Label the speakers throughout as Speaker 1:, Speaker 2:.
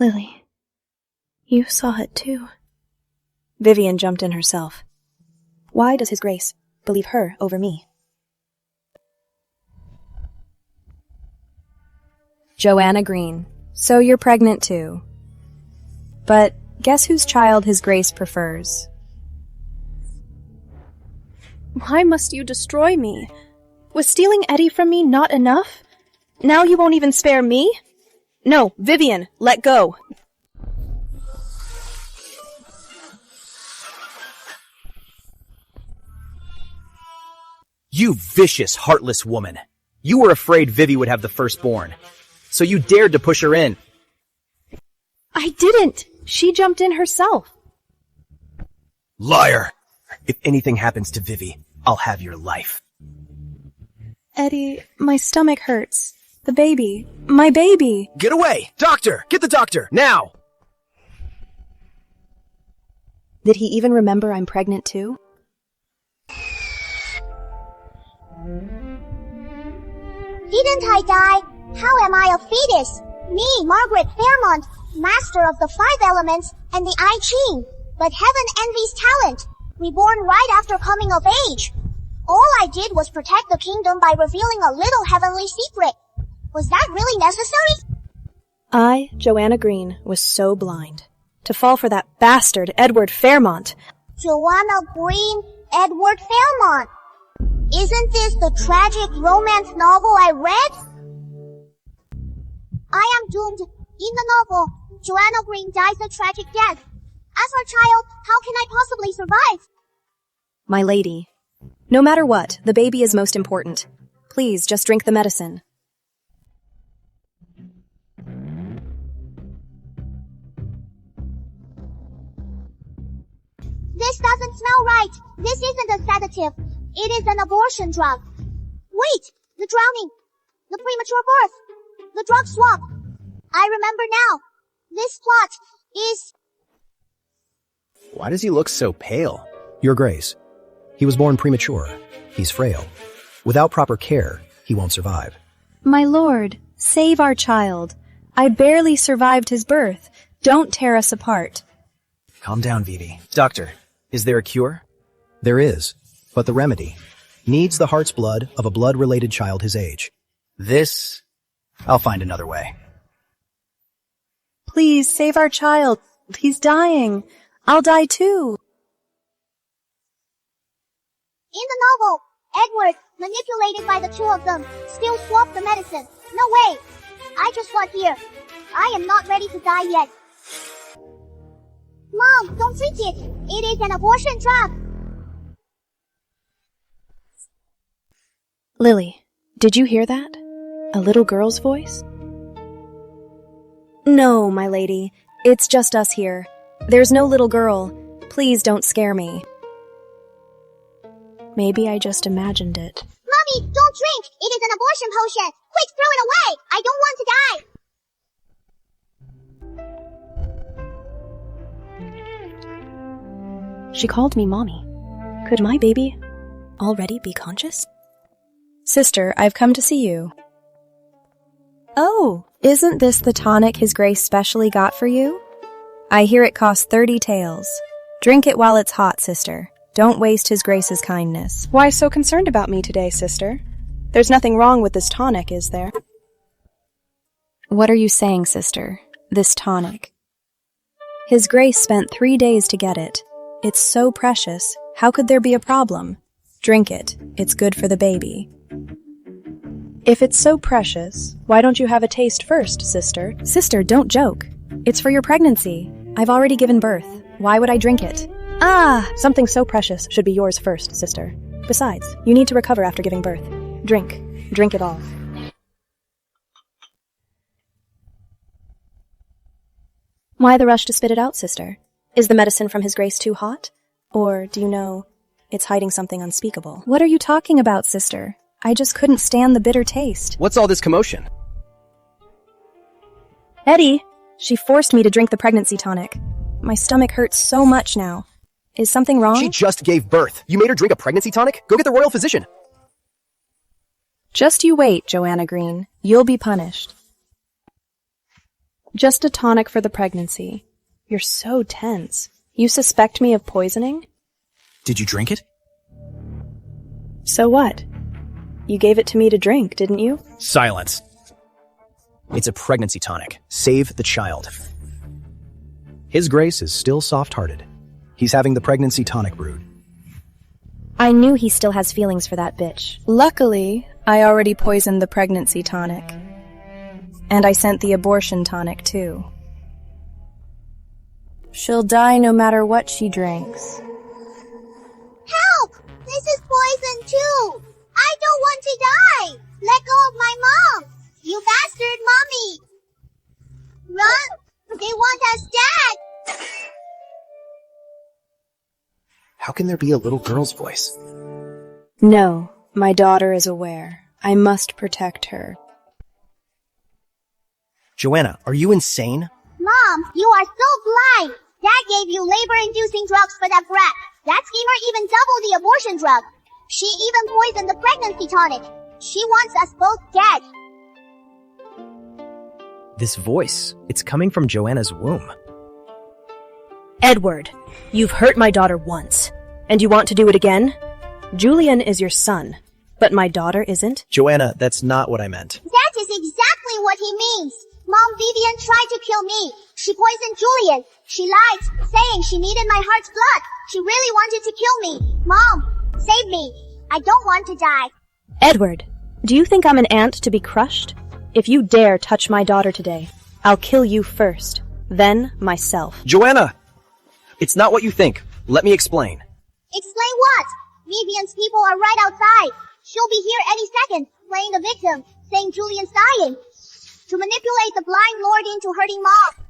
Speaker 1: Lily, you saw it too.
Speaker 2: Vivian jumped in herself. Why does His Grace believe her over me? Joanna Green, so you're pregnant too. But guess whose child His Grace prefers?
Speaker 1: Why must you destroy me? Was stealing Eddie from me not enough? Now you won't even spare me? No, Vivian, let go.
Speaker 3: You vicious, heartless woman. You were afraid Vivi would have the firstborn, so you dared to push her in.
Speaker 1: I didn't. She jumped in herself.
Speaker 3: Liar! If anything happens to Vivi, I'll have your life.
Speaker 2: Eddie, my stomach hurts. The baby. My baby.
Speaker 3: Get away! Doctor! Get the doctor! Now!
Speaker 2: Did he even remember I'm pregnant too?
Speaker 4: Didn't I die? How am I a fetus? Me, Margaret Fairmont, master of the 5 elements and the I Ching. But heaven envies talent. Reborn right after coming of age. All I did was protect the kingdom by revealing a little heavenly secret. Was that really necessary?
Speaker 2: I, Joanna Green, was so blind. To fall for that bastard Edward Fairmont.
Speaker 4: Joanna Green, Edward Fairmont. Isn't this the tragic romance novel I read? I am doomed. In the novel, Joanna Green dies a tragic death. As her child, how can I possibly survive?
Speaker 2: My lady, no matter what, the baby is most important. Please, just drink the medicine.
Speaker 4: This doesn't smell right. This isn't a sedative. It is an abortion drug. Wait! The drowning! The premature birth! The drug swap! I remember now. This plot is...
Speaker 5: Why does he look so pale? Your Grace, he was born premature. He's frail. Without proper care, he won't survive.
Speaker 2: My lord, save our child. I barely survived his birth. Don't tear us apart.
Speaker 3: Calm down, Vivi. Doctor, is there a cure?
Speaker 5: There is, but the remedy needs the heart's blood of a blood-related child his age.
Speaker 3: I'll find another way.
Speaker 2: Please, save our child. He's dying. I'll die too.
Speaker 4: In the novel, Edward, manipulated by the two of them, still swapped the medicine. No way! I just got here. I am not ready to die yet. Mom, don't drink it. It is an abortion drug.
Speaker 2: Lily, did you hear that? A little girl's voice? No, my lady. It's just us here. There's no little girl. Please don't scare me. Maybe I just imagined it.
Speaker 4: Mommy, don't drink! It is an abortion potion! Quick, throw it away! I don't want to die!
Speaker 2: She called me Mommy. Could my baby already be conscious? Sister, I've come to see you. Oh, isn't this the tonic His Grace specially got for you? I hear it costs 30 taels. Drink it while it's hot, sister. Don't waste His Grace's kindness.
Speaker 1: Why so concerned about me today, sister? There's nothing wrong with this tonic, is there?
Speaker 2: What are you saying, sister? This tonic. His Grace spent 3 days to get it. It's so precious. How could there be a problem? Drink it. It's good for the baby.
Speaker 1: If it's so precious, why don't you have a taste first, sister?
Speaker 2: Sister, don't joke. It's for your pregnancy. I've already given birth. Why would I drink it?
Speaker 1: Something so precious should be yours first, sister.
Speaker 2: Besides, you need to recover after giving birth. Drink. Drink it all. Why the rush to spit it out, sister? Is the medicine from His Grace too hot? Or do you know it's hiding something unspeakable? What are you talking about, sister? I just couldn't stand the bitter taste.
Speaker 3: What's all this commotion?
Speaker 2: Eddie! She forced me to drink the pregnancy tonic. My stomach hurts so much now. Is something wrong?
Speaker 3: She just gave birth. You made her drink a pregnancy tonic? Go get the royal physician.
Speaker 2: Just you wait, Joanna Green. You'll be punished. Just a tonic for the pregnancy. You're so tense. You suspect me of poisoning?
Speaker 3: Did you drink it?
Speaker 2: So what? You gave it to me to drink, didn't you?
Speaker 3: Silence. It's a pregnancy tonic. Save the child.
Speaker 5: His Grace is still soft-hearted. He's having the pregnancy tonic brewed.
Speaker 2: I knew he still has feelings for that bitch. Luckily, I already poisoned the pregnancy tonic. And I sent the abortion tonic, too. She'll die no matter what she drinks.
Speaker 4: Help! This is poison too! I don't want to die! Let go of my mom! You bastard mommy! Run! They want us dead!
Speaker 5: How can there be a little girl's voice?
Speaker 2: No, my daughter is aware. I must protect her.
Speaker 3: Joanna, are you insane?
Speaker 4: Mom, you are so blind! Dad gave you labor-inducing drugs for that brat. That schemer even doubled the abortion drug. She even poisoned the pregnancy tonic. She wants us both dead.
Speaker 3: This voice, it's coming from Joanna's womb.
Speaker 1: Edward, you've hurt my daughter once. And you want to do it again? Julian is your son, but my daughter isn't.
Speaker 3: Joanna, that's not what I meant.
Speaker 4: That is exactly what he means. Mom Vivian tried to kill me. She poisoned Julian. She lied, saying she needed my heart's blood. She really wanted to kill me. Mom, save me. I don't want to die.
Speaker 1: Edward, do you think I'm an ant to be crushed? If you dare touch my daughter today, I'll kill you first, then myself.
Speaker 3: Joanna! It's not what you think. Let me explain.
Speaker 4: Explain what? Vivian's people are right outside. She'll be here any second, playing the victim, saying Julian's dying. To manipulate the blind lord into hurting Mom.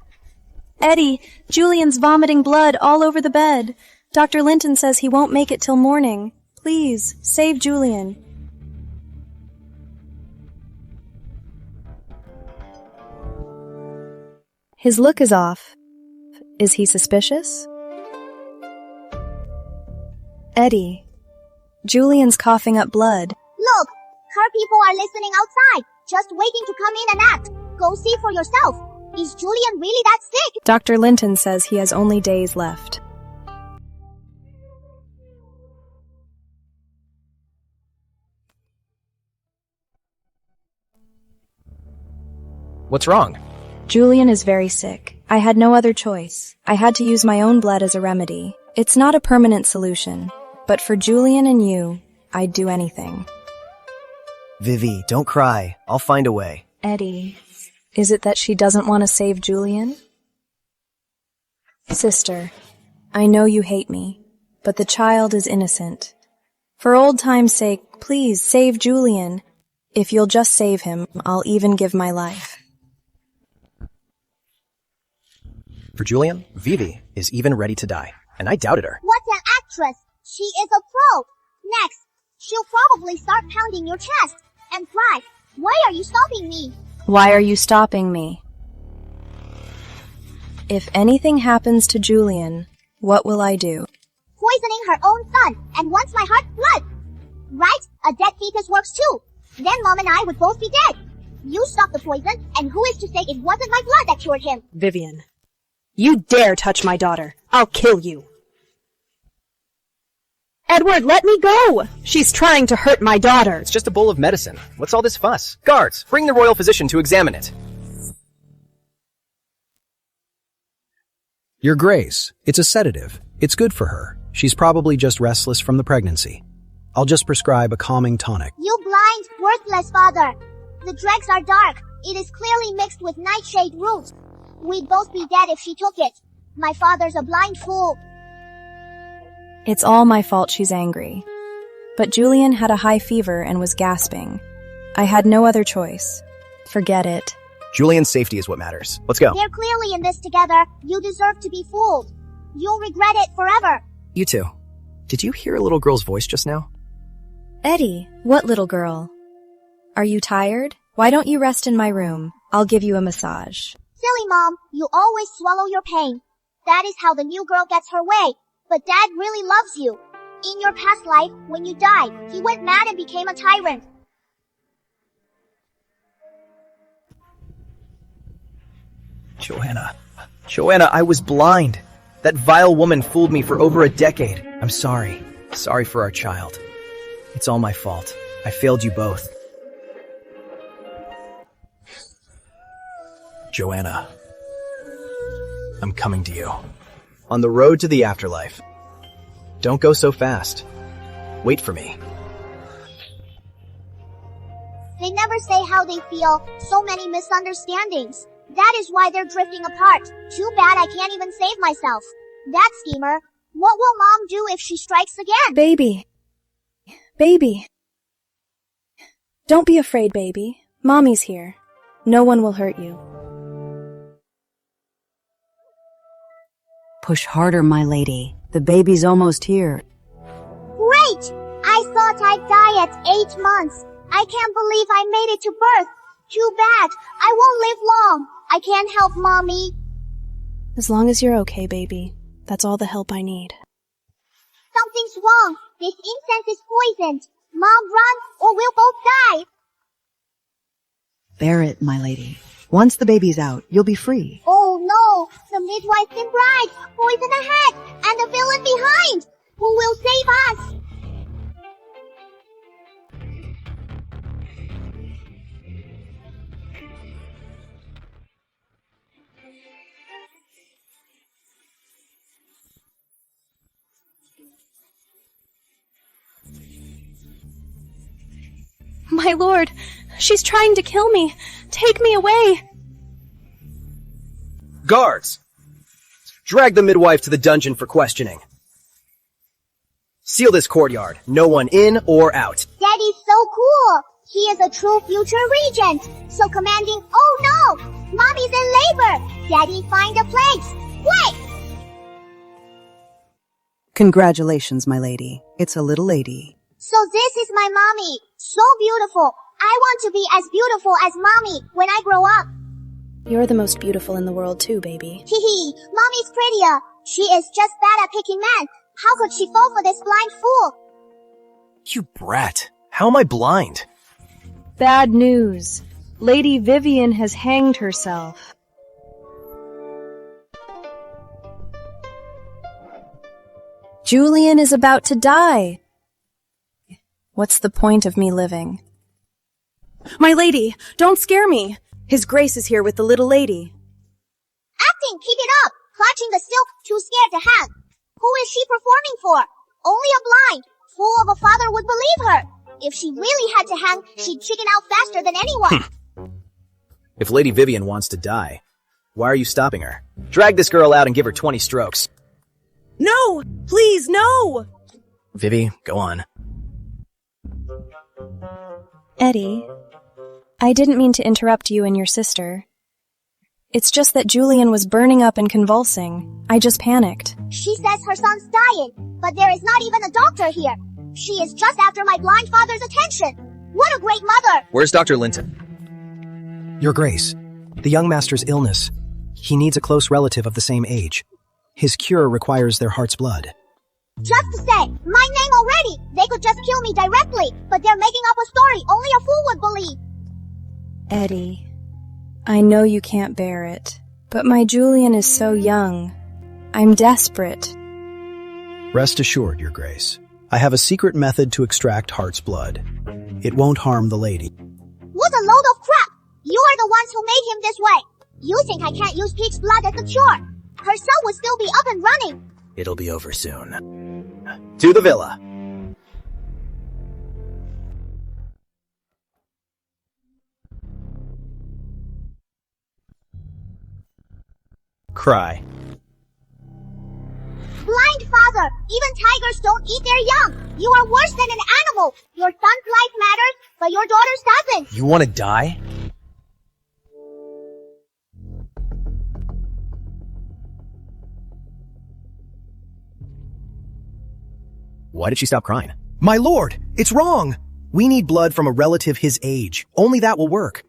Speaker 2: Eddie, Julian's vomiting blood all over the bed. Dr. Linton says he won't make it till morning. Please, save Julian. His look is off. Is he suspicious? Eddie, Julian's coughing up blood.
Speaker 4: Look, her people are listening outside, just waiting to come in and act. Go see for yourself. Is Julian really that sick?
Speaker 2: Dr. Linton says he has only days left.
Speaker 3: What's wrong?
Speaker 2: Julian is very sick. I had no other choice. I had to use my own blood as a remedy. It's not a permanent solution, but for Julian and you, I'd do anything.
Speaker 3: Vivi, don't cry. I'll find a way.
Speaker 2: Eddie, is it that she doesn't want to save Julian? Sister, I know you hate me, but the child is innocent. For old time's sake, please save Julian. If you'll just save him, I'll even give my life.
Speaker 3: For Julian, Vivi is even ready to die, and I doubted her.
Speaker 4: What an actress! She is a pro! Next, she'll probably start pounding your chest and cry, "Why are you stopping me?"
Speaker 2: Why are you stopping me? If anything happens to Julian, what will I do?
Speaker 4: Poisoning her own son and wants my heart's blood. Right? A dead fetus works too. Then Mom and I would both be dead. You stopped the poison, and who is to say it wasn't my blood that cured him?
Speaker 1: Vivian, you dare touch my daughter. I'll kill you. Edward, let me go! She's trying to hurt my daughter.
Speaker 3: It's just a bowl of medicine. What's all this fuss? Guards, bring the royal physician to examine it.
Speaker 5: Your Grace, it's a sedative. It's good for her. She's probably just restless from the pregnancy. I'll just prescribe a calming tonic.
Speaker 4: You blind, worthless father. The dregs are dark. It is clearly mixed with nightshade roots. We'd both be dead if she took it. My father's a blind fool.
Speaker 2: It's all my fault she's angry. But Julian had a high fever and was gasping. I had no other choice. Forget it.
Speaker 3: Julian's safety is what matters. Let's go.
Speaker 4: They're clearly in this together. You deserve to be fooled. You'll regret it forever.
Speaker 3: You too. Did you hear a little girl's voice just now?
Speaker 2: Eddie, what little girl? Are you tired? Why don't you rest in my room? I'll give you a massage.
Speaker 4: Silly Mom, you always swallow your pain. That is how the new girl gets her way. But Dad really loves you. In your past life, when you died, he went mad and became a tyrant.
Speaker 3: Joanna. Joanna, I was blind. That vile woman fooled me for over a decade. I'm sorry. Sorry for our child. It's all my fault. I failed you both.
Speaker 5: Joanna, I'm coming to you. On the road to the afterlife. Don't go so fast. Wait for me.
Speaker 4: They never say how they feel. So many misunderstandings. That is why they're drifting apart. Too bad I can't even save myself. That schemer. What will Mom do if she strikes again?
Speaker 2: Baby. Baby. Don't be afraid, baby. Mommy's here. No one will hurt you.
Speaker 6: Push harder, my lady. The baby's almost here.
Speaker 4: Great! I thought I'd die at 8 months. I can't believe I made it to birth. Too bad. I won't live long. I can't help Mommy.
Speaker 2: As long as you're okay, baby. That's all the help I need.
Speaker 4: Something's wrong. This incense is poisoned. Mom, run, or we'll both die.
Speaker 6: Bear it, my lady. Once the baby's out, you'll be free.
Speaker 4: Oh no! The midwife and bride, poison ahead, and the villain behind! Who will save us?
Speaker 1: My lord, she's trying to kill me. Take me away.
Speaker 3: Guards! Drag the midwife to the dungeon for questioning. Seal this courtyard. No one in or out.
Speaker 4: Daddy's so cool. He is a true future regent. So commanding, oh no! Mommy's in labor! Daddy, find a place! Wait!
Speaker 6: Congratulations, my lady. It's a little lady.
Speaker 4: So this is my mommy. So beautiful. I want to be as beautiful as Mommy when I grow up.
Speaker 2: You're the most beautiful in the world too, baby.
Speaker 4: Hee Mommy's prettier. She is just bad at picking men. How could she fall for this blind fool?
Speaker 5: You brat. How am I blind?
Speaker 2: Bad news. Lady Vivian has hanged herself. Julian is about to die. What's the point of me living?
Speaker 1: My lady, don't scare me. His Grace is here with the little lady.
Speaker 4: Acting, keep it up. Clutching the silk, too scared to hang. Who is she performing for? Only a blind, fool of a father would believe her. If she really had to hang, she'd chicken out faster than anyone.
Speaker 3: If Lady Vivian wants to die, why are you stopping her? Drag this girl out and give her 20 strokes.
Speaker 1: No! Please, no!
Speaker 3: Vivi, go on.
Speaker 2: Eddie, I didn't mean to interrupt you and your sister. It's just that Julian was burning up and convulsing. I just panicked.
Speaker 4: She says her son's dying, but there is not even a doctor here. She is just after my blind father's attention. What a great mother!
Speaker 3: Where's Dr. Linton?
Speaker 5: Your Grace, the young master's illness. He needs a close relative of the same age. His cure requires their heart's blood.
Speaker 4: Just to say, my name already! They could just kill me directly, but they're making up a story only a fool would believe.
Speaker 2: Eddie, I know you can't bear it, but my Julian is so young. I'm desperate.
Speaker 5: Rest assured, Your Grace. I have a secret method to extract heart's blood. It won't harm the lady.
Speaker 4: What a load of crap! You are the ones who made him this way. You think I can't use pig's blood as a cure? Her son would still be up and running.
Speaker 3: It'll be over soon. To the villa. Cry.
Speaker 4: Blind father! Even tigers don't eat their young! You are worse than an animal! Your son's life matters, but your daughter's doesn't!
Speaker 3: You want to die? Why did she stop crying?
Speaker 5: My lord, it's wrong! We need blood from a relative his age. Only that will work.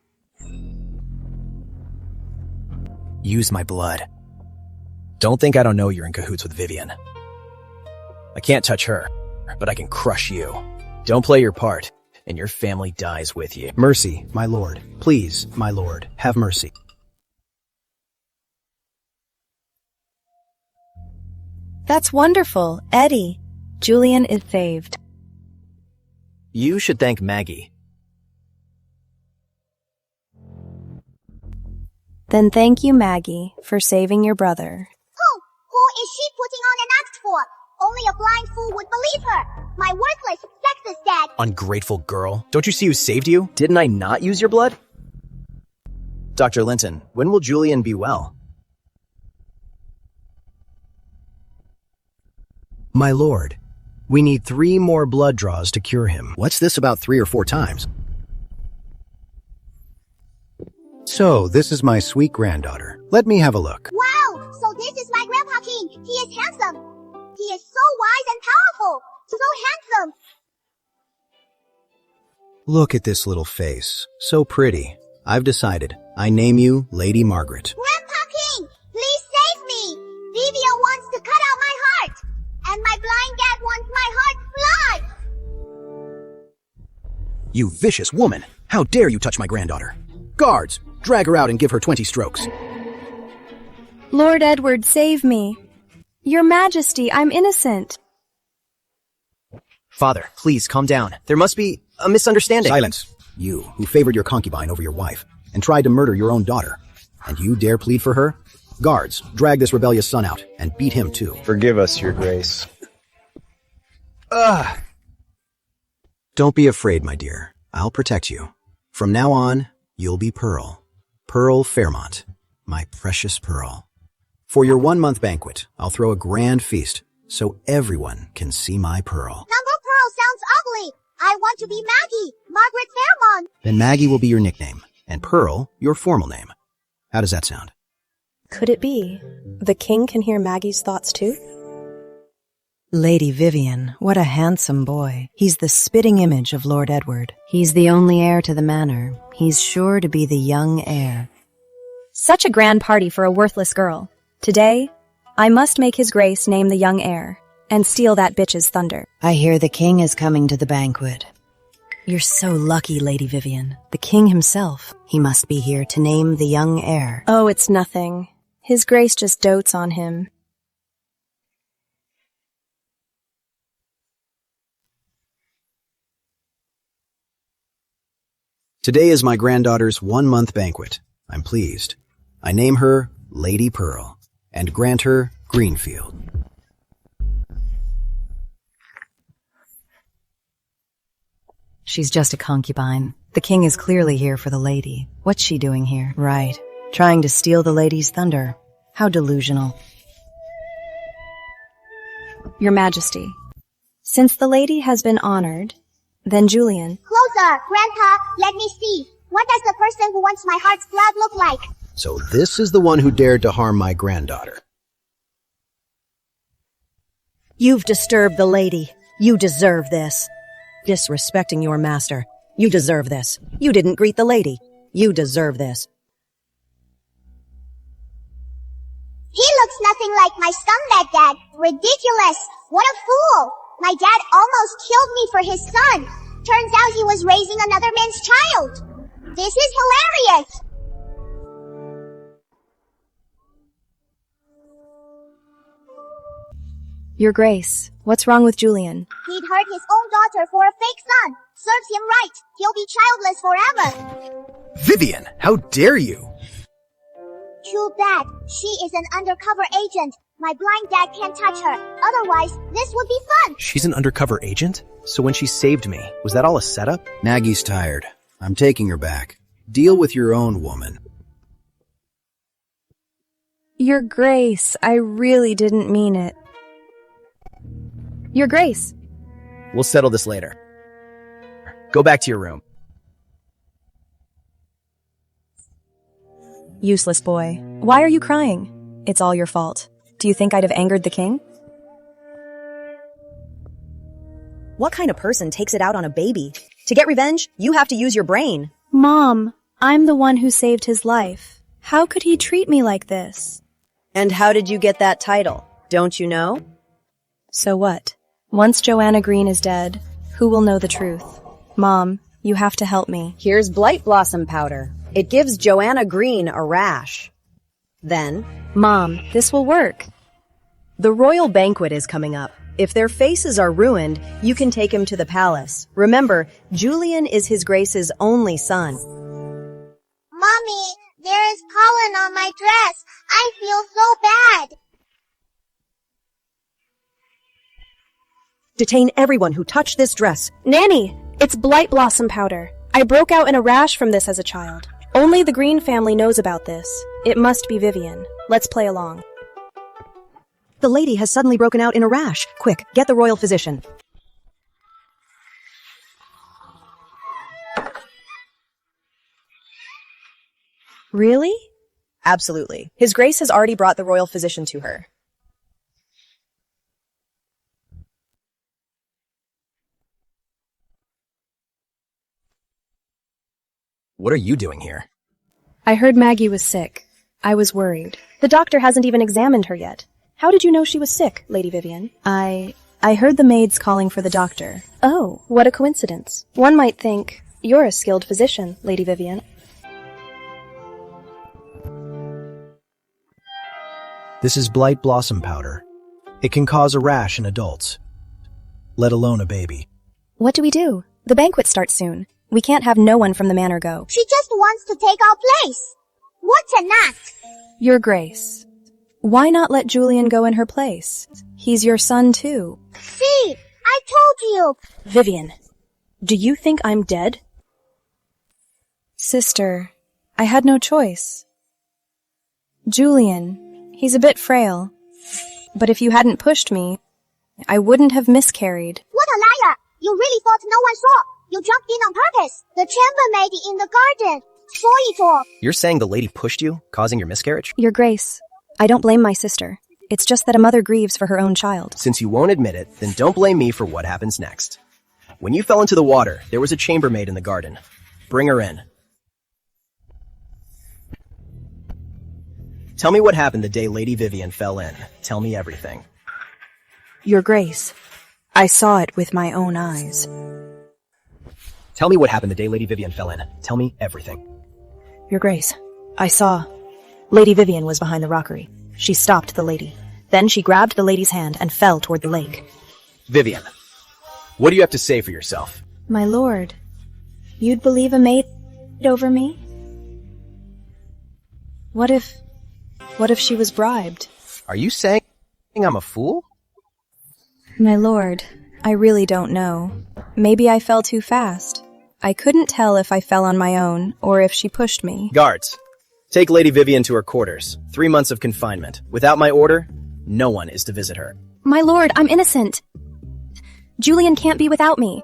Speaker 5: Use my blood. Don't think I don't know you're in cahoots with Vivian. I can't touch her, but I can crush you. Don't play your part, and your family dies with you. Mercy, my lord. Please, my lord, have mercy.
Speaker 2: That's wonderful, Eddie. Julian is saved.
Speaker 5: You should thank Maggie.
Speaker 2: Then thank you, Maggie, for saving your brother.
Speaker 4: Who is she putting on an act for? Only a blind fool would believe her. My worthless, sexist dad.
Speaker 5: Ungrateful girl. Don't you see who saved you?
Speaker 3: Didn't I not use your blood?
Speaker 5: Dr. Linton, when will Julian be well?
Speaker 3: My lord, we need 3 more blood draws to cure him.
Speaker 7: What's this about 3 or 4 times? So, this is my sweet granddaughter. Let me have a look.
Speaker 4: Wow, so this is my Grandpa King. He is handsome. He is so wise and powerful. So handsome.
Speaker 7: Look at this little face. So pretty. I've decided. I name you Lady Margaret.
Speaker 4: Grandpa King, please save me. Vivian wants to cut out my heart. And my blind dad wants my heart blood.
Speaker 7: You vicious woman! How dare you touch my granddaughter? Guards, drag her out and give her 20 strokes.
Speaker 2: Lord Edward, save me. Your Majesty, I'm innocent.
Speaker 3: Father, please calm down. There must be a misunderstanding.
Speaker 7: Silence. You, who favored your concubine over your wife and tried to murder your own daughter. And you dare plead for her? Guards, drag this rebellious son out and beat him too.
Speaker 8: Forgive us, Your Grace.
Speaker 7: Don't be afraid, my dear. I'll protect you. From now on, you'll be Pearl. Pearl Fairmont. My precious Pearl. For your 1-month banquet, I'll throw a grand feast so everyone can see my Pearl.
Speaker 4: Number Pearl sounds ugly. I want to be Maggie, Margaret Fairmont.
Speaker 7: Then Maggie will be your nickname, and Pearl your formal name. How does that sound?
Speaker 2: Could it be? The king can hear Maggie's thoughts too?
Speaker 6: Lady Vivian, what a handsome boy. He's the spitting image of Lord Edward. He's the only heir to the manor. He's sure to be the young heir.
Speaker 2: Such a grand party for a worthless girl. Today, I must make his grace name the young heir and steal that bitch's thunder.
Speaker 6: I hear the king is coming to the banquet. You're so lucky, Lady Vivian. The king himself, he must be here to name the young heir.
Speaker 2: Oh, it's nothing. His grace just dotes on him.
Speaker 7: Today is my granddaughter's 1-month banquet. I'm pleased. I name her Lady Pearl and grant her Greenfield.
Speaker 6: She's just a concubine. The king is clearly here for the lady. What's she doing here? Right. Trying to steal the lady's thunder. How delusional.
Speaker 2: Your Majesty, since the lady has been honored, then Julian...
Speaker 4: Closer, Grandpa, let me see. What does the person who wants my heart's blood look like?
Speaker 7: So this is the one who dared to harm my granddaughter.
Speaker 9: You've disturbed the lady. You deserve this. Disrespecting your master. You deserve this. You didn't greet the lady. You deserve this.
Speaker 4: He looks nothing like my scumbag dad. Ridiculous. What a fool. My dad almost killed me for his son. Turns out he was raising another man's child. This is hilarious.
Speaker 2: Your Grace, what's wrong with Julian?
Speaker 4: He'd hurt his own daughter for a fake son. Serves him right. He'll be childless forever.
Speaker 5: Vivian, how dare you?
Speaker 4: Too bad. She is an undercover agent. My blind dad can't touch her. Otherwise, this would be fun.
Speaker 5: She's an undercover agent? So when she saved me, was that all a setup?
Speaker 7: Maggie's tired. I'm taking her back. Deal with your own woman.
Speaker 2: Your Grace, I really didn't mean it. Your Grace.
Speaker 3: We'll settle this later. Go back to your room.
Speaker 2: Useless boy. Why are you crying? It's all your fault. Do you think I'd have angered the king?
Speaker 9: What kind of person takes it out on a baby? To get revenge, you have to use your brain.
Speaker 2: Mom, I'm the one who saved his life. How could he treat me like this?
Speaker 9: And how did you get that title? Don't you know?
Speaker 2: So what? Once Joanna Green is dead, who will know the truth? Mom, you have to help me.
Speaker 9: Here's Blight Blossom powder. It gives Joanna Green a rash. Then,
Speaker 2: Mom, this will work.
Speaker 9: The royal banquet is coming up. If their faces are ruined, you can take him to the palace. Remember, Julian is His Grace's only son.
Speaker 4: Mommy, there is pollen on my dress. I feel so bad.
Speaker 9: Detain everyone who touched this dress.
Speaker 1: Nanny, it's blight blossom powder. I broke out in a rash from this as a child. Only the Green family knows about this. It must be Vivian. Let's play along.
Speaker 9: The lady has suddenly broken out in a rash. Quick, get the royal physician.
Speaker 2: Really? Absolutely. His Grace has already brought the royal physician to her.
Speaker 5: What are you doing here?
Speaker 1: I heard Maggie was sick. I was worried. The doctor hasn't even examined her yet. How did you know she was sick, Lady Vivian?
Speaker 2: I heard the maids calling for the doctor.
Speaker 1: Oh, what a coincidence. One might think you're a skilled physician, Lady Vivian.
Speaker 3: This is blight blossom powder. It can cause a rash in adults, let alone a baby.
Speaker 2: What do we do? The banquet starts soon. We can't have no one from the manor go.
Speaker 4: She just wants to take our place. What an act!
Speaker 2: Your Grace, why not let Julian go in her place? He's your son too.
Speaker 4: See, I told you.
Speaker 1: Vivian, do you think I'm dead?
Speaker 2: Sister, I had no choice. Julian, he's a bit frail. But if you hadn't pushed me, I wouldn't have miscarried.
Speaker 4: What a liar! You really thought no one saw. You jumped in on purpose. The chambermaid in the garden saw it all.
Speaker 5: You're saying the lady pushed you, causing your miscarriage?
Speaker 2: Your Grace, I don't blame my sister. It's just that a mother grieves for her own child.
Speaker 5: Since you won't admit it, then don't blame me for what happens next. When you fell into the water, there was a chambermaid in the garden. Bring her in. Tell me what happened the day Lady Vivian fell in. Tell me everything.
Speaker 2: Your Grace, I saw it with my own eyes.
Speaker 5: Tell me what happened the day Lady Vivian fell in. Tell me everything.
Speaker 2: Your Grace, I saw. Lady Vivian was behind the rockery. She stopped the lady. Then she grabbed the lady's hand and fell toward the lake.
Speaker 5: Vivian, what do you have to say for yourself?
Speaker 2: My lord, you'd believe a maid over me? What if she was bribed?
Speaker 5: Are you saying I'm a fool?
Speaker 2: My lord, I really don't know. Maybe I fell too fast. I couldn't tell if I fell on my own or if she pushed me.
Speaker 5: Guards, take Lady Vivian to her quarters. 3 months of confinement. Without my order, no one is to visit her.
Speaker 2: My lord, I'm innocent. Julian can't be without me.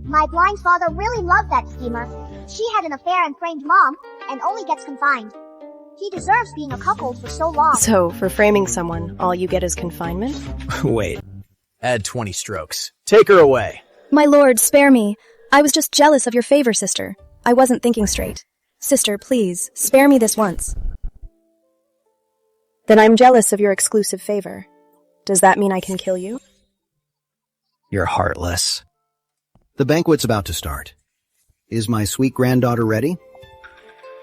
Speaker 4: My blind father really loved that schemer. She had an affair and framed mom, and only gets confined. He deserves being a cuckold for so long.
Speaker 1: So, for framing someone, all you get is confinement?
Speaker 5: Wait. Add 20 strokes. Take her away.
Speaker 2: My lord, spare me. I was just jealous of your favor, sister. I wasn't thinking straight. Sister, please, spare me this once.
Speaker 1: Then I'm jealous of your exclusive favor. Does that mean I can kill you?
Speaker 5: You're heartless.
Speaker 7: The banquet's about to start. Is my sweet granddaughter ready?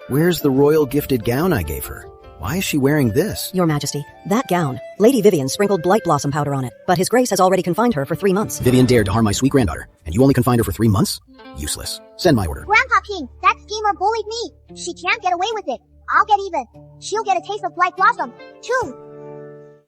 Speaker 7: Where's the royal gifted gown I gave her? Why is she wearing this?
Speaker 9: Your Majesty, that gown. Lady Vivian sprinkled blight blossom powder on it, but His Grace has already confined her for 3 months.
Speaker 7: Vivian dared to harm my sweet granddaughter, and you only confined her for 3 months? Useless. Send my order.
Speaker 4: Grandpa King, that schemer bullied me. She can't get away with it. I'll get even. She'll get a taste of blight blossom, too.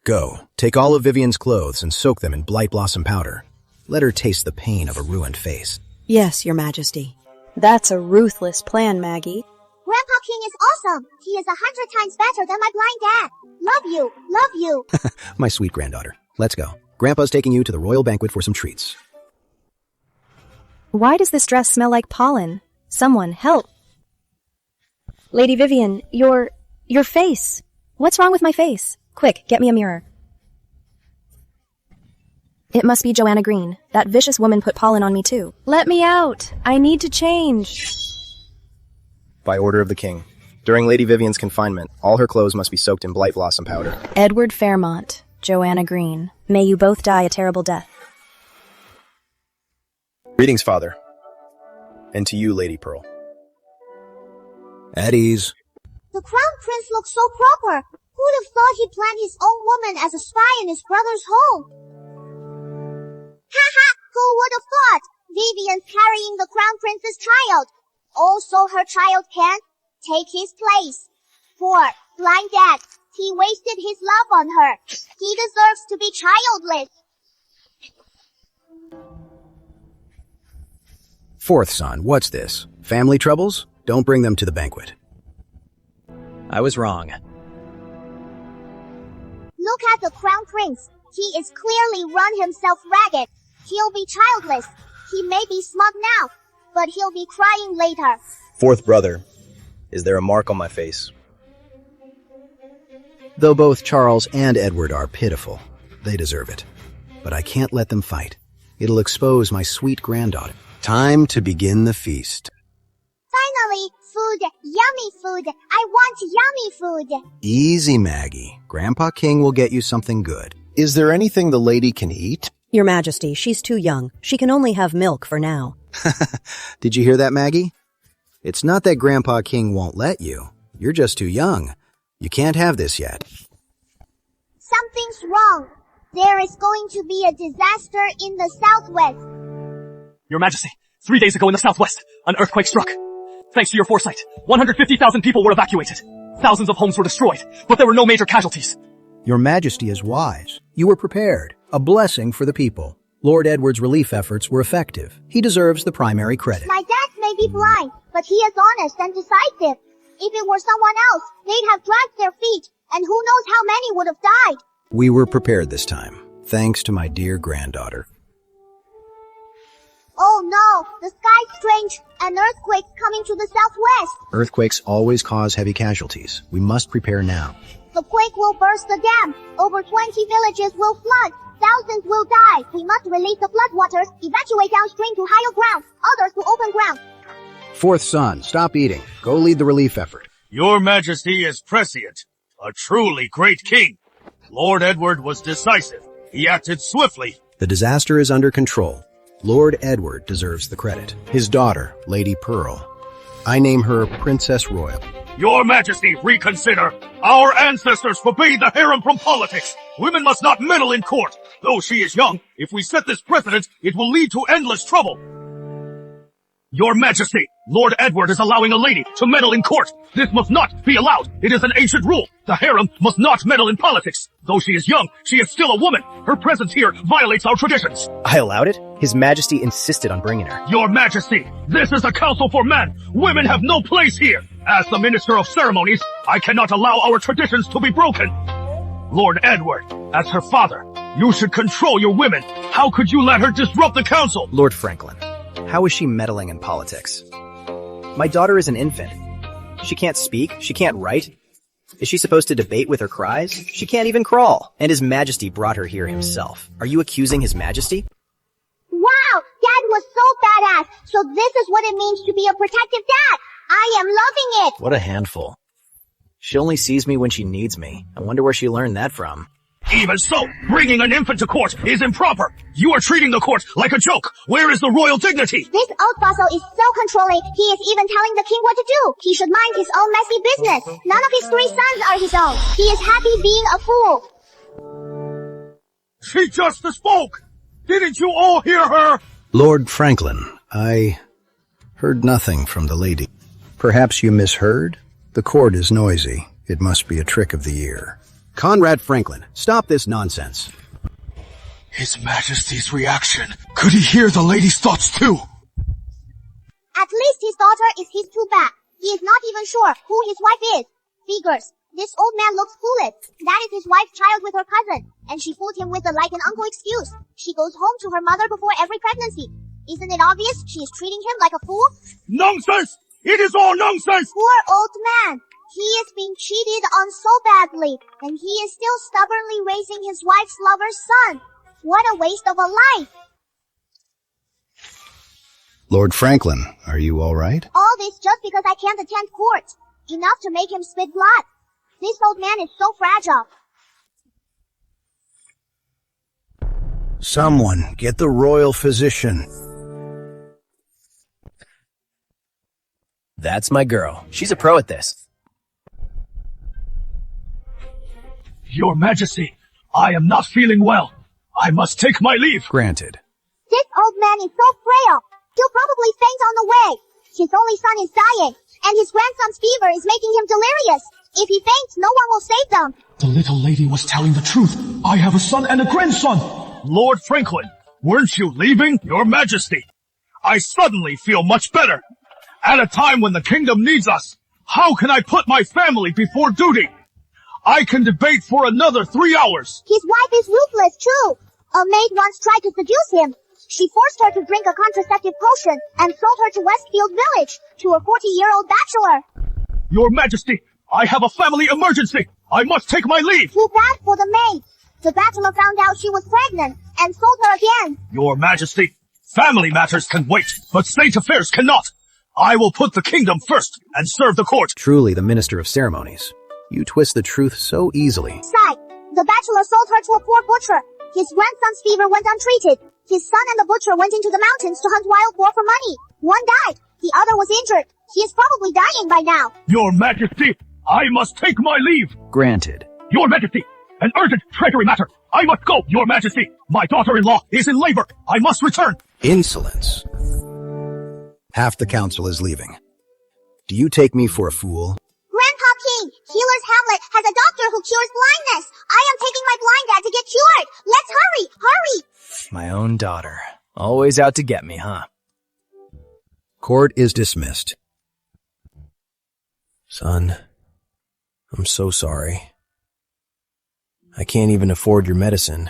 Speaker 7: Go. Take all of Vivian's clothes and soak them in blight blossom powder. Let her taste the pain of a ruined face.
Speaker 9: Yes, Your Majesty.
Speaker 1: That's a ruthless plan, Maggie.
Speaker 4: Grandpa King is awesome. He is 100 times better than my blind dad. Love you. Love you.
Speaker 7: My sweet granddaughter. Let's go. Grandpa's taking you to the royal banquet for some treats.
Speaker 2: Why does this dress smell like pollen? Someone, help! Lady Vivian, your face. What's wrong with my face? Quick, get me a mirror. It must be Joanna Green. That vicious woman put pollen on me too. Let me out! I need to change.
Speaker 5: By order of the king. During Lady Vivian's confinement, all her clothes must be soaked in blight blossom powder.
Speaker 2: Edward Fairmont, Joanna Green. May you both die a terrible death.
Speaker 5: Greetings, Father. And to you, Lady Pearl.
Speaker 7: At ease.
Speaker 4: The crown prince looks so proper. Who Who'd have thought he'd plant his own woman as a spy in his brother's home? Haha, who would have thought? Vivian's carrying the crown prince's child. Also her child can take his place. Poor, blind dad. He wasted his love on her. He deserves to be childless.
Speaker 7: Fourth son, what's this? Family troubles? Don't bring them to the banquet.
Speaker 3: I was wrong.
Speaker 4: Look at the crown prince. He is clearly run himself ragged. He'll be childless. He may be smug now, but he'll be crying later.
Speaker 3: Fourth brother, is there a mark on my face?
Speaker 7: Though both Charles and Edward are pitiful, they deserve it. But I can't let them fight. It'll expose my sweet granddaughter. Time to begin the feast.
Speaker 4: Finally, food. Yummy food. I want yummy food.
Speaker 7: Easy, Maggie. Grandpa King will get you something good.
Speaker 8: Is there anything the lady can eat?
Speaker 9: Your Majesty, she's too young. She can only have milk for now.
Speaker 7: Did you hear that, Maggie? It's not that Grandpa King won't let you. You're just too young. You can't have this yet.
Speaker 4: Something's wrong. There is going to be a disaster in the southwest.
Speaker 10: Your Majesty, 3 days ago in the southwest, an earthquake struck. Thanks to your foresight, 150,000 people were evacuated. Thousands of homes were destroyed, but there were no major casualties.
Speaker 3: Your Majesty is wise. You were prepared. A blessing for the people. Lord Edward's relief efforts were effective. He deserves the primary credit.
Speaker 4: My dad may be blind, but he is honest and decisive. If it were someone else, they'd have dragged their feet, and who knows how many would have died.
Speaker 7: We were prepared this time, thanks to my dear granddaughter.
Speaker 4: Oh no, the sky's strange. An earthquake's coming to the southwest.
Speaker 7: Earthquakes always cause heavy casualties. We must prepare now.
Speaker 4: The quake will burst the dam. Over 20 villages will flood. Thousands will die. We must release the floodwaters, evacuate downstream to higher ground, others to open ground.
Speaker 7: Fourth son, stop eating. Go lead the relief effort.
Speaker 11: Your Majesty is prescient. A truly great king. Lord Edward was decisive. He acted swiftly.
Speaker 7: The disaster is under control. Lord Edward deserves the credit. His daughter, Lady Pearl. I name her Princess Royal.
Speaker 11: Your Majesty, reconsider. Our ancestors forbade the harem from politics. Women must not meddle in court. Though she is young, if we set this precedent, it will lead to endless trouble. Your Majesty, Lord Edward is allowing a lady to meddle in court. This must not be allowed. It is an ancient rule. The harem must not meddle in politics. Though she is young, she is still a woman. Her presence here violates our traditions.
Speaker 3: I allowed it? His Majesty insisted on bringing her.
Speaker 11: Your Majesty, this is a council for men. Women have no place here. As the Minister of Ceremonies, I cannot allow our traditions to be broken. Lord Edward, as her father, you should control your women. How could you let her disrupt the council?
Speaker 3: Lord Franklin, how is she meddling in politics? My daughter is an infant. She can't speak. She can't write. Is she supposed to debate with her cries? She can't even crawl. And His Majesty brought her here himself. Are you accusing His Majesty?
Speaker 4: Wow, Dad was so badass. So this is what it means to be a protective dad. I am loving it.
Speaker 3: What a handful. She only sees me when she needs me. I wonder where she learned that from.
Speaker 11: Even so, bringing an infant to court is improper. You are treating the court like a joke. Where is the royal dignity?
Speaker 4: This old fossil is so controlling, he is even telling the king what to do. He should mind his own messy business. None of his 3 sons are his own. He is happy being a fool.
Speaker 11: She just spoke. Didn't you all hear her?
Speaker 7: Lord Franklin, I heard nothing from the lady. Perhaps you misheard? The court is noisy. It must be a trick of the ear. Conrad Franklin, stop this nonsense.
Speaker 11: His Majesty's reaction. Could he hear the lady's thoughts too?
Speaker 4: At least his daughter is his too back. He is not even sure who his wife is. Figures. This old man looks foolish. That is his wife's child with her cousin. And she fooled him with a like an uncle excuse. She goes home to her mother before every pregnancy. Isn't it obvious she is treating him like a fool?
Speaker 11: Nonsense! It is all nonsense!
Speaker 4: Poor old man. He is being cheated on so badly, and he is still stubbornly raising his wife's lover's son. What a waste of a life!
Speaker 7: Lord Franklin, are you all right?
Speaker 4: All this just because I can't attend court. Enough to make him spit blood. This old man is so fragile.
Speaker 7: Someone, get the royal physician.
Speaker 3: That's my girl. She's a pro at this.
Speaker 11: Your Majesty, I am not feeling well. I must take my leave.
Speaker 8: Granted.
Speaker 4: This old man is so frail. He'll probably faint on the way. His only son is dying, and his grandson's fever is making him delirious. If he faints, no one will save them.
Speaker 11: The little lady was telling the truth. I have a son and a grandson. Lord Franklin, weren't you leaving? Your Majesty, I suddenly feel much better. At a time when the kingdom needs us, how can I put my family before duty? I can debate for another 3 hours.
Speaker 4: His wife is ruthless too. A maid once tried to seduce him. She forced her to drink a contraceptive potion and sold her to Westfield Village, to a 40-year-old bachelor.
Speaker 11: Your Majesty, I have a family emergency. I must take my leave.
Speaker 4: Too bad for the maid. The bachelor found out she was pregnant and sold her again.
Speaker 11: Your Majesty, family matters can wait, but state affairs cannot. I will put the kingdom first and serve the court.
Speaker 7: Truly the Minister of Ceremonies. You twist the truth so easily.
Speaker 4: Sigh. The bachelor sold her to a poor butcher. His grandson's fever went untreated. His son and the butcher went into the mountains to hunt wild boar for money. One died. The other was injured. He is probably dying by now.
Speaker 11: Your Majesty, I must take my leave.
Speaker 7: Granted.
Speaker 11: Your Majesty, an urgent treasury matter. I must go, Your Majesty. My daughter-in-law is in labor. I must return.
Speaker 7: Insolence. Half the council is leaving. Do you take me for a fool?
Speaker 4: Grandpa King, Healer's Hamlet has a doctor who cures blindness. I am taking my blind dad to get cured. Let's hurry, hurry.
Speaker 5: My own daughter. Always out to get me, huh?
Speaker 7: Court is dismissed.
Speaker 5: Son, I'm so sorry. I can't even afford your medicine.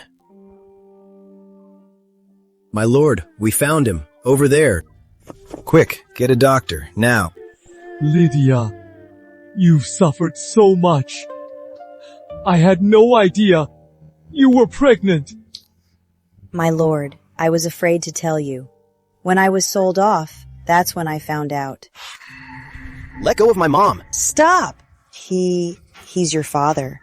Speaker 7: My lord, we found him. Over there. Quick, get a doctor, now.
Speaker 10: Lydia, you've suffered so much. I had no idea you were pregnant.
Speaker 6: My lord, I was afraid to tell you. When I was sold off, that's when I found out.
Speaker 7: Let go of my mom.
Speaker 6: Stop! He's your father.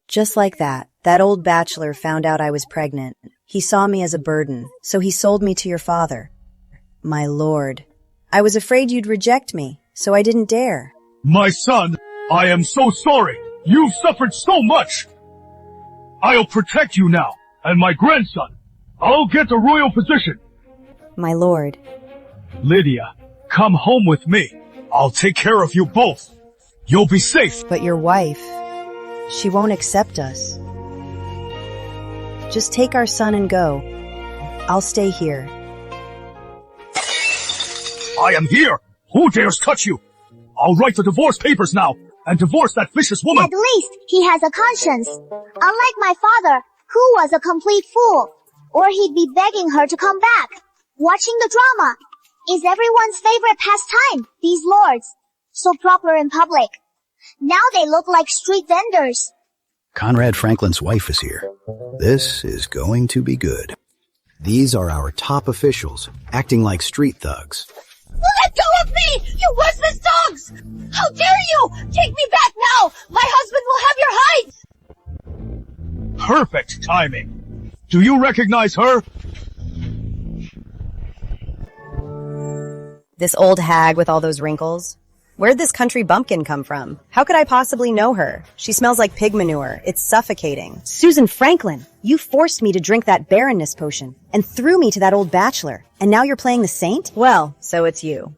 Speaker 6: Just like that old bachelor found out I was pregnant. He saw me as a burden, so he sold me to your father. My lord, I was afraid you'd reject me, so I didn't dare.
Speaker 11: My son, I am so sorry. You've suffered so much. I'll protect you now, and my grandson. I'll get a royal position.
Speaker 6: My lord.
Speaker 11: Lydia, come home with me. I'll take care of you both. You'll be safe.
Speaker 6: But your wife, she won't accept us. Just take our son and go. I'll stay here.
Speaker 11: I am here. Who dares touch you? I'll write the divorce papers now and divorce that vicious woman.
Speaker 4: At least he has a conscience. Unlike my father, who was a complete fool. Or he'd be begging her to come back. Watching the drama is everyone's favorite pastime, these lords. So proper in public. Now they look like street vendors.
Speaker 7: Conrad Franklin's wife is here. This is going to be good. These are our top officials, acting like street thugs.
Speaker 12: Let go of me, you worthless dogs! How dare you! Take me back now! My husband will have your hide!
Speaker 11: Perfect timing. Do you recognize her?
Speaker 2: This old hag with all those wrinkles? Where'd this country bumpkin come from? How could I possibly know her? She smells like pig manure. It's suffocating. Susan Franklin, you forced me to drink that barrenness potion and threw me to that old bachelor. And now you're playing the saint? Well, so it's you.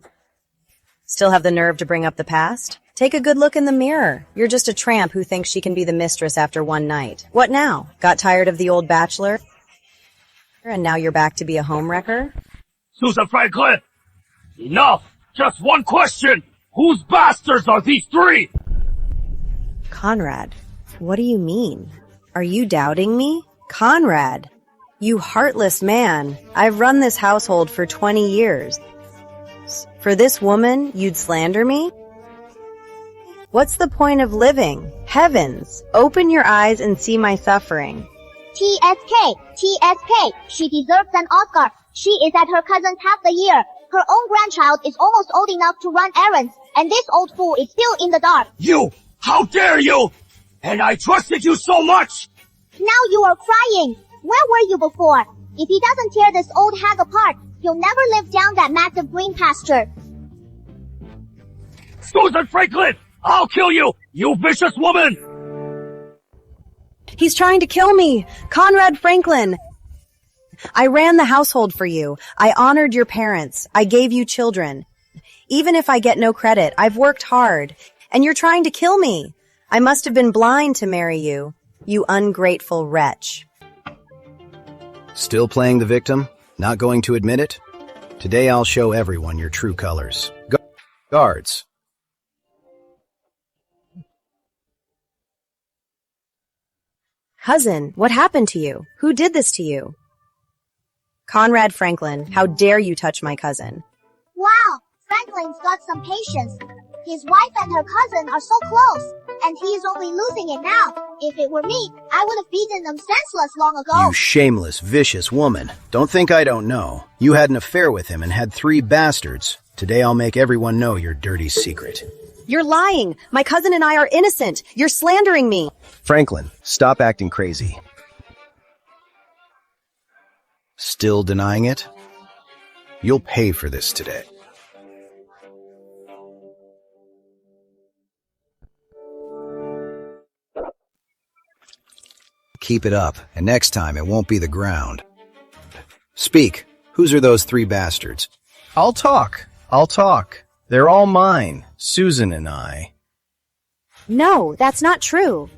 Speaker 2: Still have the nerve to bring up the past? Take a good look in the mirror. You're just a tramp who thinks she can be the mistress after one night. What now? Got tired of the old bachelor? And now you're back to be a homewrecker?
Speaker 11: Susan Franklin! Enough! Just one question! Whose bastards are these three?
Speaker 2: Conrad, what do you mean? Are you doubting me? Conrad, you heartless man. I've run this household for 20 years. For this woman, you'd slander me? What's the point of living? Heavens, open your eyes and see my suffering.
Speaker 4: TSK. She deserves an Oscar. She is at her cousin's half the year. Her own grandchild is almost old enough to run errands, and this old fool is still in the dark.
Speaker 11: You! How dare you! And I trusted you so much!
Speaker 4: Now you are crying. Where were you before? If he doesn't tear this old hag apart, you'll never live down that massive green pasture.
Speaker 11: Susan Franklin! I'll kill you, you vicious woman!
Speaker 6: He's trying to kill me! Conrad Franklin! I ran the household for you. I honored your parents. I gave you children. Even if I get no credit, I've worked hard. And you're trying to kill me. I must have been blind to marry you, you ungrateful wretch.
Speaker 7: Still playing the victim? Not going to admit it? Today I'll show everyone your true colors. Guards.
Speaker 6: Cousin, what happened to you? Who did this to you? Conrad Franklin, how dare you touch my cousin?
Speaker 4: Wow, Franklin's got some patience. His wife and her cousin are so close, and he is only losing it now. If it were me, I would have beaten them senseless long ago.
Speaker 7: You shameless, vicious woman. Don't think I don't know. You had an affair with him and had 3 bastards. Today I'll make everyone know your dirty secret.
Speaker 6: You're lying! My cousin and I are innocent! You're slandering me!
Speaker 7: Franklin, stop acting crazy. Still denying it? You'll pay for this today. Keep it up, and next time it won't be the ground. Speak. Whose are those 3 bastards?
Speaker 3: I'll talk. They're all mine, Susan and I.
Speaker 6: No, that's not true.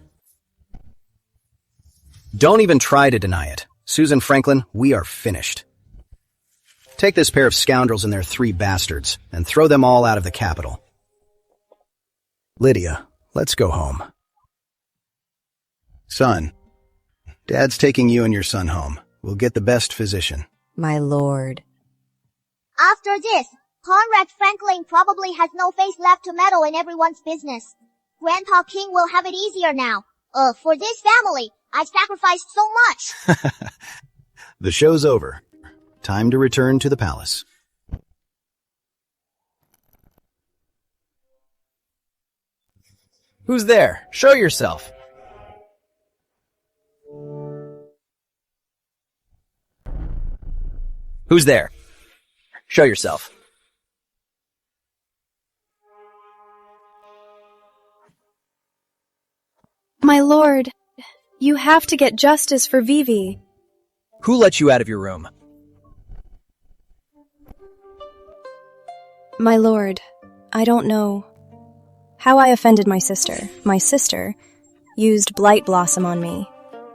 Speaker 7: Don't even try to deny it. Susan Franklin, we are finished. Take this pair of scoundrels and their 3 bastards, and throw them all out of the capital. Lydia, let's go home. Son, Dad's taking you and your son home. We'll get the best physician.
Speaker 6: My lord.
Speaker 4: After this, Conrad Franklin probably has no face left to meddle in everyone's business. Grandpa King will have it easier now. For this family, I've sacrificed so much.
Speaker 7: The show's over. Time to return to the palace.
Speaker 5: Who's there? Show yourself. Who's there? Show yourself.
Speaker 2: My lord, you have to get justice for Vivi.
Speaker 5: Who let you out of your room?
Speaker 2: My lord, I don't know how I offended my sister. My sister used Blight Blossom on me.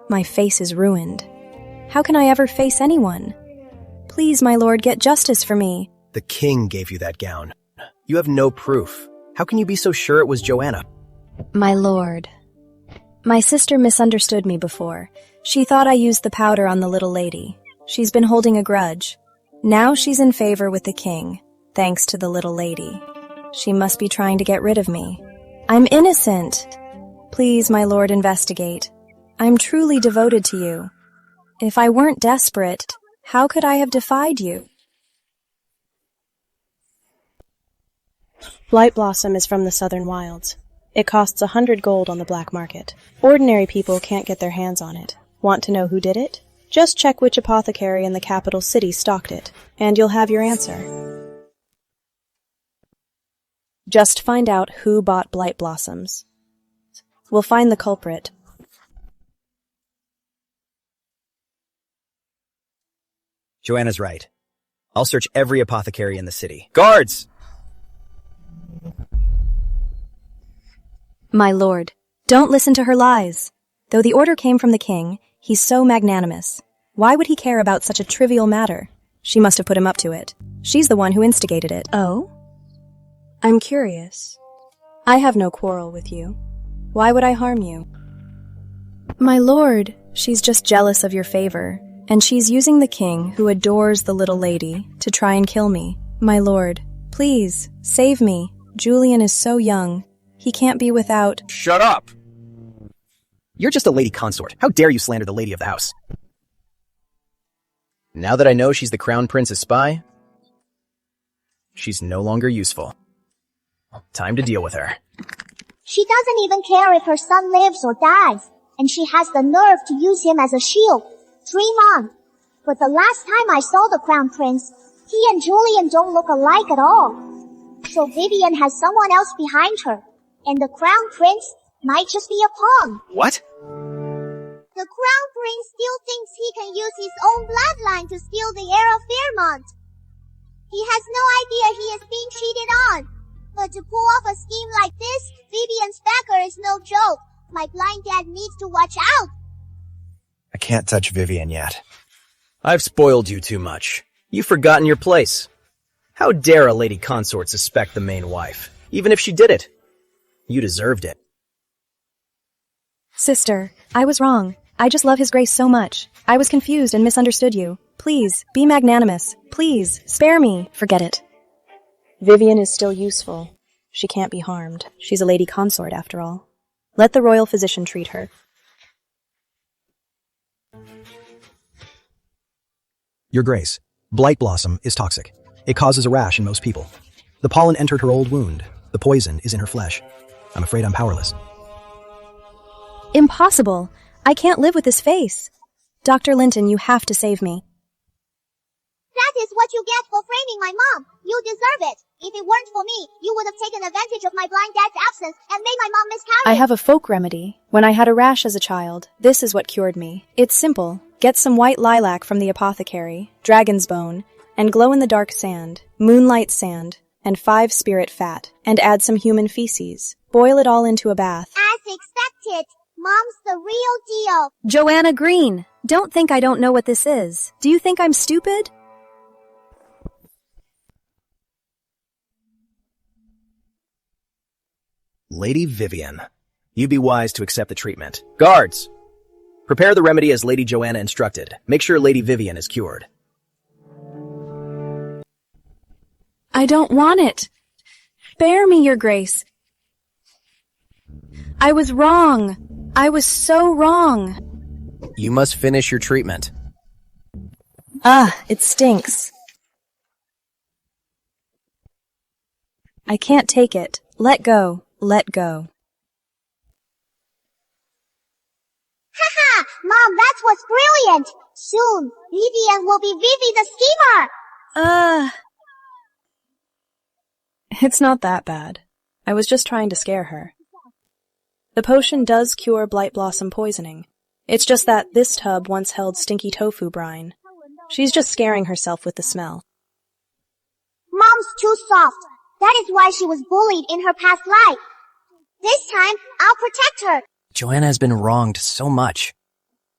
Speaker 2: My face is ruined. How can I ever face anyone? Please, my lord, get justice for me.
Speaker 5: The king gave you that gown. You have no proof. How can you be so sure it was Joanna?
Speaker 2: My lord, my sister misunderstood me before. She thought I used the powder on the little lady. She's been holding a grudge. Now she's in favor with the king, thanks to the little lady. She must be trying to get rid of me. I'm innocent. Please, my lord, investigate. I'm truly devoted to you. If I weren't desperate, how could I have defied you?
Speaker 1: Blight Blossom is from the southern wilds. It costs 100 gold on the black market. Ordinary people can't get their hands on it. Want to know who did it? Just check which apothecary in the capital city stocked it, and you'll have your answer. Just find out who bought Blight Blossoms. We'll find the culprit.
Speaker 5: Joanna's right. I'll search every apothecary in the city. Guards!
Speaker 2: My lord, don't listen to her lies. Though the order came from the king, he's so magnanimous. Why would he care about such a trivial matter? She must have put him up to it. She's the one who instigated it.
Speaker 1: Oh? I'm curious. I have no quarrel with you. Why would I harm you?
Speaker 2: My lord, she's just jealous of your favor, and she's using the king, who adores the little lady, to try and kill me. My lord, please, save me. Julian is so young. He can't be without—
Speaker 11: Shut up!
Speaker 5: You're just a lady consort. How dare you slander the lady of the house? Now that I know she's the crown prince's spy, she's no longer useful. Time to deal with her.
Speaker 4: She doesn't even care if her son lives or dies, and she has the nerve to use him as a shield. Dream on. But the last time I saw the crown prince, he and Julian don't look alike at all. So Vivian has someone else behind her. And the crown prince might just be a pawn.
Speaker 3: What?
Speaker 4: The crown prince still thinks he can use his own bloodline to steal the heir of Fairmont. He has no idea he is being cheated on. But to pull off a scheme like this, Vivian's backer is no joke. My blind dad needs to watch out.
Speaker 5: I can't touch Vivian yet.
Speaker 3: I've spoiled you too much. You've forgotten your place. How dare a lady consort suspect the main wife, even if she did it? You deserved it.
Speaker 2: Sister, I was wrong. I just love His Grace so much. I was confused and misunderstood you. Please, be magnanimous. Please, spare me.
Speaker 1: Forget it. Vivian is still useful. She can't be harmed. She's a lady consort, after all. Let the royal physician treat her.
Speaker 7: Your Grace, Blight Blossom is toxic. It causes a rash in most people. The pollen entered her old wound. The poison is in her flesh. I'm afraid I'm powerless.
Speaker 2: Impossible. I can't live with this face. Dr. Linton, you have to save me.
Speaker 4: That is what you get for framing my mom. You deserve it. If it weren't for me, you would have taken advantage of my blind dad's absence and made my mom miscarry.
Speaker 2: I have a folk remedy. When I had a rash as a child, this is what cured me. It's simple. Get some white lilac from the apothecary, dragon's bone, and glow-in-the-dark sand, moonlight sand, and 5 spirit fat, and add some human feces. Boil it all into a bath.
Speaker 4: As expected, Mom's the real deal.
Speaker 2: Joanna Green, don't think I don't know what this is. Do you think I'm stupid?
Speaker 3: Lady Vivian, you'd be wise to accept the treatment. Guards! Prepare the remedy as Lady Joanna instructed. Make sure Lady Vivian is cured.
Speaker 2: I don't want it. Spare me, Your Grace. I was wrong. I was so wrong.
Speaker 3: You must finish your treatment.
Speaker 1: It stinks.
Speaker 2: I can't take it. Let go. Let go.
Speaker 4: Haha! Mom, that was brilliant! Soon, Vivian will be Vivi the schemer!
Speaker 1: It's not that bad. I was just trying to scare her. The potion does cure blight blossom poisoning. It's just that this tub once held stinky tofu brine. She's just scaring herself with the smell.
Speaker 4: Mom's too soft. That is why she was bullied in her past life. This time, I'll protect her.
Speaker 3: Joanna has been wronged so much.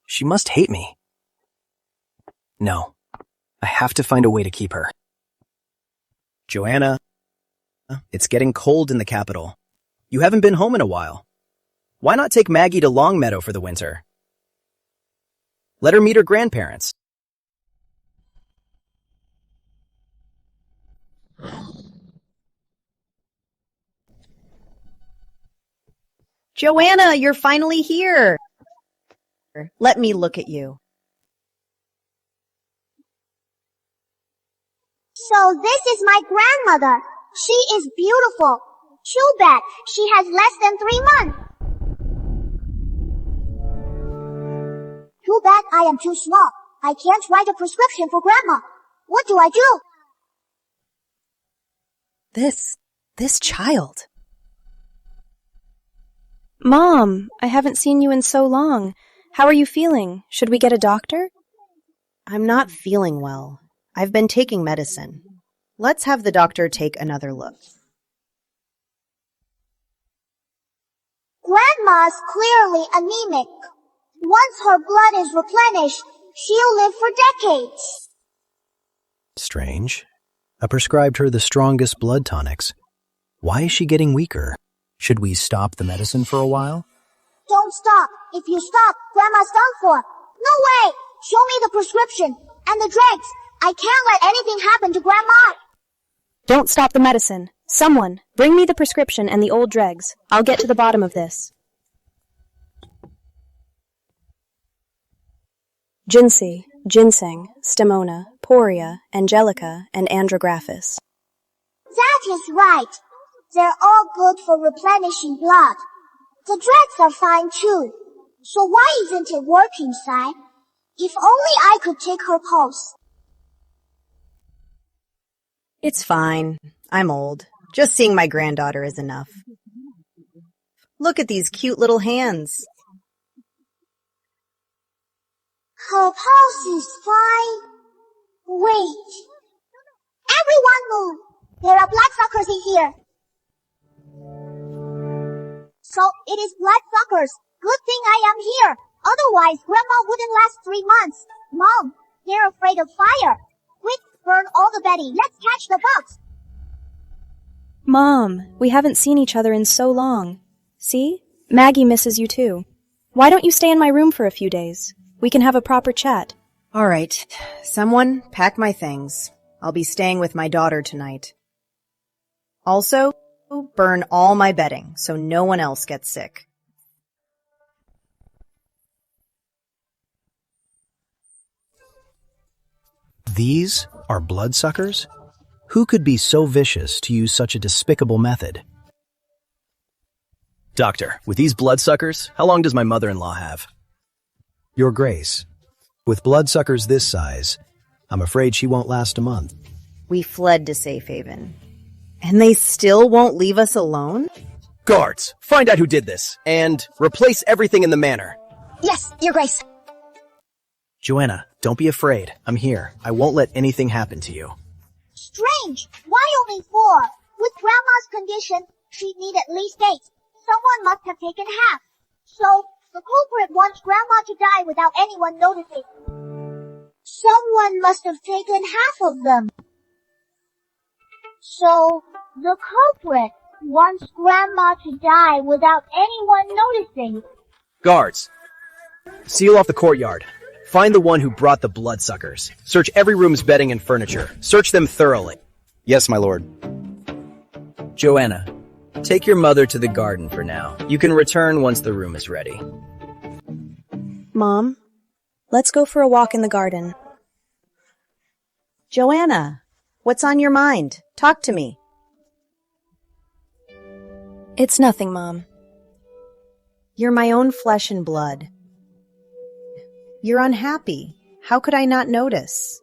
Speaker 3: She must hate me. No, I have to find a way to keep her. Joanna, it's getting cold in the capital. You haven't been home in a while. Why not take Maggie to Longmeadow for the winter? Let her meet her grandparents.
Speaker 6: Joanna, you're finally here. Let me look at you.
Speaker 4: So this is my grandmother. She is beautiful. Too bad she has less than 3 months. Too bad I am too small. I can't write a prescription for Grandma. What do I do?
Speaker 6: This child.
Speaker 1: Mom, I haven't seen you in so long. How are you feeling? Should we get a doctor?
Speaker 6: I'm not feeling well. I've been taking medicine. Let's have the doctor take another look.
Speaker 4: Grandma's clearly anemic. Once her blood is replenished, she'll live for decades.
Speaker 7: Strange. I prescribed her the strongest blood tonics. Why is she getting weaker? Should we stop the medicine for a while?
Speaker 4: Don't stop. If you stop, Grandma's done for. No way! Show me the prescription and the drugs. I can't let anything happen to Grandma.
Speaker 1: Don't stop the medicine. Someone, bring me the prescription and the old dregs. I'll get to the bottom of this. Ginseng, Stemona, Poria, Angelica, and Andrographis.
Speaker 4: That is right. They're all good for replenishing blood. The dregs are fine too. So why isn't it working, Sai? If only I could take her pulse.
Speaker 6: It's fine. I'm old. Just seeing my granddaughter is enough. Look at these cute little hands.
Speaker 4: Her pulse is fine. Wait. Everyone move. There are bloodsuckers in here. So it is bloodsuckers. Good thing I am here. Otherwise, Grandma wouldn't last 3 months. Mom, they're afraid of fire. Quick, burn all the bedding. Let's catch the bugs.
Speaker 2: Mom, we haven't seen each other in so long. See? Maggie misses you too. Why don't you stay in my room for a few days? We can have a proper chat.
Speaker 6: All right. Someone pack my things. I'll be staying with my daughter tonight. Also, burn all my bedding so no one else gets sick.
Speaker 7: These are bloodsuckers? Who could be so vicious to use such a despicable method?
Speaker 5: Doctor, with these bloodsuckers, how long does my mother-in-law have?
Speaker 7: Your Grace, with bloodsuckers this size, I'm afraid she won't last a month.
Speaker 6: We fled to safe haven. And they still won't leave us alone?
Speaker 5: Guards, find out who did this, and replace everything in the manor.
Speaker 12: Yes, Your Grace.
Speaker 3: Joanna, don't be afraid. I'm here. I won't let anything happen to you.
Speaker 4: Strange. Why only 4? With Grandma's condition, she'd need at least 8. Someone must have taken half. So, the culprit wants Grandma to die without anyone noticing. Someone must have taken half of them. So, the culprit wants Grandma to die without anyone noticing.
Speaker 5: Guards, seal off the courtyard. Find the one who brought the bloodsuckers. Search every room's bedding and furniture. Search them thoroughly.
Speaker 3: Yes, my lord.
Speaker 5: Joanna, take your mother to the garden for now. You can return once the room is ready.
Speaker 2: Mom, let's go for a walk in the garden.
Speaker 6: Joanna, what's on your mind? Talk to me.
Speaker 2: It's nothing, Mom.
Speaker 6: You're my own flesh and blood. You're unhappy. How could I not notice?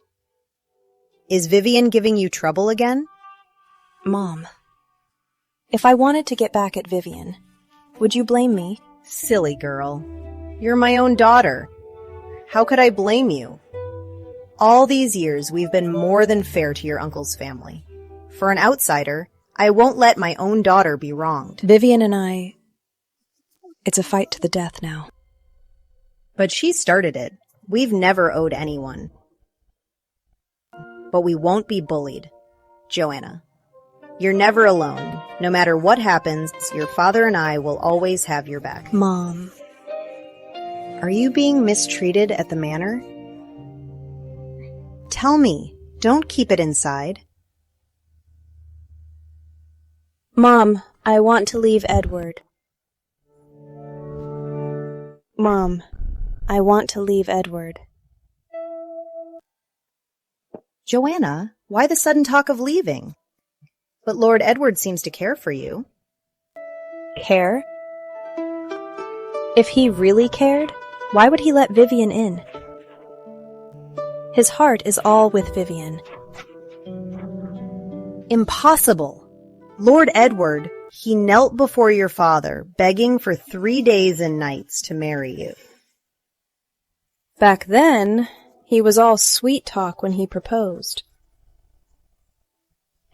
Speaker 6: Is Vivian giving you trouble again?
Speaker 2: Mom, if I wanted to get back at Vivian, would you blame me?
Speaker 6: Silly girl. You're my own daughter. How could I blame you? All these years, we've been more than fair to your uncle's family. For an outsider, I won't let my own daughter be wronged.
Speaker 2: Vivian and I... It's a fight to the death now.
Speaker 6: But she started it. We've never owed anyone. But we won't be bullied. Joanna, you're never alone. No matter what happens, your father and I will always have your back.
Speaker 2: Mom.
Speaker 6: Are you being mistreated at the manor? Tell me. Don't keep it inside.
Speaker 2: Mom, I want to leave Edward. Mom, I want to leave Edward.
Speaker 6: Joanna, why the sudden talk of leaving? But Lord Edward seems to care for you.
Speaker 2: Care? If he really cared, why would he let Vivian in? His heart is all with Vivian.
Speaker 6: Impossible. Lord Edward, he knelt before your father, begging for 3 days and nights to marry you.
Speaker 2: Back then, he was all sweet talk when he proposed.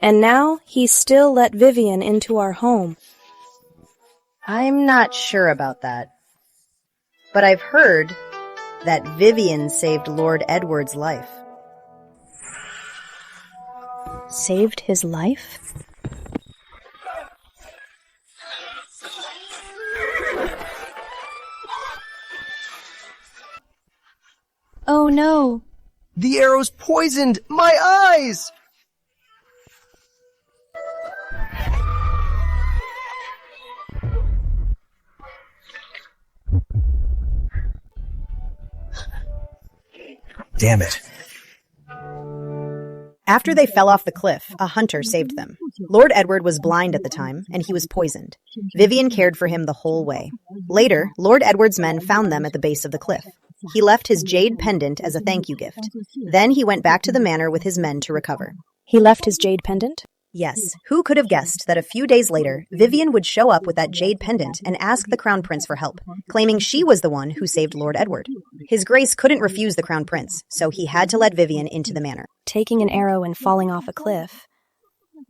Speaker 2: And now he still let Vivian into our home.
Speaker 6: I'm not sure about that. But I've heard that Vivian saved Lord Edward's life.
Speaker 2: Saved his life? Oh no.
Speaker 5: The arrow's poisoned my eyes!
Speaker 3: Damn it.
Speaker 6: After they fell off the cliff, a hunter saved them. Lord Edward was blind at the time, and he was poisoned. Vivian cared for him the whole way. Later, Lord Edward's men found them at the base of the cliff. He left his jade pendant as a thank you gift. Then he went back to the manor with his men to recover.
Speaker 2: He left his jade pendant?
Speaker 6: Yes, who could have guessed that a few days later, Vivian would show up with that jade pendant and ask the Crown Prince for help, claiming she was the one who saved Lord Edward. His Grace couldn't refuse the Crown Prince, so he had to let Vivian into the manor.
Speaker 2: Taking an arrow and falling off a cliff.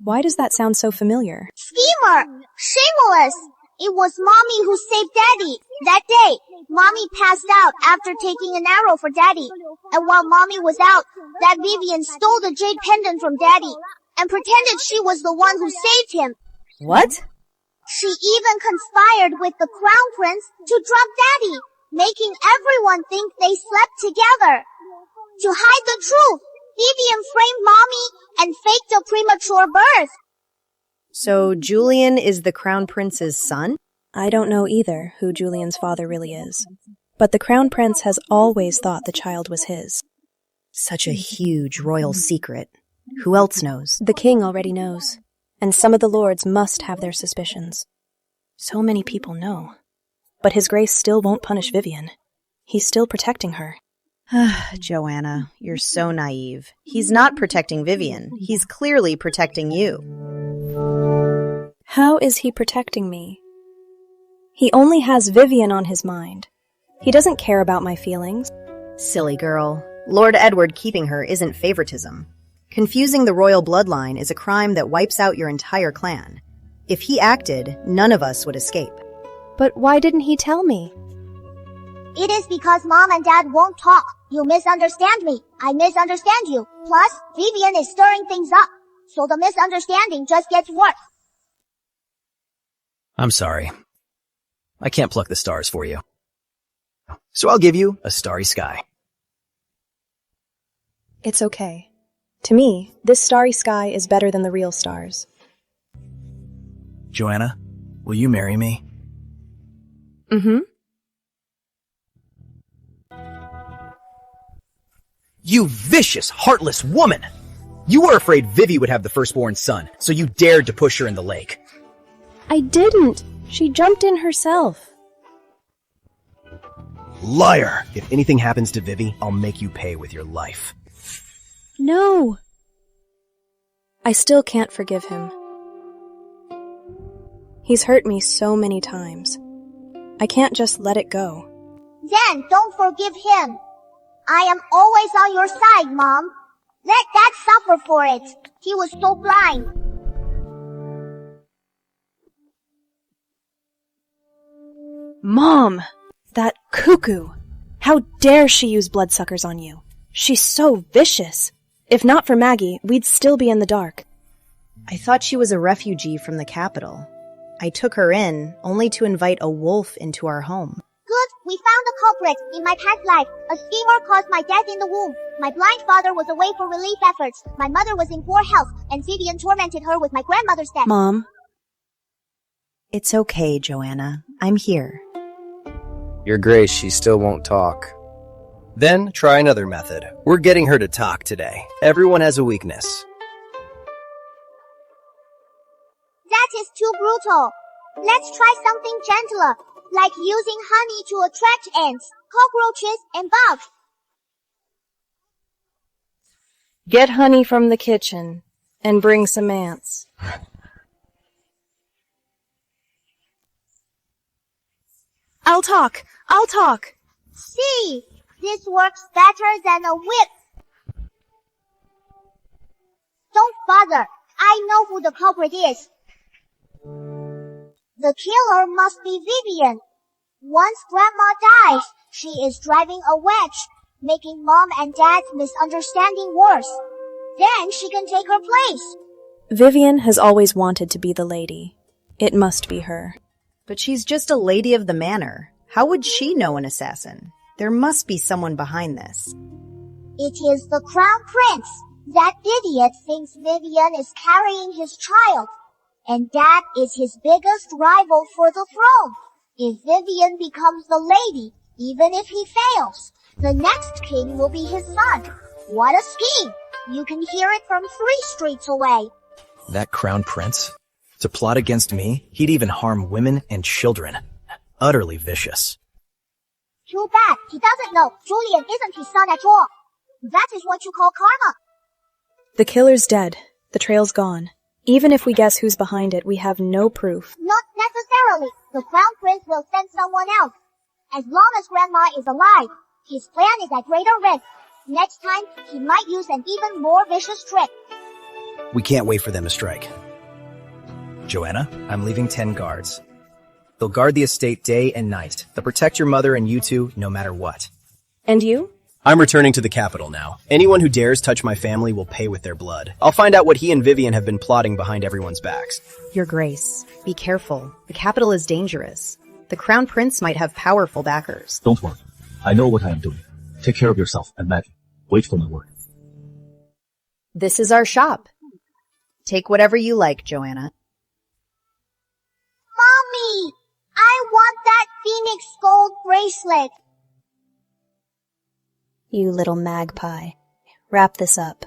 Speaker 2: Why does that sound so familiar?
Speaker 4: Schemer! Shameless! It was Mommy who saved Daddy. That day, Mommy passed out after taking an arrow for Daddy. And while Mommy was out, that Vivian stole the jade pendant from Daddy and pretended she was the one who saved him.
Speaker 6: What?
Speaker 4: She even conspired with the Crown Prince to drug Daddy, making everyone think they slept together. To hide the truth, Vivian framed Mommy and faked a premature birth.
Speaker 6: So Julian is the Crown Prince's son?
Speaker 2: I don't know either who Julian's father really is, but the Crown Prince has always thought the child was his.
Speaker 6: Such a huge royal secret. Who else knows?
Speaker 2: The king already knows, and some of the lords must have their suspicions. So many people know, but His Grace still won't punish Vivian. He's still protecting her.
Speaker 6: Joanna, you're so naive. He's not protecting Vivian. He's clearly protecting you.
Speaker 2: How is he protecting me? He only has Vivian on his mind. He doesn't care about my feelings.
Speaker 6: Silly girl. Lord Edward keeping her isn't favoritism. Confusing the royal bloodline is a crime that wipes out your entire clan. If he acted, none of us would escape.
Speaker 2: But why didn't he tell me?
Speaker 4: It is because Mom and Dad won't talk. You misunderstand me. I misunderstand you. Plus, Vivian is stirring things up. So the misunderstanding just gets worse.
Speaker 5: I'm sorry. I can't pluck the stars for you. So I'll give you a starry sky.
Speaker 2: It's okay. To me, this starry sky is better than the real stars.
Speaker 5: Joanna, will you marry me?
Speaker 2: Mm-hmm.
Speaker 3: You vicious, heartless woman! You were afraid Vivi would have the firstborn son, so you dared to push her in the lake.
Speaker 2: I didn't. She jumped in herself.
Speaker 3: Liar! If anything happens to Vivi, I'll make you pay with your life.
Speaker 2: No. I still can't forgive him. He's hurt me so many times. I can't just let it go.
Speaker 4: Then don't forgive him. I am always on your side, Mom. Let Dad suffer for it. He was so blind.
Speaker 2: Mom! That cuckoo! How dare she use bloodsuckers on you? She's so vicious. If not for Maggie, we'd still be in the dark.
Speaker 6: I thought she was a refugee from the capital. I took her in, only to invite a wolf into our home.
Speaker 4: Good, we found the culprit. In my past life, a schemer caused my death in the womb. My blind father was away for relief efforts. My mother was in poor health, and Vivian tormented her with my grandmother's death.
Speaker 2: Mom?
Speaker 6: It's okay, Joanna. I'm here.
Speaker 5: Your Grace, she still won't talk.
Speaker 3: Then try another method. We're getting her to talk today. Everyone has a weakness.
Speaker 4: That is too brutal. Let's try something gentler, like using honey to attract ants, cockroaches, and bugs.
Speaker 2: Get honey from the kitchen and bring some ants. I'll talk.
Speaker 4: See, this works better than a whip. Don't bother. I know who the culprit is. The killer must be Vivian. Once Grandma dies, she is driving a wedge, making Mom and Dad's misunderstanding worse. Then she can take her place.
Speaker 2: Vivian has always wanted to be the lady. It must be her.
Speaker 6: But she's just a lady of the manor. How would she know an assassin? There must be someone behind this.
Speaker 4: It is the Crown Prince. That idiot thinks Vivian is carrying his child. And that is his biggest rival for the throne. If Vivian becomes the lady, even if he fails, the next king will be his son. What a scheme! You can hear it from 3 streets away.
Speaker 5: That Crown Prince? To plot against me, he'd even harm women and children. Utterly vicious.
Speaker 4: Too bad. He doesn't know. Julian isn't his son at all. That is what you call karma.
Speaker 2: The killer's dead. The trail's gone.
Speaker 1: Even if we guess who's behind it, we have no proof.
Speaker 4: Not necessarily. The Crown Prince will send someone else. As long as Grandma is alive, his plan is at greater risk. Next time, he might use an even more vicious trick.
Speaker 3: We can't wait for them to strike. Joanna, I'm leaving 10 guards. They'll guard the estate day and night. They'll protect your mother and you two no matter what.
Speaker 1: And you?
Speaker 3: I'm returning to the capital now. Anyone who dares touch my family will pay with their blood. I'll find out what he and Vivian have been plotting behind everyone's backs.
Speaker 6: Your Grace, be careful. The capital is dangerous. The Crown Prince might have powerful backers.
Speaker 10: Don't worry. I know what I am doing. Take care of yourself and Maggie. Wait for my word.
Speaker 6: This is our shop. Take whatever you like, Joanna.
Speaker 4: Mommy! I want that Phoenix gold bracelet.
Speaker 2: You little magpie. Wrap this up.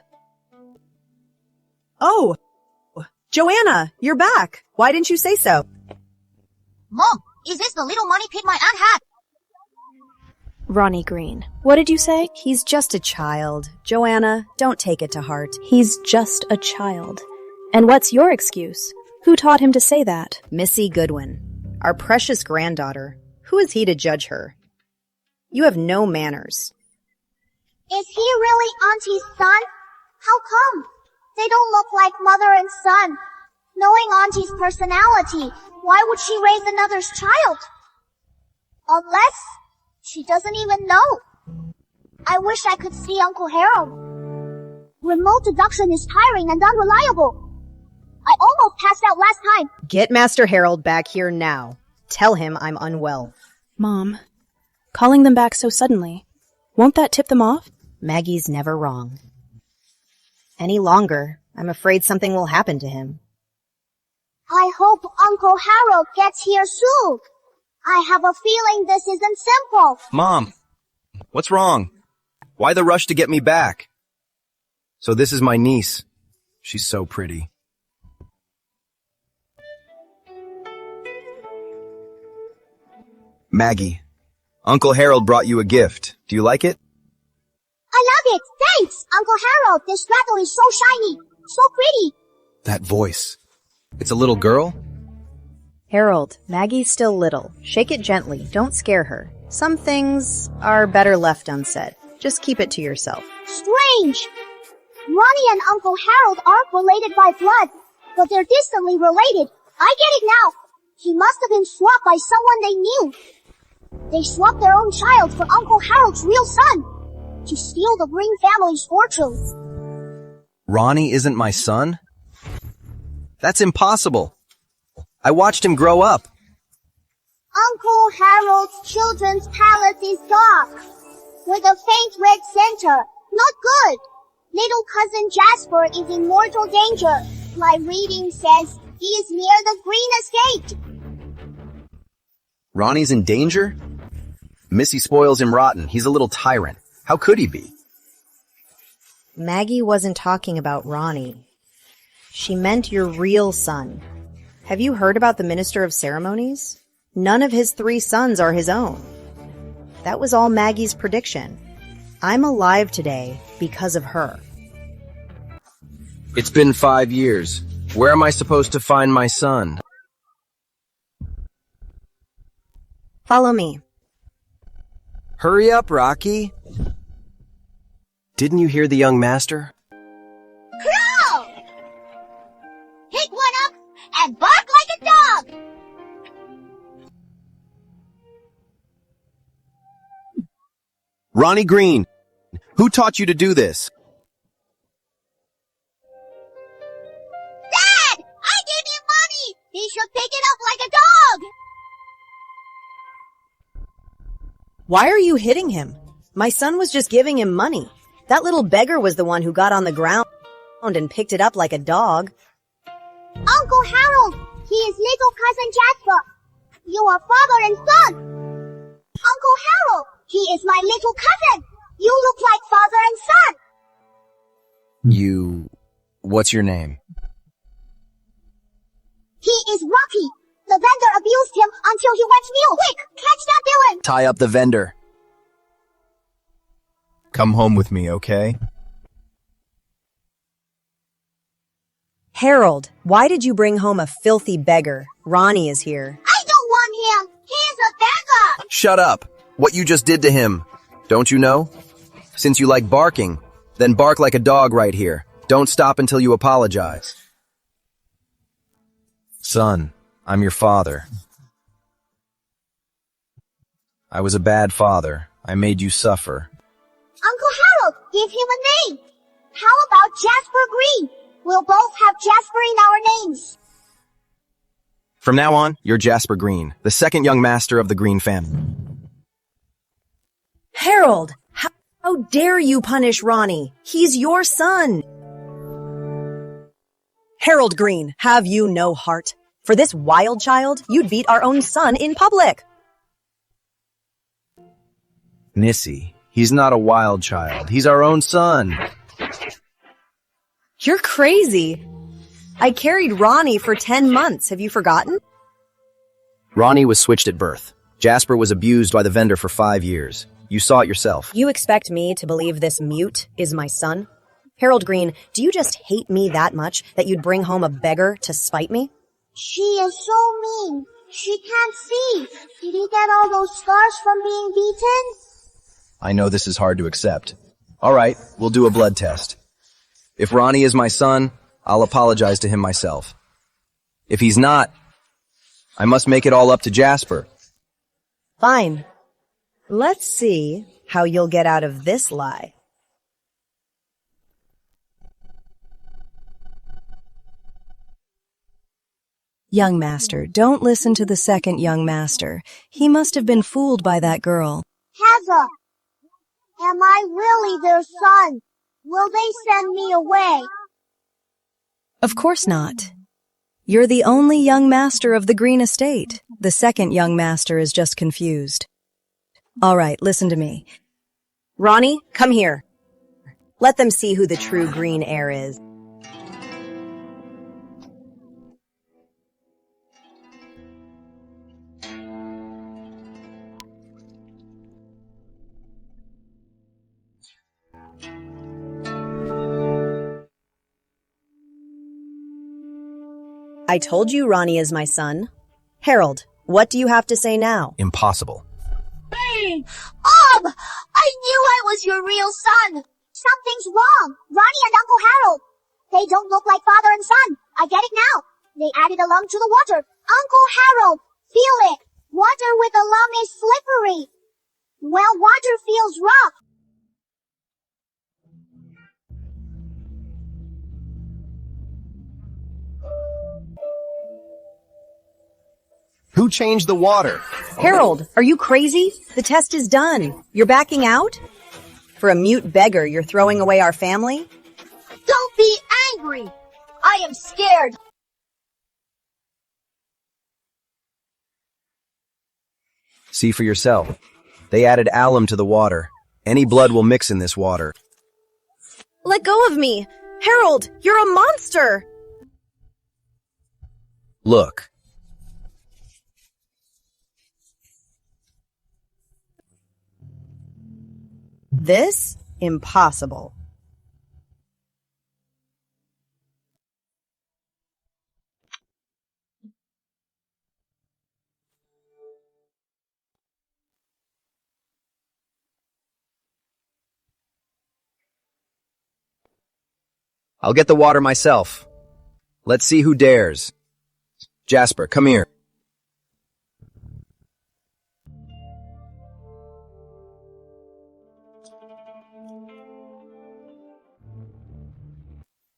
Speaker 9: Oh! Joanna, you're back. Why didn't you say so?
Speaker 12: Mom, is this the little money pit my aunt had?
Speaker 1: Ronnie Green. What did you say?
Speaker 6: He's just a child. Joanna, don't take it to heart.
Speaker 1: He's just a child. And what's your excuse? Who taught him to say that?
Speaker 6: Missy Goodwin, our precious granddaughter. Who is he to judge her? You have no manners.
Speaker 4: Is he really Auntie's son? How come? They don't look like mother and son. Knowing Auntie's personality, why would she raise another's child? Unless she doesn't even know. I wish I could see Uncle Harold. Remote deduction is tiring and unreliable. I almost passed out last time.
Speaker 6: Get Master Harold back here now. Tell him I'm unwell.
Speaker 1: Mom, calling them back so suddenly, won't that tip them off?
Speaker 6: Maggie's never wrong. Any longer, I'm afraid something will happen to him.
Speaker 4: I hope Uncle Harold gets here soon. I have a feeling this isn't simple.
Speaker 3: Mom, what's wrong? Why the rush to get me back? So this is my niece. She's so pretty. Maggie, Uncle Harold brought you a gift. Do you like it?
Speaker 4: I love it. Thanks, Uncle Harold. This rattle is so shiny. So pretty.
Speaker 3: That voice. It's a little girl?
Speaker 6: Harold, Maggie's still little. Shake it gently. Don't scare her. Some things are better left unsaid. Just keep it to yourself.
Speaker 4: Strange. Ronnie and Uncle Harold aren't related by blood, but they're distantly related. I get it now. He must have been swapped by someone they knew. They swapped their own child for Uncle Harold's real son to steal the Green family's fortune.
Speaker 3: Ronnie isn't my son? That's impossible. I watched him grow up.
Speaker 4: Uncle Harold's children's palace is dark, with a faint red center. Not good. Little cousin Jasper is in mortal danger. My reading says he is near the Green estate.
Speaker 3: Ronnie's in danger? Missy spoils him rotten. He's a little tyrant. How could he be?
Speaker 6: Maggie wasn't talking about Ronnie. She meant your real son. Have you heard about the Minister of Ceremonies? None of his 3 sons are his own. That was all Maggie's prediction. I'm alive today because of her.
Speaker 5: It's been 5 years. Where am I supposed to find my son?
Speaker 6: Follow me.
Speaker 5: Hurry up, Rocky. Didn't you hear the young master?
Speaker 12: Crow! Pick one up and bark like a dog!
Speaker 5: Ronnie Green, who taught you to do this?
Speaker 12: Dad! I gave him money! He should pick it up like a dog!
Speaker 6: Why are you hitting him? My son was just giving him money. That little beggar was the one who got on the ground and picked it up like a dog.
Speaker 4: Uncle Harold, he is little cousin Jasper. You are father and son. Uncle Harold, he is my little cousin. You look like father and son.
Speaker 5: What's your name?
Speaker 4: He is Rocky. The vendor abused him until he went mute. Quick, catch that villain.
Speaker 5: Tie up the vendor. Come home with me, okay?
Speaker 6: Harold, why did you bring home a filthy beggar? Ronnie is here.
Speaker 4: I don't want him. He is a beggar.
Speaker 5: Shut up! What you just did to him. Don't you know? Since you like barking, then bark like a dog right here. Don't stop until you apologize. Son, I'm your father. I was a bad father. I made you suffer.
Speaker 4: Uncle Harold, give him a name. How about Jasper Green? We'll both have Jasper in our names.
Speaker 5: From now on, you're Jasper Green, the second young master of the Green family.
Speaker 6: Harold, how dare you punish Ronnie? He's your son. Harold Green, have you no heart? For this wild child, you'd beat our own son in public.
Speaker 5: Nissy, he's not a wild child. He's our own son.
Speaker 6: You're crazy. I carried Ronnie for 10 months. Have you forgotten?
Speaker 5: Ronnie was switched at birth. Jasper was abused by the vendor for 5 years. You saw it yourself.
Speaker 6: You expect me to believe this mute is my son? Harold Green, do you just hate me that much that you'd bring home a beggar to spite me?
Speaker 4: She is so mean. She can't see. Did he get all those scars from being beaten?
Speaker 5: I know this is hard to accept. All right, we'll do a blood test. If Ronnie is my son, I'll apologize to him myself. If he's not, I must make it all up to Jasper.
Speaker 6: Fine. Let's see how you'll get out of this lie.
Speaker 2: Young master, don't listen to the second young master. He must have been fooled by that girl.
Speaker 4: Haza, am I really their son? Will they send me away?
Speaker 2: Of course not. You're the only young master of the Green Estate. The second young master is just confused. All right, listen to me.
Speaker 6: Ronnie, come here. Let them see who the true green heir is. I told you Ronnie is my son. Harold, what do you have to say now?
Speaker 5: Impossible.
Speaker 4: I knew I was your real son. Something's wrong. Ronnie and Uncle Harold. They don't look like father and son. I get it now. They added a lung to the water. Uncle Harold, feel it. Water with a lung is slippery. Well, water feels rough.
Speaker 5: Who changed the water?
Speaker 6: Harold, are you crazy? The test is done. You're backing out? For a mute beggar, you're throwing away our family?
Speaker 12: Don't be angry. I am scared.
Speaker 5: See for yourself. They added alum to the water. Any blood will mix in this water.
Speaker 6: Let go of me! Harold, you're a monster!
Speaker 5: Look.
Speaker 6: This? Impossible.
Speaker 5: I'll get the water myself. Let's see who dares. Jasper, come here.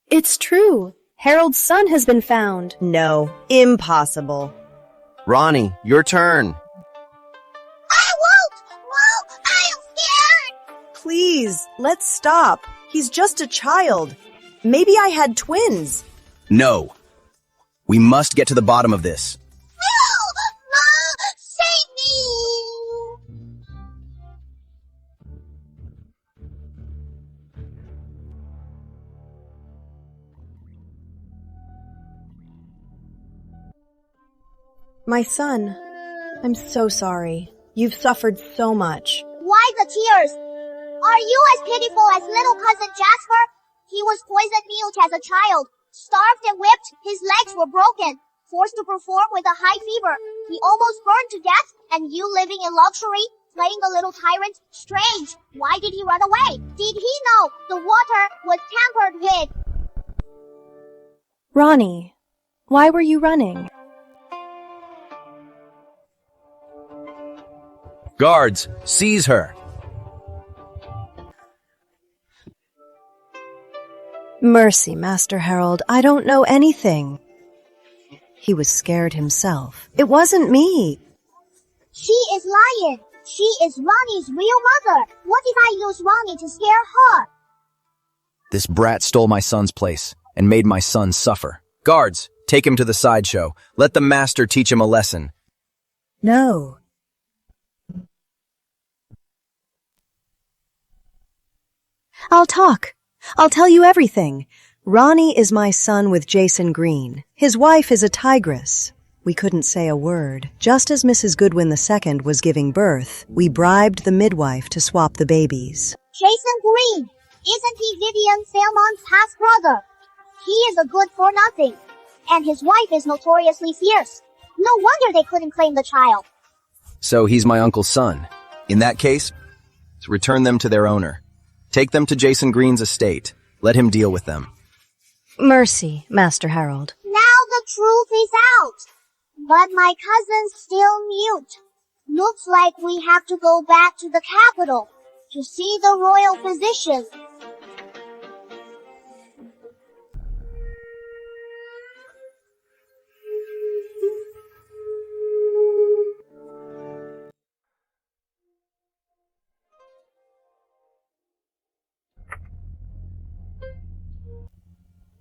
Speaker 2: It's true. Harold's son has been found.
Speaker 6: No, impossible.
Speaker 5: Ronnie, your turn.
Speaker 4: I won't! No, I am scared!
Speaker 6: Please, let's stop. He's just a child. Maybe I had twins.
Speaker 5: No. We must get to the bottom of this.
Speaker 4: No! No! Save me!
Speaker 6: My son, I'm so sorry. You've suffered so much.
Speaker 4: Why the tears? Are you as pitiful as little cousin Jasper? He was poisoned mute as a child. Starved and whipped, his legs were broken. Forced to perform with a high fever. He almost burned to death, and you living in luxury, playing the little tyrant? Strange. Why did he run away? Did he know the water was tampered with?
Speaker 2: Ronnie, why were you running?
Speaker 5: Guards, seize her!
Speaker 9: Mercy, Master Harold, I don't know anything. He was scared himself. It wasn't me.
Speaker 4: She is lying. She is Ronnie's real mother. What if I use Ronnie to scare her?
Speaker 5: This brat stole my son's place and made my son suffer. Guards, take him to the sideshow. Let the master teach him a lesson.
Speaker 9: No. I'll talk. I'll tell you everything. Ronnie is my son with Jason Green. His wife is a tigress. We couldn't say a word. Just as Mrs. Goodwin II was giving birth, we bribed the midwife to swap the babies.
Speaker 4: Jason Green, isn't he Vivian Fairmont's half-brother? He is a good-for-nothing, and his wife is notoriously fierce. No wonder they couldn't claim the child.
Speaker 5: So he's my uncle's son. In that case, return them to their owner. Take them to Jason Green's estate. Let him deal with them.
Speaker 9: Mercy, Master Harold.
Speaker 4: Now the truth is out. But my cousin's still mute. Looks like we have to go back to the capital to see the royal physician.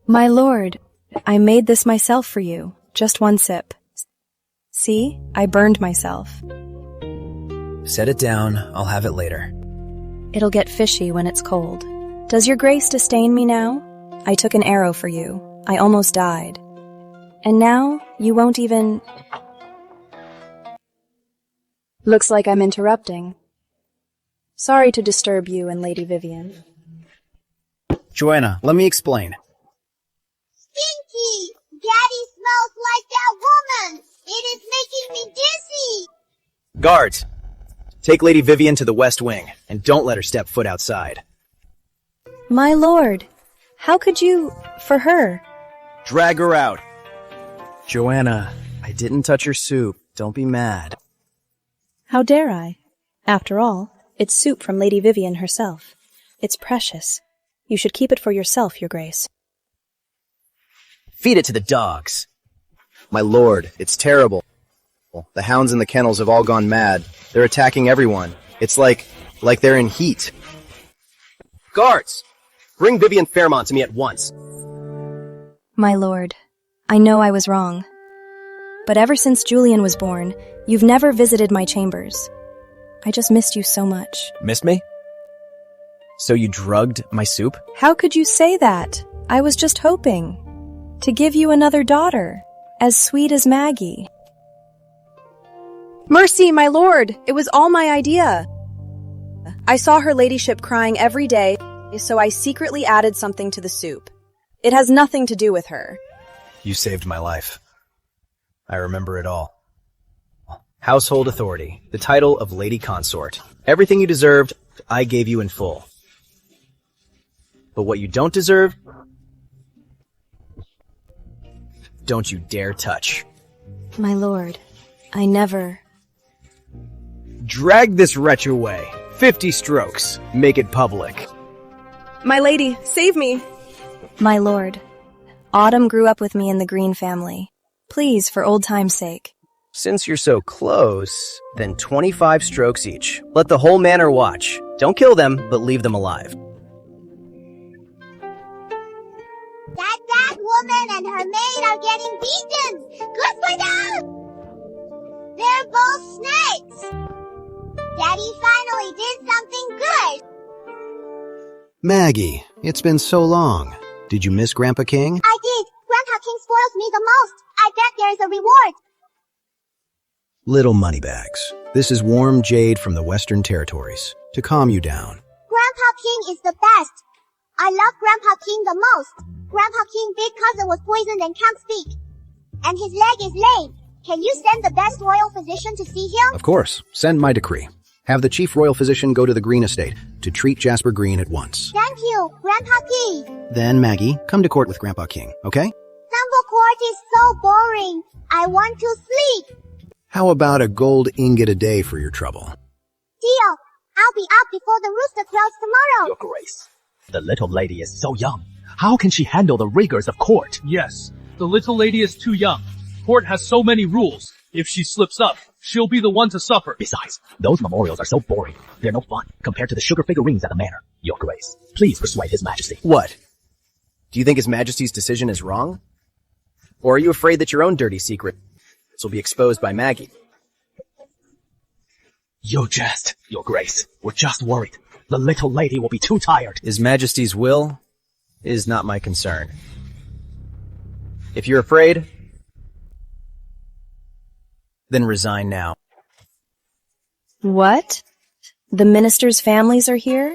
Speaker 2: My lord, I made this myself for you. Just one sip. See, I burned myself.
Speaker 5: Set it down. I'll have it later.
Speaker 2: It'll get fishy when it's cold. Does your grace disdain me now? I took an arrow for you. I almost died. And now, you won't even... Looks like I'm interrupting. Sorry to disturb you and Lady Vivian.
Speaker 3: Joanna, let me explain.
Speaker 4: Stinky! Daddy smells like that woman! It is making me dizzy!
Speaker 3: Guards, take Lady Vivian to the West Wing, and don't let her step foot outside.
Speaker 2: My lord, how could you... for her?
Speaker 3: Drag her out. Joanna, I didn't touch your soup. Don't be mad.
Speaker 1: How dare I? After all, it's soup from Lady Vivian herself. It's precious. You should keep it for yourself, your grace.
Speaker 3: Feed it to the dogs. My lord, it's terrible. The hounds in the kennels have all gone mad. They're attacking everyone. It's like they're in heat. Guards! Bring Vivian Fairmont to me at once.
Speaker 2: My lord, I know I was wrong. But ever since Julian was born, you've never visited my chambers. I just missed you so much.
Speaker 5: Missed me? So you drugged my soup?
Speaker 2: How could you say that? I was just hoping to give you another daughter, as sweet as Maggie. Mercy, my lord! It was all my idea. I saw her ladyship crying every day, so I secretly added something to the soup. It has nothing to do with her.
Speaker 3: You saved my life. I remember it all. Household authority, the title of Lady Consort. Everything you deserved, I gave you in full. But what you don't deserve, don't you dare touch.
Speaker 2: My lord, I never...
Speaker 3: Drag this wretch away. 50 strokes. Make it public.
Speaker 2: My lady, save me! My lord, Autumn grew up with me in the Green family. Please, for old time's sake.
Speaker 3: Since you're so close, then 25 strokes each. Let the whole manor watch. Don't kill them, but leave them alive.
Speaker 4: That woman and her maid are getting beaten! Good for them! They're both snakes! Daddy finally did something good!
Speaker 7: Maggie, it's been so long. Did you miss Grandpa King?
Speaker 4: I did! Grandpa King spoils me the most! I bet there's a reward!
Speaker 7: Little moneybags. This is warm jade from the Western Territories to calm you down.
Speaker 4: Grandpa King is the best! I love Grandpa King the most. Grandpa King's big cousin was poisoned and can't speak. And his leg is lame. Can you send the best royal physician to see him?
Speaker 7: Of course. Send my decree. Have the chief royal physician go to the Green Estate to treat Jasper Green at once.
Speaker 4: Thank you, Grandpa King.
Speaker 7: Then, Maggie, come to court with Grandpa King, okay?
Speaker 4: Temple court is so boring. I want to sleep.
Speaker 7: How about a gold ingot a day for your trouble?
Speaker 4: Deal. I'll be up before the rooster crows tomorrow.
Speaker 10: Your Grace, the little lady is so young. How can she handle the rigors of court?
Speaker 13: Yes, the little lady is too young. Court has so many rules. If she slips up, she'll be the one to suffer.
Speaker 10: Besides, those memorials are so boring. They're no fun compared to the sugar figurines at the manor. Your Grace, please persuade His Majesty.
Speaker 3: What? Do you think His Majesty's decision is wrong? Or are you afraid that your own dirty secrets will be exposed by Maggie?
Speaker 10: You jest, Your Grace. We're just worried. The little lady will be too tired.
Speaker 3: His Majesty's will is not my concern. If you're afraid, then resign now.
Speaker 2: What? The ministers' families are here?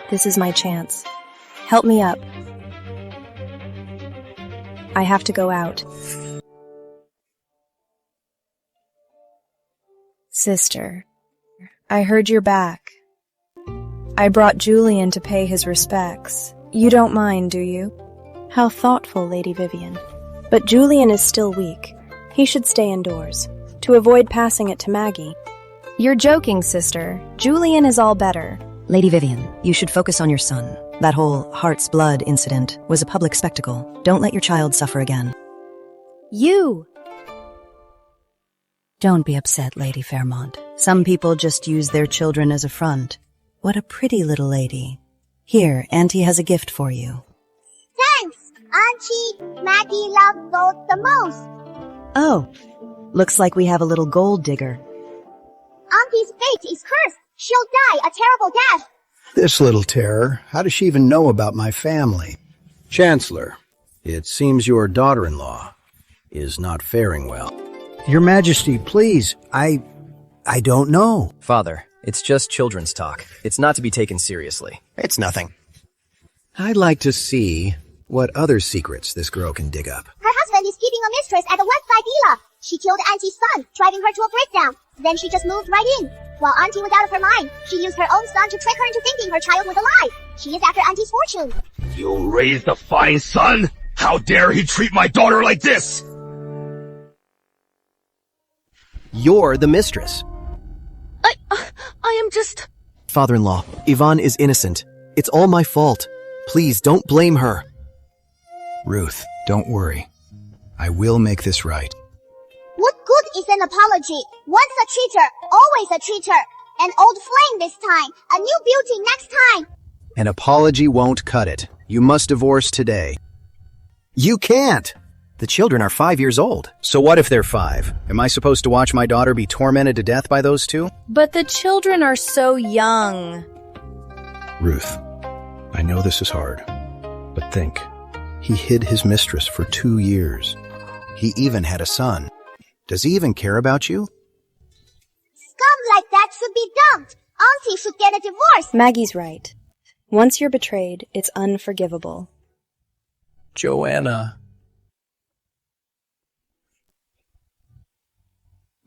Speaker 2: This is my chance. Help me up. I have to go out. Sister, I heard you're back. I brought Julian to pay his respects. You don't mind, do you? How thoughtful, Lady Vivian. But Julian is still weak. He should stay indoors, to avoid passing it to Maggie. You're joking, sister. Julian is all better.
Speaker 9: Lady Vivian, you should focus on your son. That whole heart's blood incident was a public spectacle. Don't let your child suffer again.
Speaker 2: You!
Speaker 9: Don't be upset, Lady Fairmont. Some people just use their children as a front. What a pretty little lady. Here, Auntie has a gift for you.
Speaker 4: Thanks, Auntie. Maggie loves gold the most.
Speaker 9: Oh, looks like we have a little gold digger.
Speaker 4: Auntie's fate is cursed. She'll die a terrible death.
Speaker 7: This little terror, how does she even know about my family? Chancellor, it seems your daughter-in-law is not faring well. Your Majesty, please, I don't know.
Speaker 3: Father, it's just children's talk. It's not to be taken seriously.
Speaker 7: It's nothing. I'd like to see what other secrets this girl can dig up.
Speaker 4: Her husband is keeping a mistress at the Westside Villa. She killed Auntie's son, driving her to a breakdown. Then she just moved right in. While Auntie was out of her mind, she used her own son to trick her into thinking her child was alive. She is after Auntie's fortune.
Speaker 11: You raised a fine son? How dare he treat my daughter like this?
Speaker 3: You're the mistress.
Speaker 12: I am just...
Speaker 5: Father-in-law, Yvonne is innocent. It's all my fault. Please don't blame her.
Speaker 7: Ruth, don't worry. I will make this right.
Speaker 4: What good is an apology? Once a cheater, always a cheater. An old flame this time, a new beauty next time.
Speaker 7: An apology won't cut it. You must divorce today. You can't!
Speaker 5: The children are 5 years old.
Speaker 7: So what if they're 5? Am I supposed to watch my daughter be tormented to death by those two?
Speaker 2: But the children are so young.
Speaker 7: Ruth, I know this is hard, but think. He hid his mistress for 2 years. He even had a son. Does he even care about you?
Speaker 4: Scum like that should be dumped. Auntie should get a divorce.
Speaker 2: Maggie's right. Once you're betrayed, it's unforgivable.
Speaker 5: Joanna.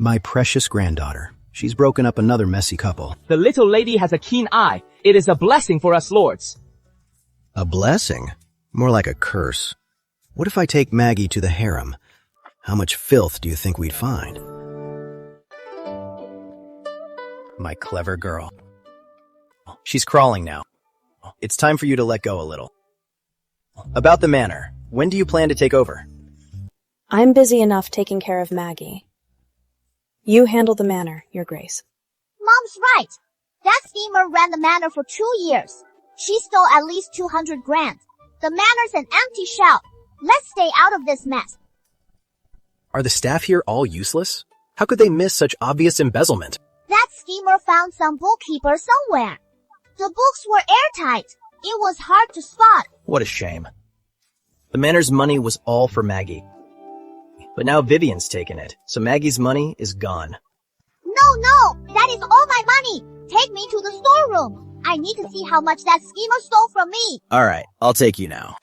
Speaker 7: My precious granddaughter. She's broken up another messy couple.
Speaker 10: The little lady has a keen eye. It is a blessing for us lords.
Speaker 7: A blessing? More like a curse. What if I take Maggie to the harem? How much filth do you think we'd find?
Speaker 3: My clever girl. She's crawling now. It's time for you to let go a little. About the manor, when do you plan to take over?
Speaker 2: I'm busy enough taking care of Maggie. You handle the manor, Your Grace.
Speaker 4: Mom's right. That schemer ran the manor for 2 years. She stole at least 200 grand. The manor's an empty shell. Let's stay out of this mess.
Speaker 3: Are the staff here all useless? How could they miss such obvious embezzlement?
Speaker 4: That schemer found some bookkeeper somewhere. The books were airtight. It was hard to spot.
Speaker 3: What a shame. The manor's money was all for Maggie. But now Vivian's taken it, so Maggie's money is gone.
Speaker 4: No, that is all my money. Take me to the storeroom. I need to see how much that schemer stole from me.
Speaker 3: Alright, I'll take you now.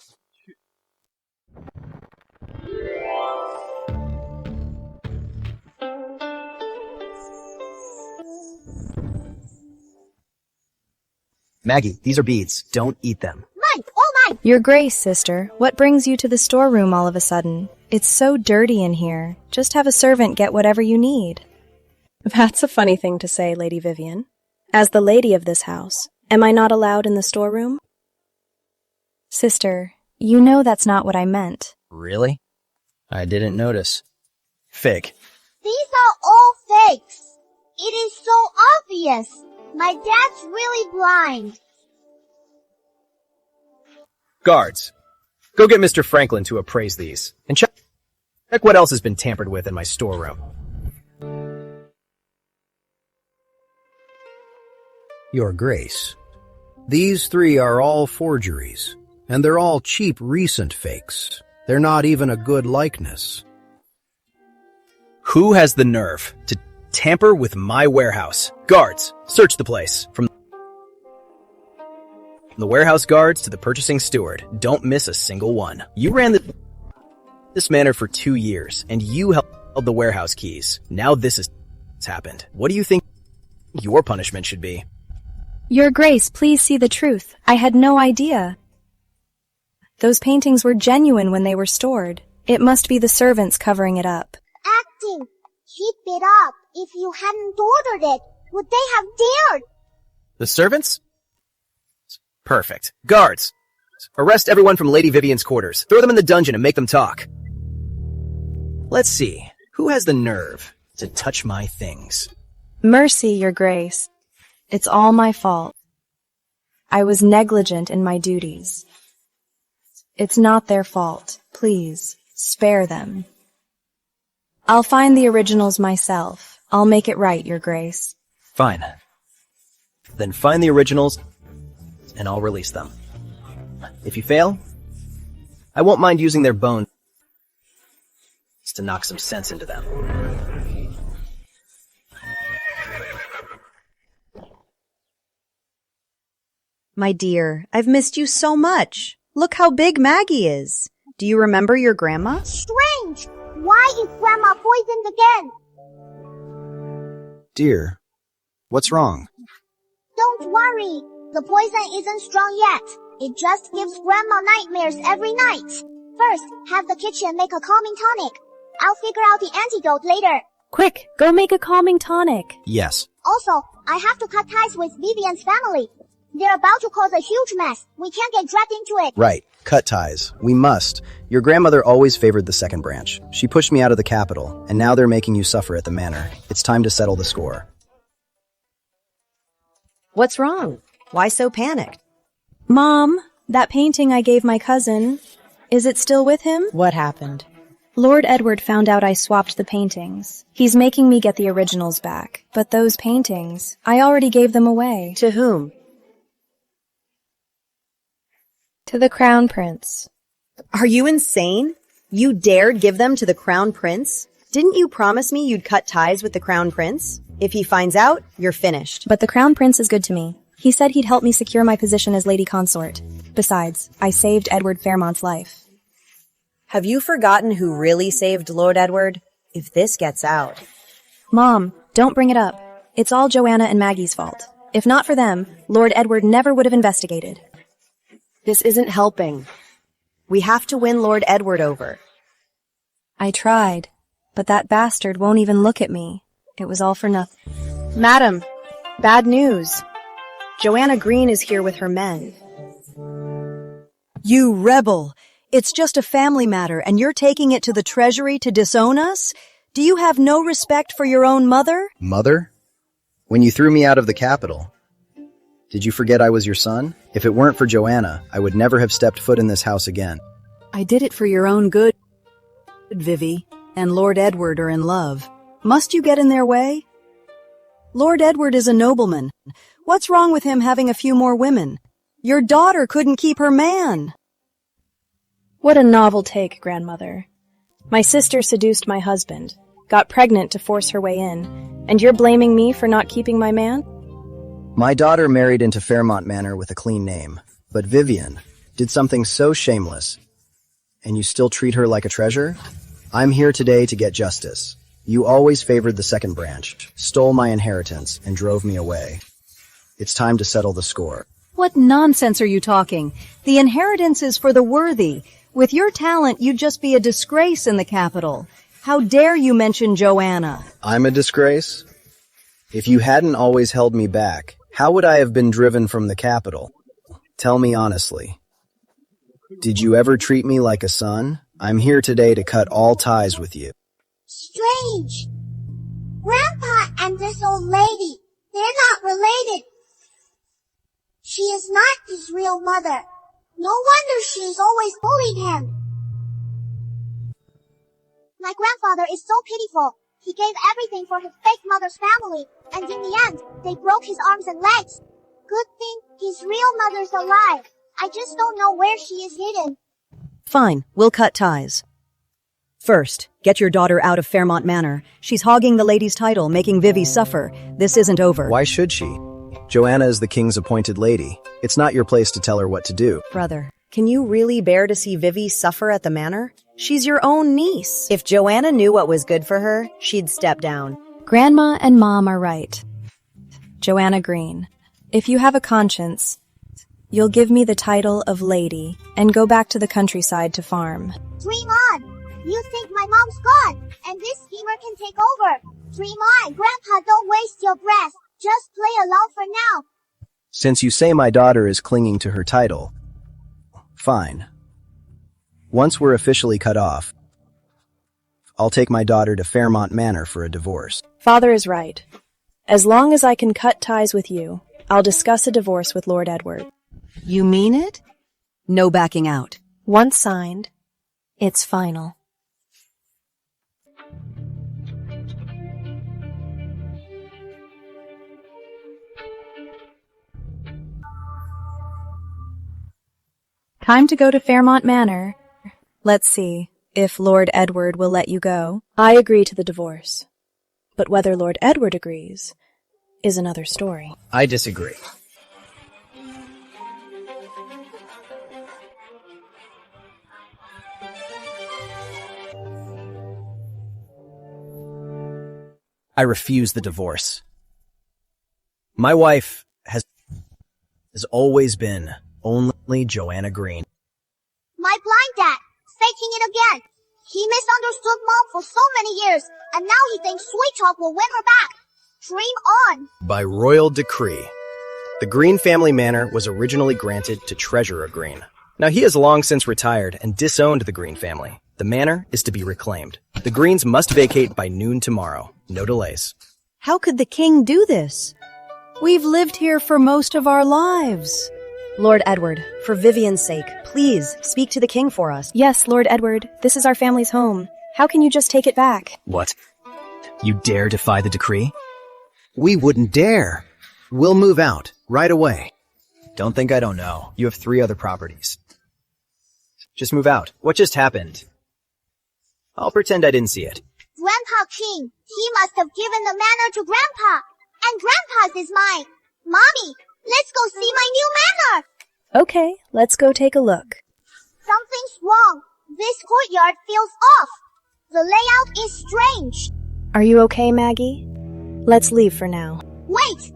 Speaker 3: Maggie, these are beads. Don't eat them.
Speaker 4: Mine! All mine!
Speaker 2: Your Grace, sister, what brings you to the storeroom all of a sudden? It's so dirty in here. Just have a servant get whatever you need.
Speaker 1: That's a funny thing to say, Lady Vivian. As the lady of this house, am I not allowed in the storeroom?
Speaker 2: Sister, you know that's not what I meant.
Speaker 3: Really? I didn't notice. Fake.
Speaker 4: These are all fakes. It is so obvious. My dad's really blind.
Speaker 3: Guards, go get Mr. Franklin to appraise these, and check what else has been tampered with in my storeroom.
Speaker 7: Your Grace, these 3 are all forgeries, and they're all cheap recent fakes. They're not even a good likeness.
Speaker 3: Who has the nerve to tamper with my warehouse? Guards, search the place. From the warehouse guards to the purchasing steward, don't miss a single one. You ran this manor for 2 years, and you held the warehouse keys. Now this has happened. What do you think your punishment should be?
Speaker 2: Your Grace, please see the truth. I had no idea. Those paintings were genuine when they were stored. It must be the servants covering it up.
Speaker 4: Acting. Keep it up. If you hadn't ordered it, would they have dared?
Speaker 3: The servants? Perfect. Guards, arrest everyone from Lady Vivian's quarters. Throw them in the dungeon and make them talk. Let's see. Who has the nerve to touch my things?
Speaker 2: Mercy, Your Grace. It's all my fault. I was negligent in my duties. It's not their fault. Please, spare them. I'll find the originals myself. I'll make it right, Your Grace.
Speaker 3: Fine. Then find the originals, and I'll release them. If you fail, I won't mind using their bones to knock some sense into them.
Speaker 6: My dear, I've missed you so much. Look how big Maggie is. Do you remember your grandma?
Speaker 4: Strange! Why is Grandma poisoned again?
Speaker 7: Dear, what's wrong?
Speaker 4: Don't worry. The poison isn't strong yet. It just gives Grandma nightmares every night. First, have the kitchen make a calming tonic. I'll figure out the antidote later.
Speaker 2: Quick, go make a calming tonic.
Speaker 7: Yes.
Speaker 4: Also, I have to cut ties with Vivian's family. They're about to cause a huge mess. We can't get dragged into it.
Speaker 7: Right. Cut ties. We must. Your grandmother always favored the second branch. She pushed me out of the capital, and now they're making you suffer at the manor. It's time to settle the score.
Speaker 6: What's wrong? Why so panicked?
Speaker 2: Mom, that painting I gave my cousin, is it still with him?
Speaker 6: What happened?
Speaker 2: Lord Edward found out I swapped the paintings. He's making me get the originals back. But those paintings, I already gave them away.
Speaker 6: To whom?
Speaker 2: To the Crown Prince.
Speaker 6: Are you insane? You dared give them to the Crown Prince? Didn't you promise me you'd cut ties with the Crown Prince? If he finds out, you're finished.
Speaker 2: But the Crown Prince is good to me. He said he'd help me secure my position as Lady Consort. Besides, I saved Edward Fairmont's life.
Speaker 6: Have you forgotten who really saved Lord Edward? If this gets out...
Speaker 2: Mom, don't bring it up. It's all Joanna and Maggie's fault. If not for them, Lord Edward never would have investigated.
Speaker 6: This isn't helping. We have to win Lord Edward over.
Speaker 2: I tried, but that bastard won't even look at me. It was all for nothing.
Speaker 6: Madam, bad news. Joanna Green is here with her men.
Speaker 9: You rebel! It's just a family matter, and you're taking it to the treasury to disown us? Do you have no respect for your own mother?
Speaker 7: Mother? When you threw me out of the capital, did you forget I was your son? If it weren't for Joanna, I would never have stepped foot in this house again.
Speaker 9: I did it for your own good, Vivi, and Lord Edward are in love. Must you get in their way? Lord Edward is a nobleman. What's wrong with him having a few more women? Your daughter couldn't keep her man.
Speaker 1: What a novel take, grandmother. My sister seduced my husband, got pregnant to force her way in, and you're blaming me for not keeping my man?
Speaker 3: My daughter married into Fairmont Manor with a clean name, but Vivian did something so shameless. And you still treat her like a treasure? I'm here today to get justice. You always favored the second branch, stole my inheritance, and drove me away. It's time to settle the score.
Speaker 9: What nonsense are you talking? The inheritance is for the worthy. With your talent, you'd just be a disgrace in the capital. How dare you mention Joanna?
Speaker 3: I'm a disgrace? If you hadn't always held me back, how would I have been driven from the capital? Tell me honestly. Did you ever treat me like a son? I'm here today to cut all ties with you.
Speaker 4: Strange. Grandpa and this old lady, they're not related. She is not his real mother. No wonder she's always bullied him. My grandfather is so pitiful. He gave everything for his fake mother's family, and in the end, they broke his arms and legs. Good thing his real mother's alive. I just don't know where she is hidden.
Speaker 9: Fine, we'll cut ties. First, get your daughter out of Fairmont Manor. She's hogging the lady's title, making Vivi suffer. This isn't over.
Speaker 3: Why should she? Joanna is the king's appointed lady. It's not your place to tell her what to do.
Speaker 6: Brother, can you really bear to see Vivi suffer at the manor? She's your own niece. If Joanna knew what was good for her, she'd step down.
Speaker 2: Grandma and Mom are right. Joanna Green, if you have a conscience, you'll give me the title of lady and go back to the countryside to farm.
Speaker 4: Dream on! You think my mom's gone, and this schemer can take over. Dream on, Grandpa, don't waste your breath. Just play along for now.
Speaker 3: Since you say my daughter is clinging to her title, fine. Once we're officially cut off, I'll take my daughter to Fairmont Manor for a divorce.
Speaker 1: Father is right. As long as I can cut ties with you, I'll discuss a divorce with Lord Edward.
Speaker 9: You mean it? No backing out.
Speaker 1: Once signed, it's final.
Speaker 2: Time to go to Fairmont Manor. Let's see if Lord Edward will let you go.
Speaker 1: I agree to the divorce. But whether Lord Edward agrees is another story.
Speaker 3: I disagree. I refuse the divorce. My wife has always been only Joanna Green.
Speaker 4: My blind dad, faking it again. He misunderstood Mom for so many years, and now he thinks sweet talk will win her back. Dream on.
Speaker 3: By royal decree, the Green family manor was originally granted to Treasurer Green. Now he has long since retired and disowned the Green family. The manor is to be reclaimed. The Greens must vacate by noon tomorrow. No delays.
Speaker 9: How could the king do this? We've lived here for most of our lives.
Speaker 6: Lord Edward, for Vivian's sake, please speak to the king for us.
Speaker 1: Yes, Lord Edward, this is our family's home. How can you just take it back?
Speaker 5: What? You dare defy the decree?
Speaker 7: We wouldn't dare. We'll move out right away.
Speaker 3: Don't think I don't know. You have 3 other properties. Just move out. What just happened? I'll pretend I didn't see it.
Speaker 4: Grandpa King, he must have given the manor to Grandpa. And Grandpa's is mine. Mommy, let's go see my new manor.
Speaker 1: Okay, let's go take a look.
Speaker 4: Something's wrong. This courtyard feels off. The layout is strange.
Speaker 1: Are you okay, Maggie? Let's leave for now.
Speaker 4: Wait!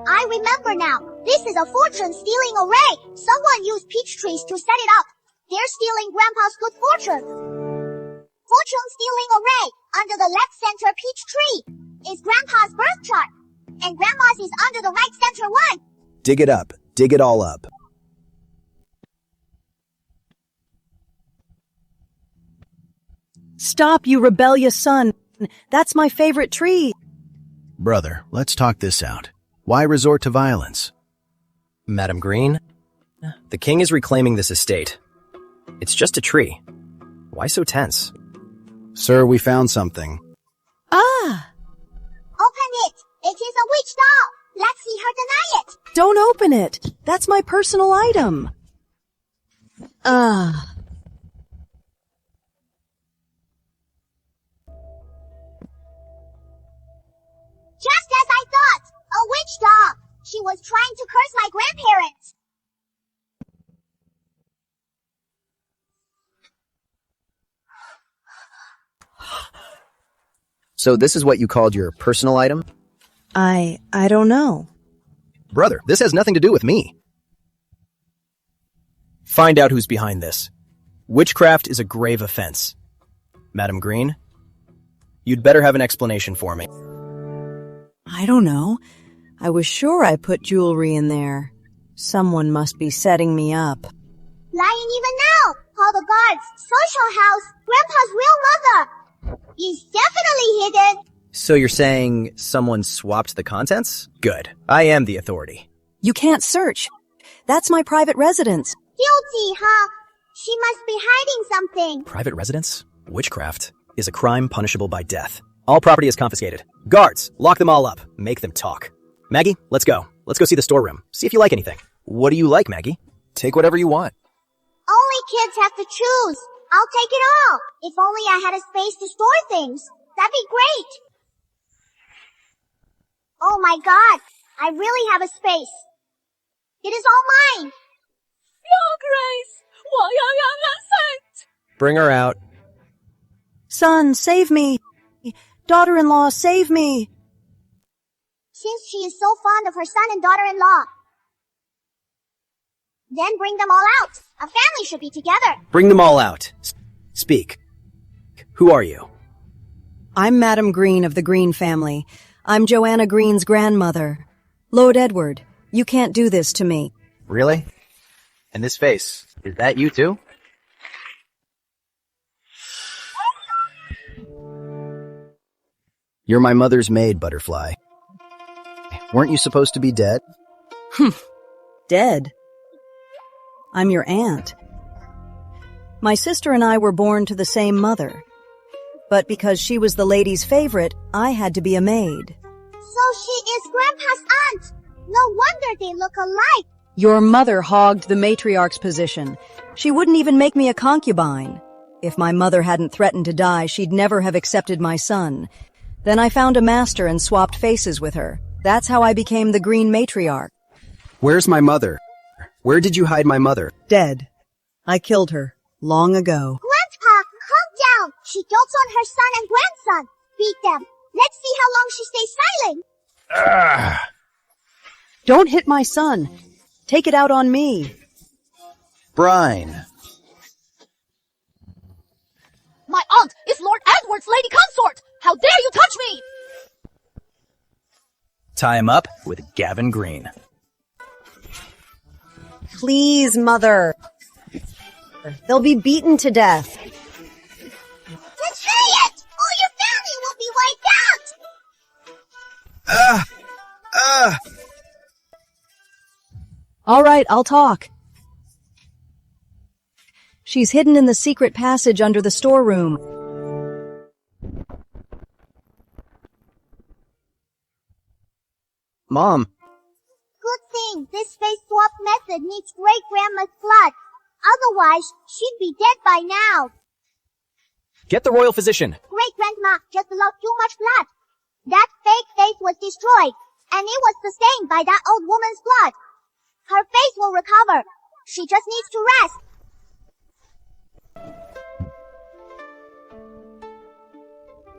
Speaker 4: I remember now. This is a fortune-stealing array. Someone used peach trees to set it up. They're stealing Grandpa's good fortune. Fortune-stealing array under the left center peach tree is Grandpa's birth chart. And Grandma's is under the right center one.
Speaker 3: Dig it up. Dig it all up.
Speaker 9: Stop, you rebellious son. That's my favorite tree.
Speaker 7: Brother, let's talk this out. Why resort to violence?
Speaker 3: Madam Green, the king is reclaiming this estate. It's just a tree. Why so tense?
Speaker 7: Sir, we found something.
Speaker 9: Ah!
Speaker 4: Open it. It is a witch doll. Let's see her deny it.
Speaker 9: Don't open it. That's my personal item. Ah.
Speaker 4: Just as I thought. A witch doll. She was trying to curse my grandparents.
Speaker 3: So this is what you called your personal item?
Speaker 9: I don't know.
Speaker 3: Brother, this has nothing to do with me.
Speaker 5: Find out who's behind this. Witchcraft is a grave offense. Madam Green, you'd better have an explanation for me.
Speaker 9: I don't know. I was sure I put jewelry in there. Someone must be setting me up.
Speaker 4: Lying even now. Call the guards. Social house. Grandpa's real mother. Is definitely hidden.
Speaker 3: So you're saying someone swapped the contents? Good. I am the authority.
Speaker 9: You can't search. That's my private residence.
Speaker 4: Guilty, huh? She must be hiding something.
Speaker 3: Private residence? Witchcraft is a crime punishable by death. All property is confiscated. Guards, lock them all up. Make them talk. Maggie, let's go. Let's go see the storeroom. See if you like anything. What do you like, Maggie? Take whatever you want.
Speaker 4: Only kids have to choose. I'll take it all. If only I had a space to store things. That'd be great. Oh my god. I really have a space. It is all mine.
Speaker 12: Your Grace, 我要让人生。
Speaker 3: Bring her out.
Speaker 9: Son, save me. Daughter-in-law, save me.
Speaker 4: Since she is so fond of her son and daughter-in-law, then bring them all out. A family should be together.
Speaker 3: Bring them all out. Speak. Who are you?
Speaker 9: I'm Madam Green of the Green family. I'm Joanna Green's grandmother. Lord Edward, you can't do this to me.
Speaker 3: Really? And this face, is that you too? You're my mother's maid, Butterfly. Weren't you supposed to be dead?
Speaker 9: Dead? I'm your aunt. My sister and I were born to the same mother. But because she was the lady's favorite, I had to be a maid.
Speaker 4: So she is Grandpa's aunt. No wonder they look alike.
Speaker 9: Your mother hogged the matriarch's position. She wouldn't even make me a concubine. If my mother hadn't threatened to die, she'd never have accepted my son. Then I found a master and swapped faces with her. That's how I became the Green matriarch.
Speaker 7: Where's my mother? Where did you hide my mother?
Speaker 9: Dead. I killed her long ago.
Speaker 4: Grandpa, calm down. She dotes on her son and grandson. Beat them. Let's see how long she stays silent.
Speaker 9: Don't hit my son. Take it out on me.
Speaker 7: Brine.
Speaker 12: My aunt is Lord Edward's lady consort. How dare you touch me?
Speaker 5: Tie him up with Gavin Green.
Speaker 9: Please, Mother. They'll be beaten to death.
Speaker 4: Betray it, or your family will be wiped out.
Speaker 9: All right, I'll talk. She's hidden in the secret passage under the storeroom.
Speaker 3: Mom.
Speaker 4: Good thing this face swap method needs great-grandma's blood. Otherwise, she'd be dead by now.
Speaker 5: Get the royal physician.
Speaker 4: Great-grandma just lost too much blood. That fake face was destroyed, and it was sustained by that old woman's blood. Her face will recover. She just needs to rest.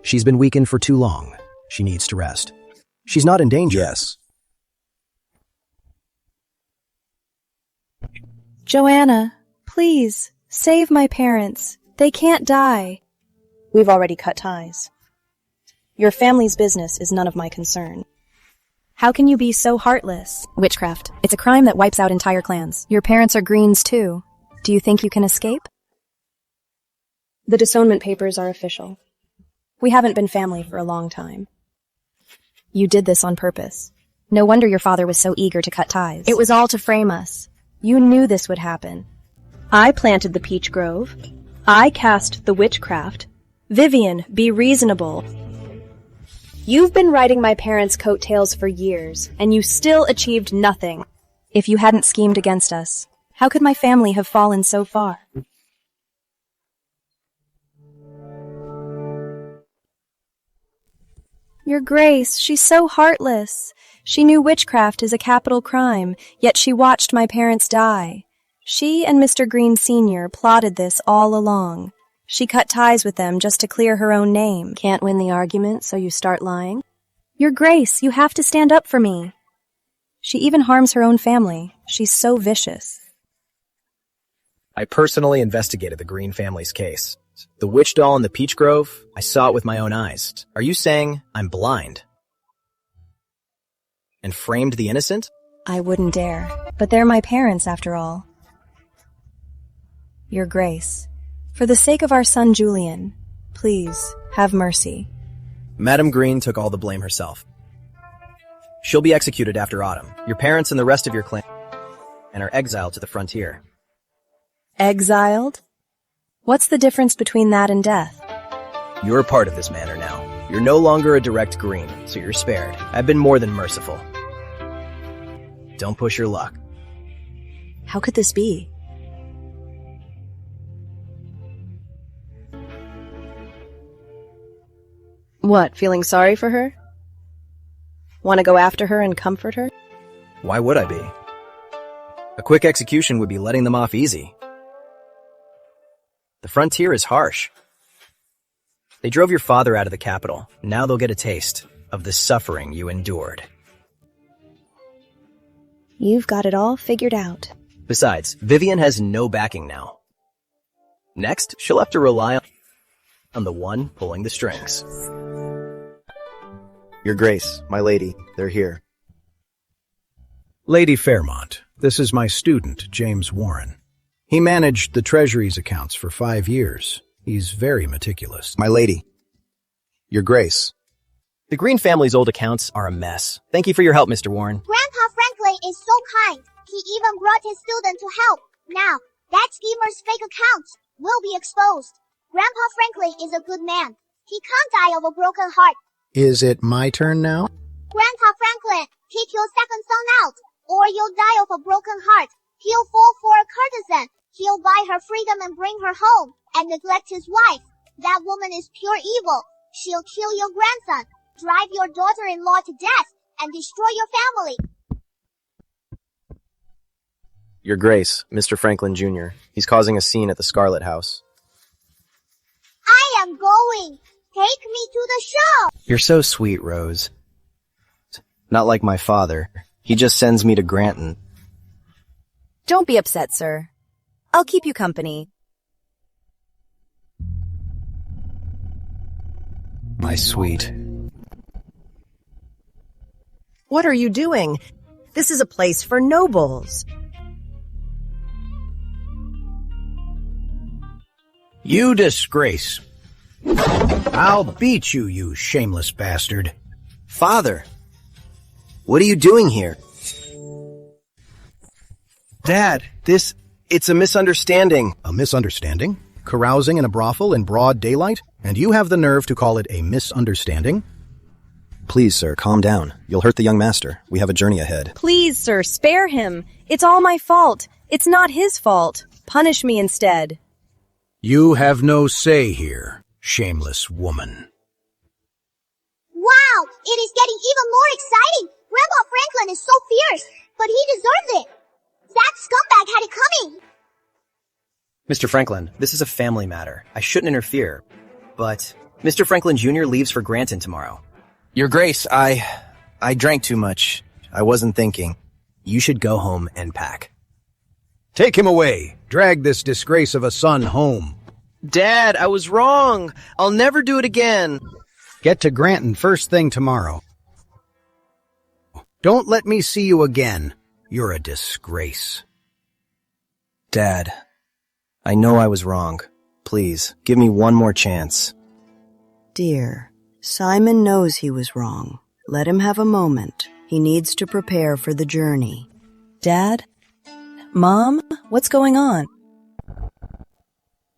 Speaker 7: She's been weakened for too long. She needs to rest. She's not in danger. Yes.
Speaker 2: Joanna, please, save my parents. They can't die.
Speaker 1: We've already cut ties. Your family's business is none of my concern.
Speaker 2: How can you be so heartless? Witchcraft. It's a crime that wipes out entire clans. Your parents are Greens too. Do you think you can escape?
Speaker 1: The disownment papers are official. We haven't been family for a long time.
Speaker 2: You did this on purpose. No wonder your father was so eager to cut ties. It was all to frame us. You knew this would happen.
Speaker 1: I planted the peach grove. I cast the witchcraft. Vivian, be reasonable. You've been riding my parents' coattails for years, and you still achieved nothing.
Speaker 2: If you hadn't schemed against us, how could my family have fallen so far? Your Grace, she's so heartless. She knew witchcraft is a capital crime, yet she watched my parents die. She and Mr. Green Sr. plotted this all along. She cut ties with them just to clear her own name.
Speaker 9: Can't win the argument, so you start lying?
Speaker 2: Your Grace, you have to stand up for me. She even harms her own family. She's so vicious.
Speaker 5: I personally investigated the Green family's case. The witch doll in the peach grove, I saw it with my own eyes. Are you saying I'm blind? And framed the innocent?
Speaker 2: I wouldn't dare. But they're my parents, after all. Your Grace, for the sake of our son Julian, please, have mercy.
Speaker 5: Madame Green took all the blame herself. She'll be executed after autumn. Your parents and the rest of your clan and are exiled to the frontier.
Speaker 2: Exiled? What's the difference between that and death?
Speaker 5: You're a part of this manor now. You're no longer a direct Green, so you're spared. I've been more than merciful. Don't push your luck.
Speaker 9: How could this be?
Speaker 1: What, feeling sorry for her? Want to go after her and comfort her?
Speaker 5: Why would I be? A quick execution would be letting them off easy. The frontier is harsh. They drove your father out of the capital. Now they'll get a taste of the suffering you endured.
Speaker 1: You've got it all figured out.
Speaker 5: Besides, Vivian has no backing now. Next, she'll have to rely on the one pulling the strings.
Speaker 7: Your Grace, my lady, they're here.
Speaker 14: Lady Fairmont, this is my student, James Warren. He managed the Treasury's accounts for 5 years. He's very meticulous.
Speaker 7: My lady, Your Grace.
Speaker 5: The Green family's old accounts are a mess. Thank you for your help, Mr. Warren.
Speaker 4: Grandpa Franklin is so kind. He even brought his student to help. Now, that schemer's fake accounts will be exposed. Grandpa Franklin is a good man. He can't die of a broken heart.
Speaker 14: Is it my turn now?
Speaker 4: Grandpa Franklin, kick your second son out, or you'll die of a broken heart. He'll fall for a courtesan. He'll buy her freedom and bring her home, and neglect his wife. That woman is pure evil. She'll kill your grandson, drive your daughter-in-law to death, and destroy your family.
Speaker 5: Your Grace, Mr. Franklin Jr. He's causing a scene at the Scarlet House.
Speaker 4: I am going. Take me to the show.
Speaker 5: You're so sweet, Rose. Not like my father. He just sends me to Granton.
Speaker 6: Don't be upset, sir. I'll keep you company.
Speaker 5: My sweet.
Speaker 9: What are you doing? This is a place for nobles.
Speaker 14: You disgrace. I'll beat you, you shameless bastard.
Speaker 5: Father, what are you doing here? Dad, it's a misunderstanding.
Speaker 14: A misunderstanding? Carousing in a brothel in broad daylight? And you have the nerve to call it a misunderstanding?
Speaker 7: Please, sir, calm down. You'll hurt the young master. We have a journey ahead.
Speaker 2: Please, sir, spare him. It's all my fault. It's not his fault. Punish me instead.
Speaker 14: You have no say here, shameless woman.
Speaker 4: Wow, it is getting even more exciting. Grandpa Franklin is so fierce, but he deserves it. That scumbag had it coming.
Speaker 5: Mr. Franklin, this is a family matter. I shouldn't interfere. But Mr. Franklin Jr. leaves for Granton tomorrow. Your Grace, I drank too much. I wasn't thinking. You should go home and pack.
Speaker 14: Take him away. Drag this disgrace of a son home.
Speaker 5: Dad, I was wrong. I'll never do it again.
Speaker 14: Get to Granton first thing tomorrow. Don't let me see you again. You're a disgrace.
Speaker 5: Dad, I know I was wrong. Please, give me one more chance.
Speaker 6: Dear, Simon knows he was wrong. Let him have a moment. He needs to prepare for the journey.
Speaker 2: Dad? Mom? What's going on?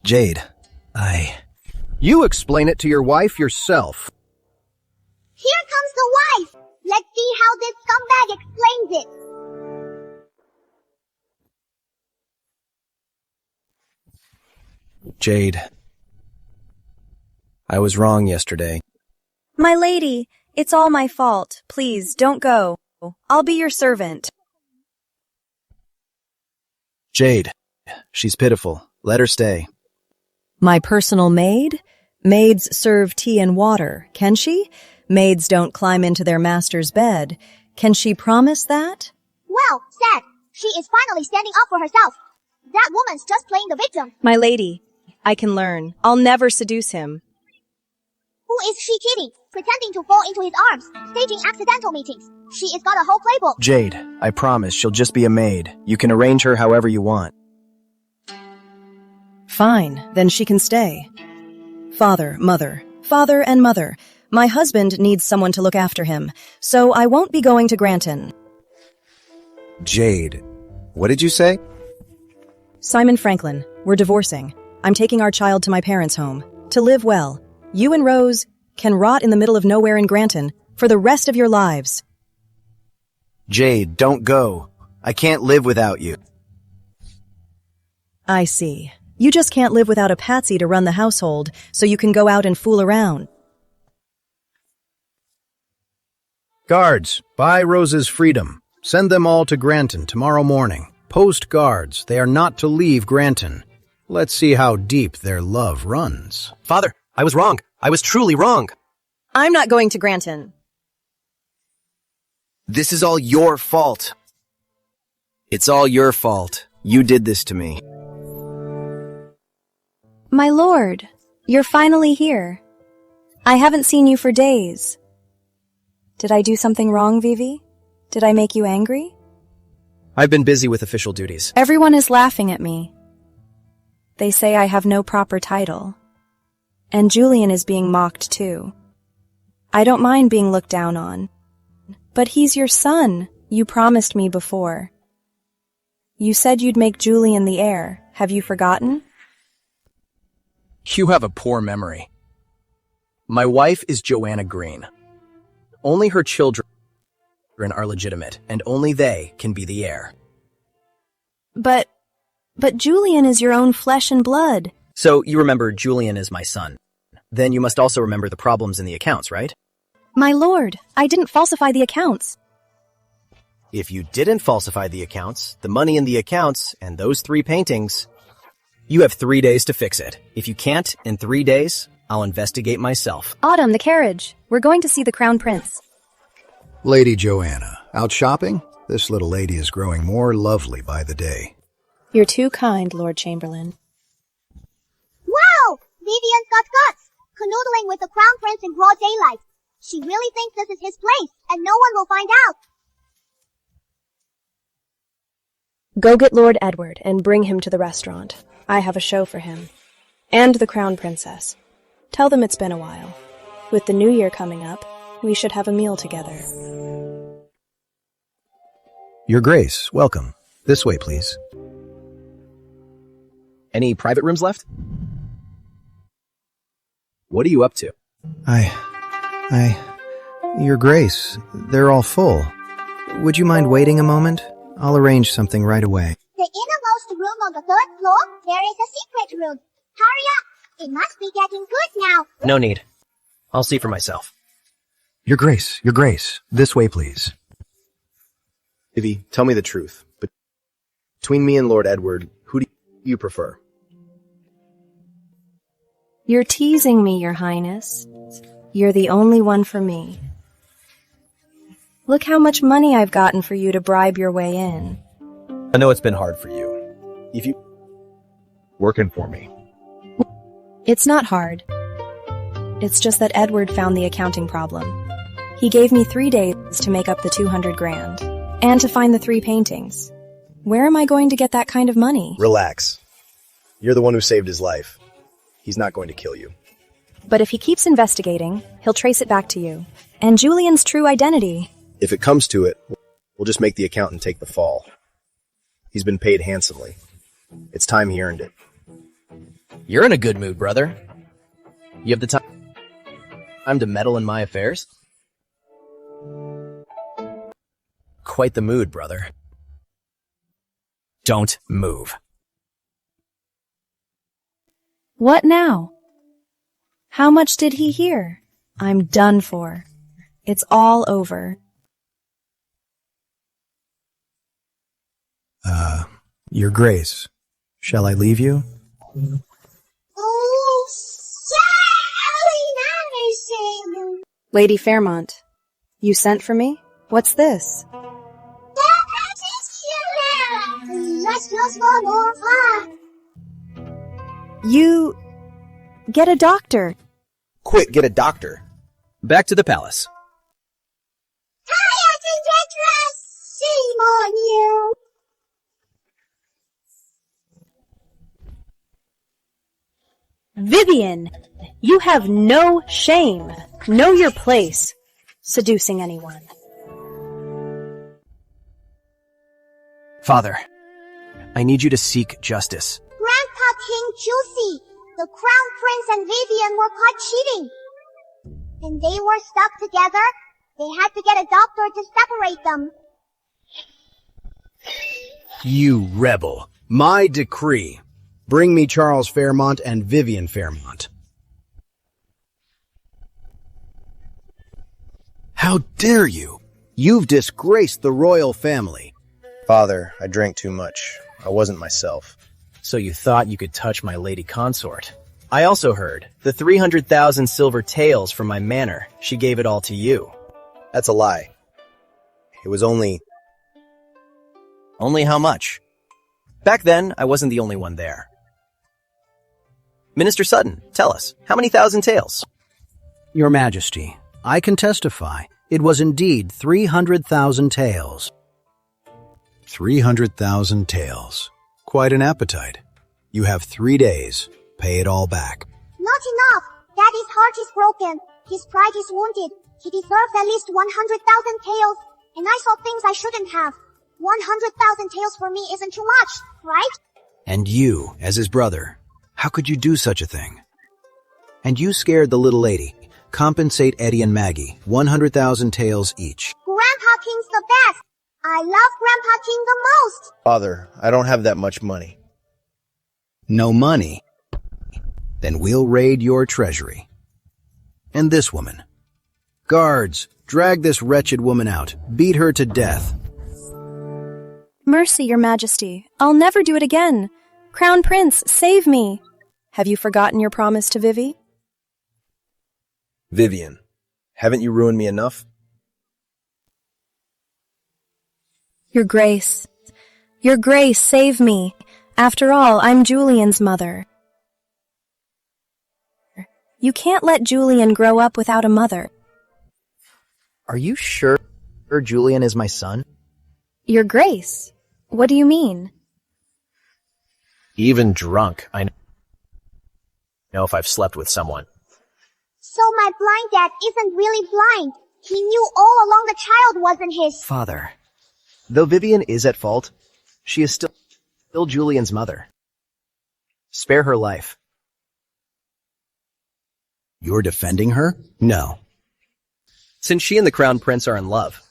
Speaker 5: Jade,
Speaker 14: You explain it to your wife yourself.
Speaker 4: Here comes the wife. Let's see how this scumbag explains it.
Speaker 5: Jade, I was wrong yesterday.
Speaker 2: My lady, It's all my fault. Please, don't go. I'll be your servant.
Speaker 5: Jade, she's pitiful. Let her stay.
Speaker 9: My personal maid? Maids serve tea and water, can she? Maids don't climb into their master's bed. Can she promise that?
Speaker 4: Well said. She is finally standing up for herself. That woman's just playing the victim.
Speaker 2: My lady, I can learn. I'll never seduce him.
Speaker 4: Who is she kidding? Pretending to fall into his arms, staging accidental meetings. She has got a whole playbook.
Speaker 5: Jade, I promise she'll just be a maid. You can arrange her however you want.
Speaker 9: Fine, then she can stay. Father and mother. My husband needs someone to look after him, so I won't be going to Granton.
Speaker 8: Jade, what did you say?
Speaker 9: Simon Franklin, we're divorcing. I'm taking our child to my parents' home. To live well. You and Rose can rot in the middle of nowhere in Granton for the rest of your lives.
Speaker 5: Jade, don't go. I can't live without you.
Speaker 9: I see. You just can't live without a patsy to run the household, so you can go out and fool around.
Speaker 14: Guards, buy Rose's freedom. Send them all to Granton tomorrow morning. Post guards. They are not to leave Granton. Let's see how deep their love runs.
Speaker 5: Father, I was wrong. I was truly wrong.
Speaker 9: I'm not going to Granton.
Speaker 5: This is all your fault. It's all your fault. You did this to me.
Speaker 2: My lord, you're finally here. I haven't seen you for days. Did I do something wrong, Vivi? Did I make you angry?
Speaker 5: I've been busy with official duties.
Speaker 2: Everyone is laughing at me. They say I have no proper title. And Julian is being mocked too. I don't mind being looked down on. But he's your son. You promised me before. You said you'd make Julian the heir. Have you forgotten?
Speaker 5: You have a poor memory. My wife is Joanna Green. Only her children are legitimate, and only they can be the heir.
Speaker 2: But Julian is your own flesh and blood.
Speaker 3: So you remember Julian is my son. Then you must also remember the problems in the accounts, right?
Speaker 2: My lord, I didn't falsify the accounts.
Speaker 3: If you didn't falsify the accounts, the money in the accounts, and those 3 paintings, you have 3 days to fix it. If you can't, in 3 days, I'll investigate myself.
Speaker 2: Autumn, the carriage. We're going to see the Crown Prince.
Speaker 14: Lady Joanna, out shopping? This little lady is growing more lovely by the day.
Speaker 1: You're too kind, Lord Chamberlain.
Speaker 4: Wow! Vivian's got guts, canoodling with the Crown Prince in broad daylight. She really thinks this is his place, and no one will find out.
Speaker 1: Go get Lord Edward and bring him to the restaurant. I have a show for him. And the Crown Princess. Tell them it's been a while. With the new year coming up, we should have a meal together.
Speaker 14: Your Grace, welcome. This way, please.
Speaker 3: Any private rooms left? What are you up to?
Speaker 14: Your Grace, they're all full. Would you mind waiting a moment? I'll arrange something right away.
Speaker 4: The innermost room on the 3rd floor, there is a secret room. Hurry up! It must be getting good now.
Speaker 3: No need. I'll see for myself.
Speaker 14: Your Grace, this way, please.
Speaker 5: Vivi, tell me the truth. But between me and Lord Edward, who do you prefer?
Speaker 2: You're teasing me, Your Highness. You're the only one for me. Look how much money I've gotten for you to bribe your way in.
Speaker 5: I know it's been hard for you. If you... working for me.
Speaker 2: It's not hard. It's just that Edward found the accounting problem. He gave me 3 days to make up the 200 grand. And to find the 3 paintings. Where am I going to get that kind of money?
Speaker 5: Relax. You're the one who saved his life. He's not going to kill you.
Speaker 2: But if he keeps investigating, he'll trace it back to you. And Julian's true identity.
Speaker 5: If it comes to it, we'll just make the accountant take the fall. He's been paid handsomely. It's time he earned it.
Speaker 3: You're in a good mood, brother. You have the time to meddle in my affairs? Quite the mood, brother. Don't move.
Speaker 2: What now? How much did he hear? I'm done for. It's all over.
Speaker 14: Your Grace, shall I leave you?
Speaker 4: Oh, shall
Speaker 2: Lady Fairmont, you sent for me? What's this?
Speaker 4: Let's just go more fun.
Speaker 2: You... get a doctor.
Speaker 5: Quick, get a doctor. Back to the palace.
Speaker 4: Tyrant and treacherous! Shame on you!
Speaker 2: Vivian, you have no shame. Know your place. Seducing anyone.
Speaker 5: Father, I need you to seek justice.
Speaker 4: Grandpa King Juicy, the Crown Prince and Vivian were caught cheating. And they were stuck together. They had to get a doctor to separate them.
Speaker 14: You rebel. My decree. Bring me Charles Fairmont and Vivian Fairmont. How dare you? You've disgraced the royal family.
Speaker 5: Father, I drank too much. I wasn't myself. So you thought you could touch my lady consort? I also heard the 300,000 silver taels from my manor. She gave it all to you. That's a lie. It was only... Only how much? Back then, I wasn't the only one there. Minister Sutton, tell us, how many thousand taels?
Speaker 14: Your Majesty, I can testify. It was indeed 300,000 taels. 300,000 taels. Quite an appetite. You have 3 days. Pay it all back.
Speaker 4: Not enough. Daddy's heart is broken. His pride is wounded. He deserves at least 100,000 taels. And I saw things I shouldn't have. 100,000 taels for me isn't too much, right?
Speaker 14: And you, as his brother, how could you do such a thing? And you scared the little lady. Compensate Eddie and Maggie, 100,000 taels each.
Speaker 4: Grandpa King's the best. I love Grandpa King the most.
Speaker 5: Father, I don't have that much money.
Speaker 14: No money? Then we'll raid your treasury. And this woman. Guards, drag this wretched woman out. Beat her to death.
Speaker 2: Mercy, Your Majesty. I'll never do it again. Crown Prince, save me. Have you forgotten your promise to Vivi?
Speaker 5: Vivian, haven't you ruined me enough?
Speaker 2: Your Grace. Your Grace, save me. After all, I'm Julian's mother. You can't let Julian grow up without a mother.
Speaker 5: Are you sure Julian is my son?
Speaker 2: Your Grace. What do you mean?
Speaker 5: Even drunk, I know if I've slept with someone.
Speaker 4: So my blind dad isn't really blind. He knew all along the child wasn't his.
Speaker 5: Father, though Vivian is at fault, she is still Julian's mother. Spare her life.
Speaker 14: You're defending her? No.
Speaker 5: Since she and the Crown Prince are in love,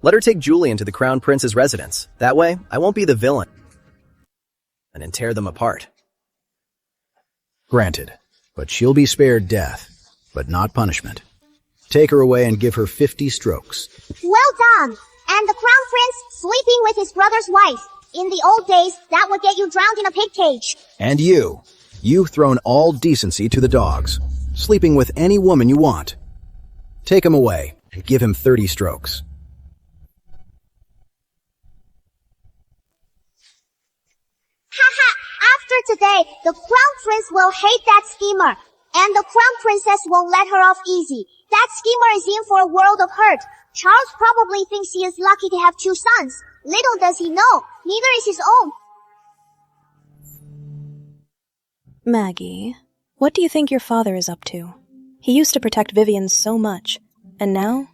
Speaker 5: let her take Julian to the Crown Prince's residence. That way, I won't be the villain and tear them apart.
Speaker 14: Granted, but she'll be spared death, but not punishment. Take her away and give her 50 strokes.
Speaker 4: Well done! And the Crown Prince sleeping with his brother's wife. In the old days, that would get you drowned in a pig cage.
Speaker 14: And you've thrown all decency to the dogs, sleeping with any woman you want. Take him away and give him 30 strokes.
Speaker 4: Haha, after today, the Crown Prince will hate that schemer. And the Crown Princess won't let her off easy. That schemer is in for a world of hurt. Charles probably thinks he is lucky to have 2 sons. Little does he know, neither is his own.
Speaker 2: Maggie, what do you think your father is up to? He used to protect Vivian so much, and now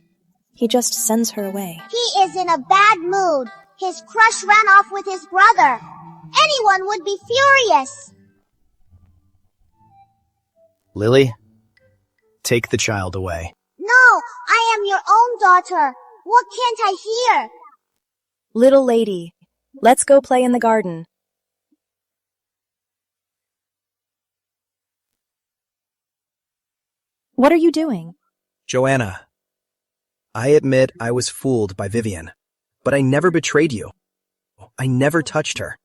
Speaker 2: he just sends her away.
Speaker 4: He is in a bad mood. His crush ran off with his brother. Anyone would be furious.
Speaker 5: Lily, take the child away.
Speaker 4: No, I am your own daughter. What can't I hear?
Speaker 2: Little lady, let's go play in the garden. What are you doing?
Speaker 5: Joanna,
Speaker 3: I admit I was fooled by Vivian, but I never betrayed you. I never touched her.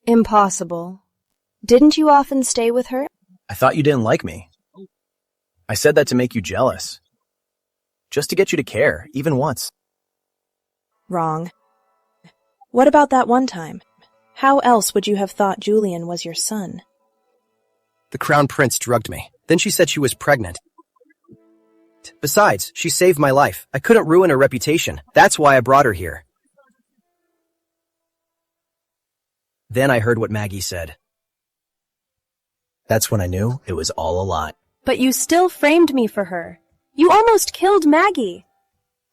Speaker 1: Impossible. Didn't you often stay with her?
Speaker 5: I thought you didn't like me. I said that to make you jealous. Just to get you to care, even once.
Speaker 1: Wrong. What about that one time? How else would you have thought Julian was your son?
Speaker 3: The Crown Prince drugged me. Then she said she was pregnant. Besides, she saved my life. I couldn't ruin her reputation. That's why I brought her here. Then I heard what Maggie said.
Speaker 5: That's when I knew it was all a lie.
Speaker 1: But you still framed me for her. You almost killed Maggie.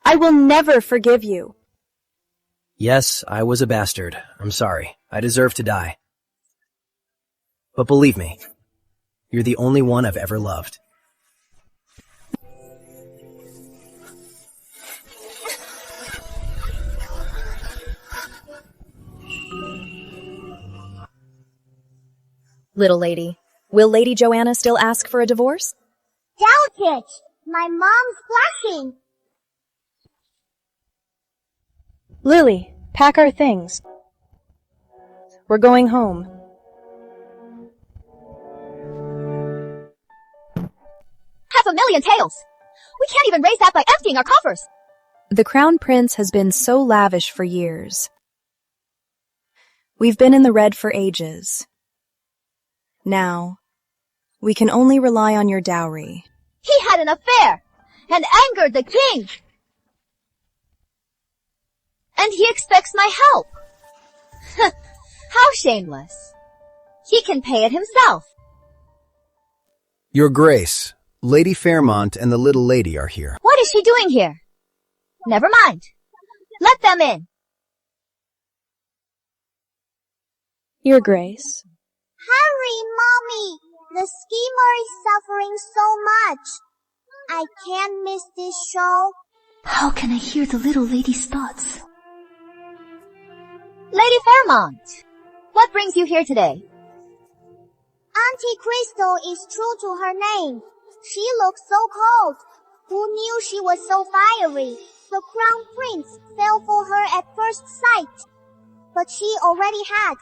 Speaker 1: I will never forgive you.
Speaker 3: Yes, I was a bastard. I'm sorry. I deserve to die. But believe me, you're the only one I've ever loved.
Speaker 2: Little lady, will Lady Joanna still ask for a divorce?
Speaker 4: Doubt it! My mom's blushing!
Speaker 1: Lily, pack our things. We're going home.
Speaker 12: $500,000 taels! We can't even raise that by emptying our coffers!
Speaker 2: The Crown Prince has been so lavish for years. We've been in the red for ages. Now, we can only rely on your dowry.
Speaker 12: He had an affair and angered the king. And he expects my help. How shameless. He can pay it himself.
Speaker 14: Your Grace, Lady Fairmont and the little lady are here.
Speaker 12: What is she doing here? Never mind. Let them in.
Speaker 1: Your Grace.
Speaker 4: Hurry, Mommy! The schemer is suffering so much. I can't miss this show.
Speaker 12: How can I hear the little lady's thoughts? Lady Fairmont, what brings you here today?
Speaker 4: Auntie Crystal is true to her name. She looks so cold. Who knew she was so fiery? The Crown Prince fell for her at first sight. But she already had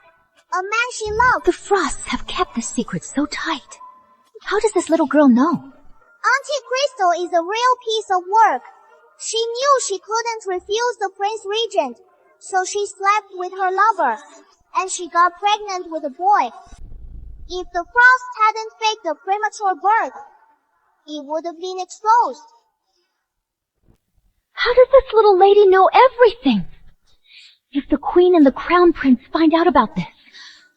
Speaker 4: a man she loved.
Speaker 12: The Frosts have kept the secret so tight. How does this little girl know?
Speaker 4: Auntie Crystal is a real piece of work. She knew she couldn't refuse the Prince Regent, so she slept with her lover, and she got pregnant with a boy. If the Frost hadn't faked a premature birth, it would have been exposed.
Speaker 12: How does this little lady know everything? If the Queen and the Crown Prince find out about this,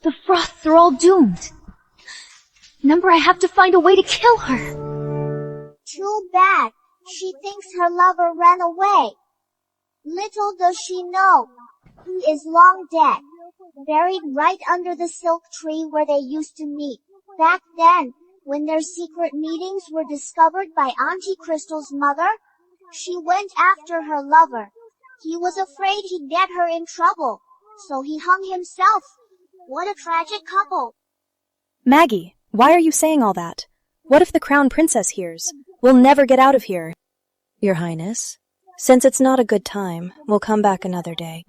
Speaker 12: the Frosts are all doomed. Remember, I have to find a way to kill her.
Speaker 4: Too bad. She thinks her lover ran away. Little does she know, he is long dead, buried right under the silk tree where they used to meet. Back then, when their secret meetings were discovered by Auntie Crystal's mother, she went after her lover. He was afraid he'd get her in trouble, so he hung himself. What a tragic couple.
Speaker 1: Maggie, why are you saying all that? What if the Crown Princess hears? We'll never get out of here. Your Highness, since it's not a good time, we'll come back another day.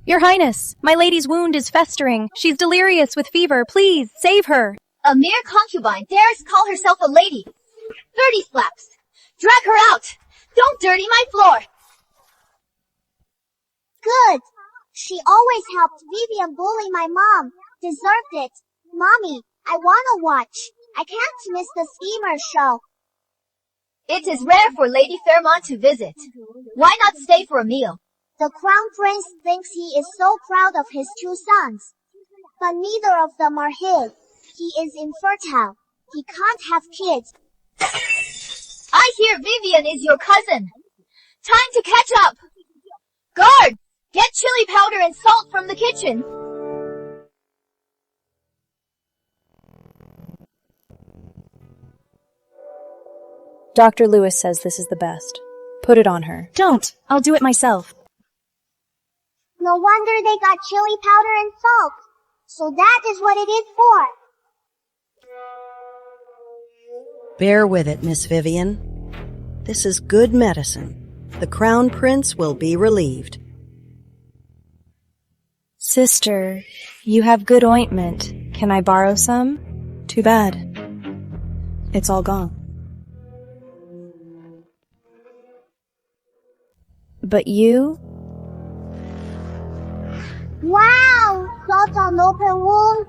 Speaker 2: Your Highness, my lady's wound is festering. She's delirious with fever. Please, save her.
Speaker 12: A mere concubine dares call herself a lady. 30 slaps. Drag her out. Don't dirty my floor.
Speaker 4: Good. She always helped Vivian bully my mom. Deserved it. Mommy, I wanna watch. I can't miss the Schemer show.
Speaker 12: It is rare for Lady Fairmont to visit. Why not stay for a meal?
Speaker 4: The Crown Prince thinks he is so proud of his 2 sons. But neither of them are his. He is infertile. He can't have kids.
Speaker 12: I hear Vivian is your cousin. Time to catch up. Guard! Get chili powder and salt from the kitchen.
Speaker 1: Dr. Lewis says this is the best. Put it on her.
Speaker 2: Don't. I'll do it myself.
Speaker 4: No wonder they got chili powder and salt. So that is what it is for.
Speaker 6: Bear with it, Miss Vivian.
Speaker 9: This is good medicine. The Crown Prince will be relieved.
Speaker 2: Sister, you have good ointment. Can I borrow some?
Speaker 1: Too bad. It's all gone.
Speaker 2: But you?
Speaker 4: Wow! Thoughts on open wound?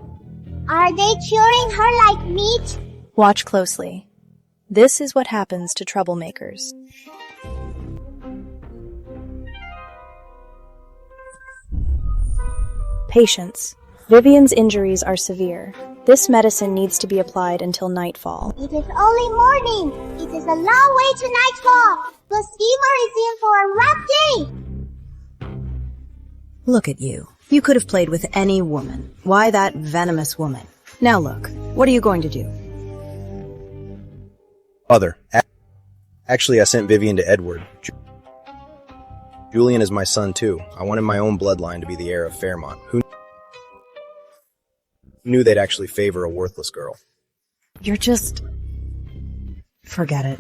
Speaker 4: Are they curing her like meat?
Speaker 2: Watch closely. This is what happens to troublemakers. Patience. Vivian's injuries are severe. This medicine needs to be applied until nightfall.
Speaker 4: It is only morning. It is a long way to nightfall. The steamer is in for a rough day.
Speaker 6: Look at you. You could have played with any woman. Why that venomous woman? Now look, what are you going to do?
Speaker 3: Mother, actually I sent Vivian to Edward. Julian is my son too. I wanted my own bloodline to be the heir of Fairmont. Who knew they'd actually favor a worthless girl?
Speaker 6: You're just... Forget it.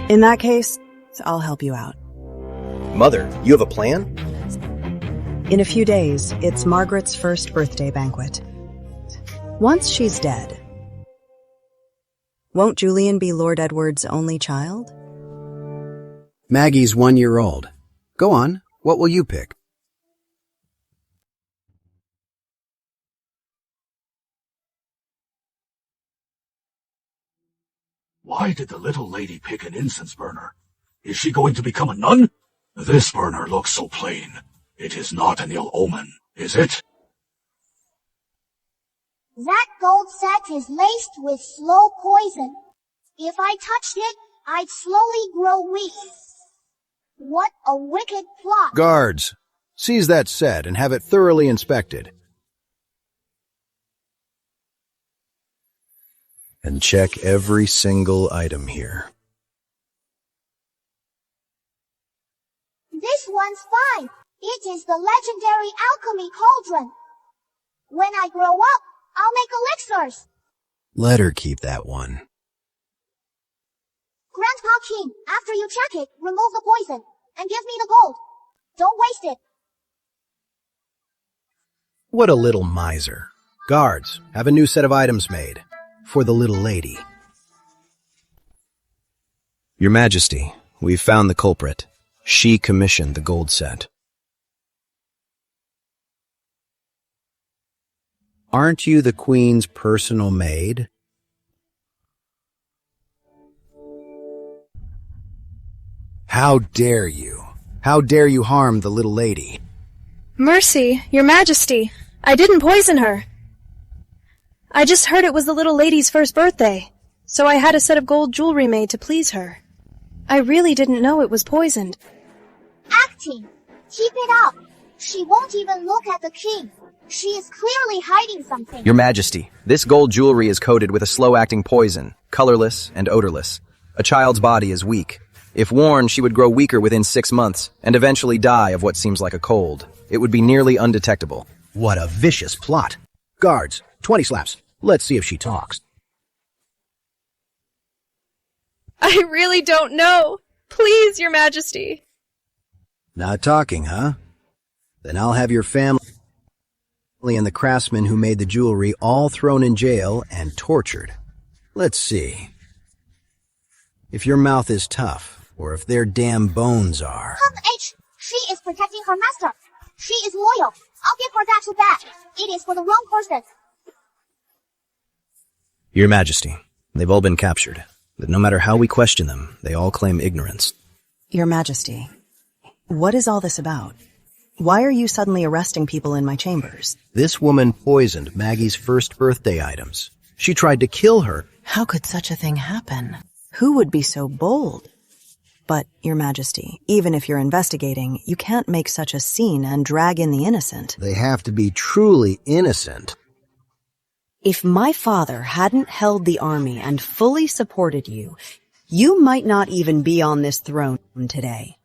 Speaker 6: In that case, I'll help you out.
Speaker 3: Mother, you have a plan?
Speaker 6: In a few days, it's Margaret's first birthday banquet. Once she's dead, won't Julian be Lord Edward's only child?
Speaker 7: Maggie's 1 year old. Go on, what will you pick?
Speaker 11: Why did the little lady pick an incense burner? Is she going to become a nun? This burner looks so plain. It is not an ill omen, is it?
Speaker 4: That gold set is laced with slow poison. If I touched it, I'd slowly grow weak. What a wicked plot.
Speaker 14: Guards, seize that set and have it thoroughly inspected. And check every single item here.
Speaker 4: This one's fine. It is the legendary alchemy cauldron. When I grow up, I'll make elixirs.
Speaker 7: Let her keep that one.
Speaker 4: Grandpa King, after you check it, remove the poison and give me the gold. Don't waste it.
Speaker 14: What a little miser. Guards, have a new set of items made. For the little lady.
Speaker 3: Your Majesty, we've found the culprit. She commissioned the gold set.
Speaker 14: Aren't you the Queen's personal maid? How dare you? How dare you harm the little lady?
Speaker 1: Mercy, Your Majesty. I didn't poison her. I just heard it was the little lady's first birthday, so I had a set of gold jewelry made to please her. I really didn't know it was poisoned.
Speaker 4: Acting. Keep it up. She won't even look at the king. She is clearly hiding something.
Speaker 5: Your Majesty, this gold jewelry is coated with a slow-acting poison, colorless and odorless. A child's body is weak. If worn, she would grow weaker within 6 months and eventually die of what seems like a cold. It would be nearly undetectable.
Speaker 14: What a vicious plot. Guards, 20 slaps. Let's see if she talks.
Speaker 1: I really don't know. Please, Your Majesty.
Speaker 14: Not talking, huh? Then I'll have your family and the craftsman who made the jewelry all thrown in jail and tortured. Let's see. If your mouth is tough, or if their damn bones are.
Speaker 4: Come, H. She is protecting her master. She is loyal. I'll give her that to back. It is for the wrong person.
Speaker 3: Your Majesty, they've all been captured, but no matter how we question them, they all claim ignorance.
Speaker 6: Your Majesty, what is all this about? Why are you suddenly arresting people in my chambers?
Speaker 14: This woman poisoned Maggie's first birthday items. She tried to kill her.
Speaker 6: How could such a thing happen? Who would be so bold? But, Your Majesty, even if you're investigating, you can't make such a scene and drag in the innocent.
Speaker 14: They have to be truly innocent.
Speaker 6: If my father hadn't held the army and fully supported you, you might not even be on this throne today.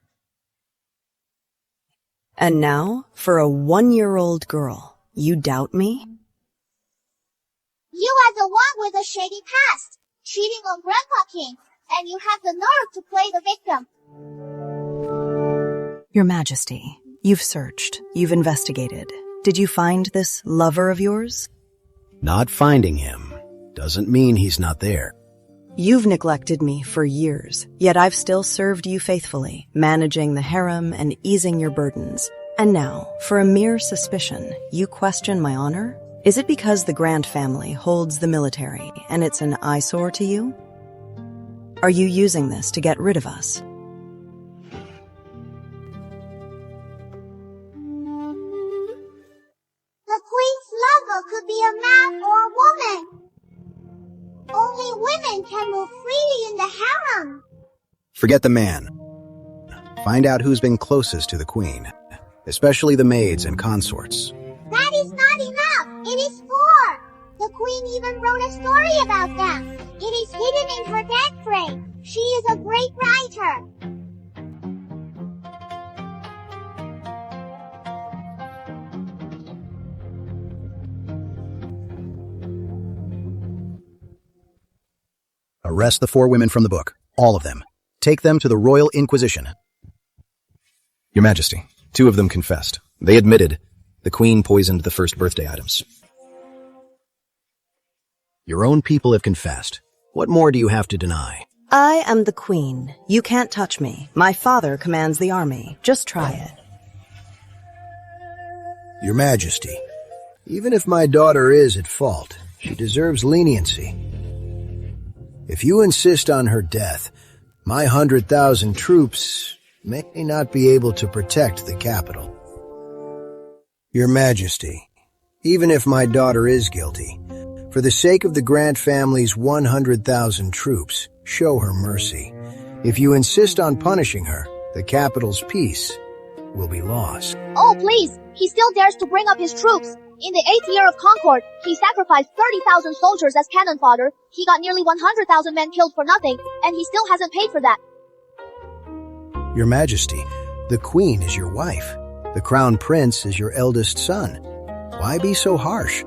Speaker 6: And now, for a 1-year-old girl, you doubt me?
Speaker 4: You are the one with a shady past, cheating on Grandpa King. and you have the nerve to play the victim.
Speaker 9: Your Majesty, you've searched, you've investigated. Did you find this lover of yours?
Speaker 14: Not finding him doesn't mean he's not there.
Speaker 9: You've neglected me for years, yet I've still served you faithfully, managing the harem and easing your burdens. And now, for a mere suspicion, you question my honor? Is it because the Grant family holds the military and it's an eyesore to you? Are you using this to get rid of us?
Speaker 4: The queen's lover could be a man or a woman. Only women can move freely in the harem.
Speaker 14: Forget the man. Find out who's been closest to the queen, especially the maids and consorts.
Speaker 4: That is not enough. It is 4. The queen even wrote a story about them. It is hidden in her death frame. She is a great writer.
Speaker 14: Arrest the 4 women from the book. All of them. Take them to the Royal Inquisition.
Speaker 5: Your Majesty, 2 of them confessed. They admitted the Queen poisoned the first birthday items.
Speaker 14: Your own people have confessed. What more do you have to deny?
Speaker 9: I am the queen. You can't touch me. My father commands the army. Just try it.
Speaker 14: Your Majesty, even if my daughter is at fault, she deserves leniency. If you insist on her death, my 100,000 troops may not be able to protect the capital. Your Majesty, even if my daughter is guilty, for the sake of the Grant family's 100,000 troops, show her mercy. If you insist on punishing her, the capital's peace will be lost.
Speaker 12: Oh, please! He still dares to bring up his troops! In the 8th year of Concord, he sacrificed 30,000 soldiers as cannon fodder. He got nearly 100,000 men killed for nothing, and he still hasn't paid for that.
Speaker 14: Your Majesty, the Queen is your wife. The Crown Prince is your eldest son. Why be so harsh?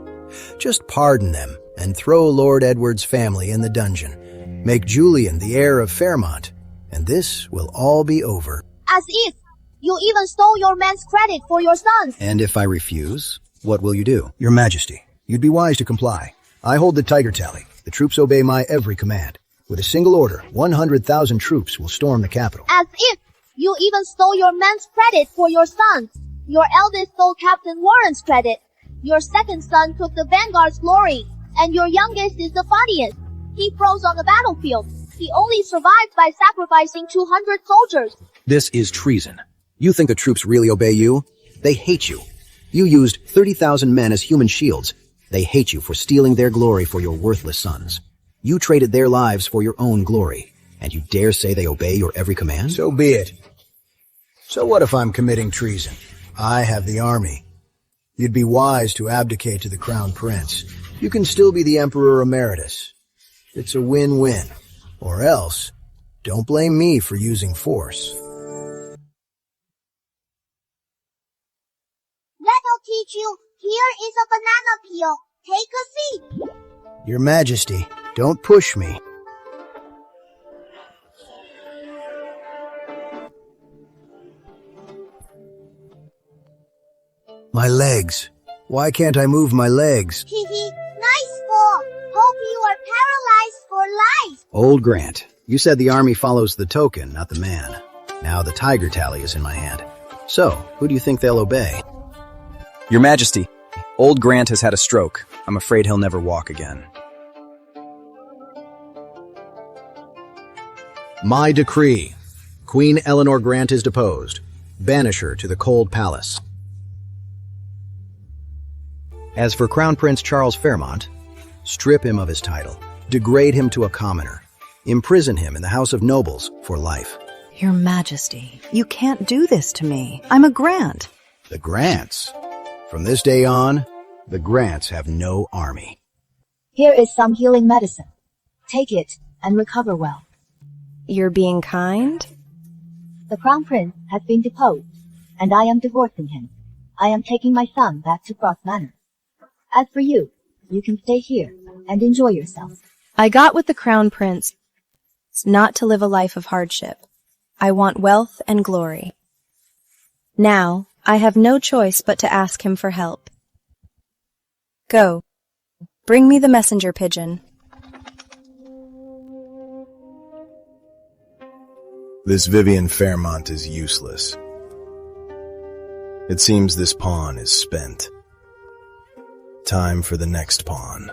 Speaker 14: Just pardon them and throw Lord Edward's family in the dungeon. Make Julian the heir of Fairmont, and this will all be over.
Speaker 12: As if! You even stole your men's credit for your sons!
Speaker 14: And if I refuse, what will you do? Your Majesty, you'd be wise to comply. I hold the Tiger Tally. The troops obey my every command. With a single order, 100,000 troops will storm the capital.
Speaker 12: As if! You even stole your men's credit for your sons! Your eldest stole Captain Warren's credit. Your second son took the Vanguard's glory. And your youngest is the funniest. He froze on the battlefield. He only survived by sacrificing 200 soldiers.
Speaker 14: This is treason. You think the troops really obey you? They hate you. You used 30,000 men as human shields. They hate you for stealing their glory for your worthless sons. You traded their lives for your own glory, and you dare say they obey your every command? So be it. So what if I'm committing treason? I have the army. You'd be wise to abdicate to the Crown Prince. You can still be the Emperor Emeritus. It's a win-win. Or else, don't blame me for using force.
Speaker 4: That'll teach you. Here is a banana peel. Take a seat.
Speaker 14: Your Majesty, don't push me. My legs. Why can't I move my legs?
Speaker 4: Hee hee. Nice fall. Hope you are paralyzed for life.
Speaker 14: Old Grant, you said the army follows the token, not the man. Now the Tiger Tally is in my hand. So, who do you think they'll obey?
Speaker 5: Your Majesty, old Grant has had a stroke. I'm afraid he'll never walk again.
Speaker 14: My decree. Queen Eleanor Grant is deposed. Banish her to the cold palace. As for Crown Prince Charles Fairmont, strip him of his title, degrade him to a commoner, imprison him in the House of Nobles for life.
Speaker 9: Your Majesty, you can't do this to me. I'm a Grant.
Speaker 14: The Grants? From this day on, the Grants have no army.
Speaker 12: Here is some healing medicine. Take it and recover well.
Speaker 2: You're being kind?
Speaker 12: The Crown Prince has been deposed, and I am divorcing him. I am taking my son back to Frost Manor. As for you, you can stay here and enjoy yourself.
Speaker 2: I got with the Crown Prince. not to live a life of hardship. I want wealth and glory. Now, I have no choice but to ask him for help. Go. Bring me the messenger pigeon.
Speaker 8: This Vivian Fairmont is useless. It seems this pawn is spent. Time for the next pawn.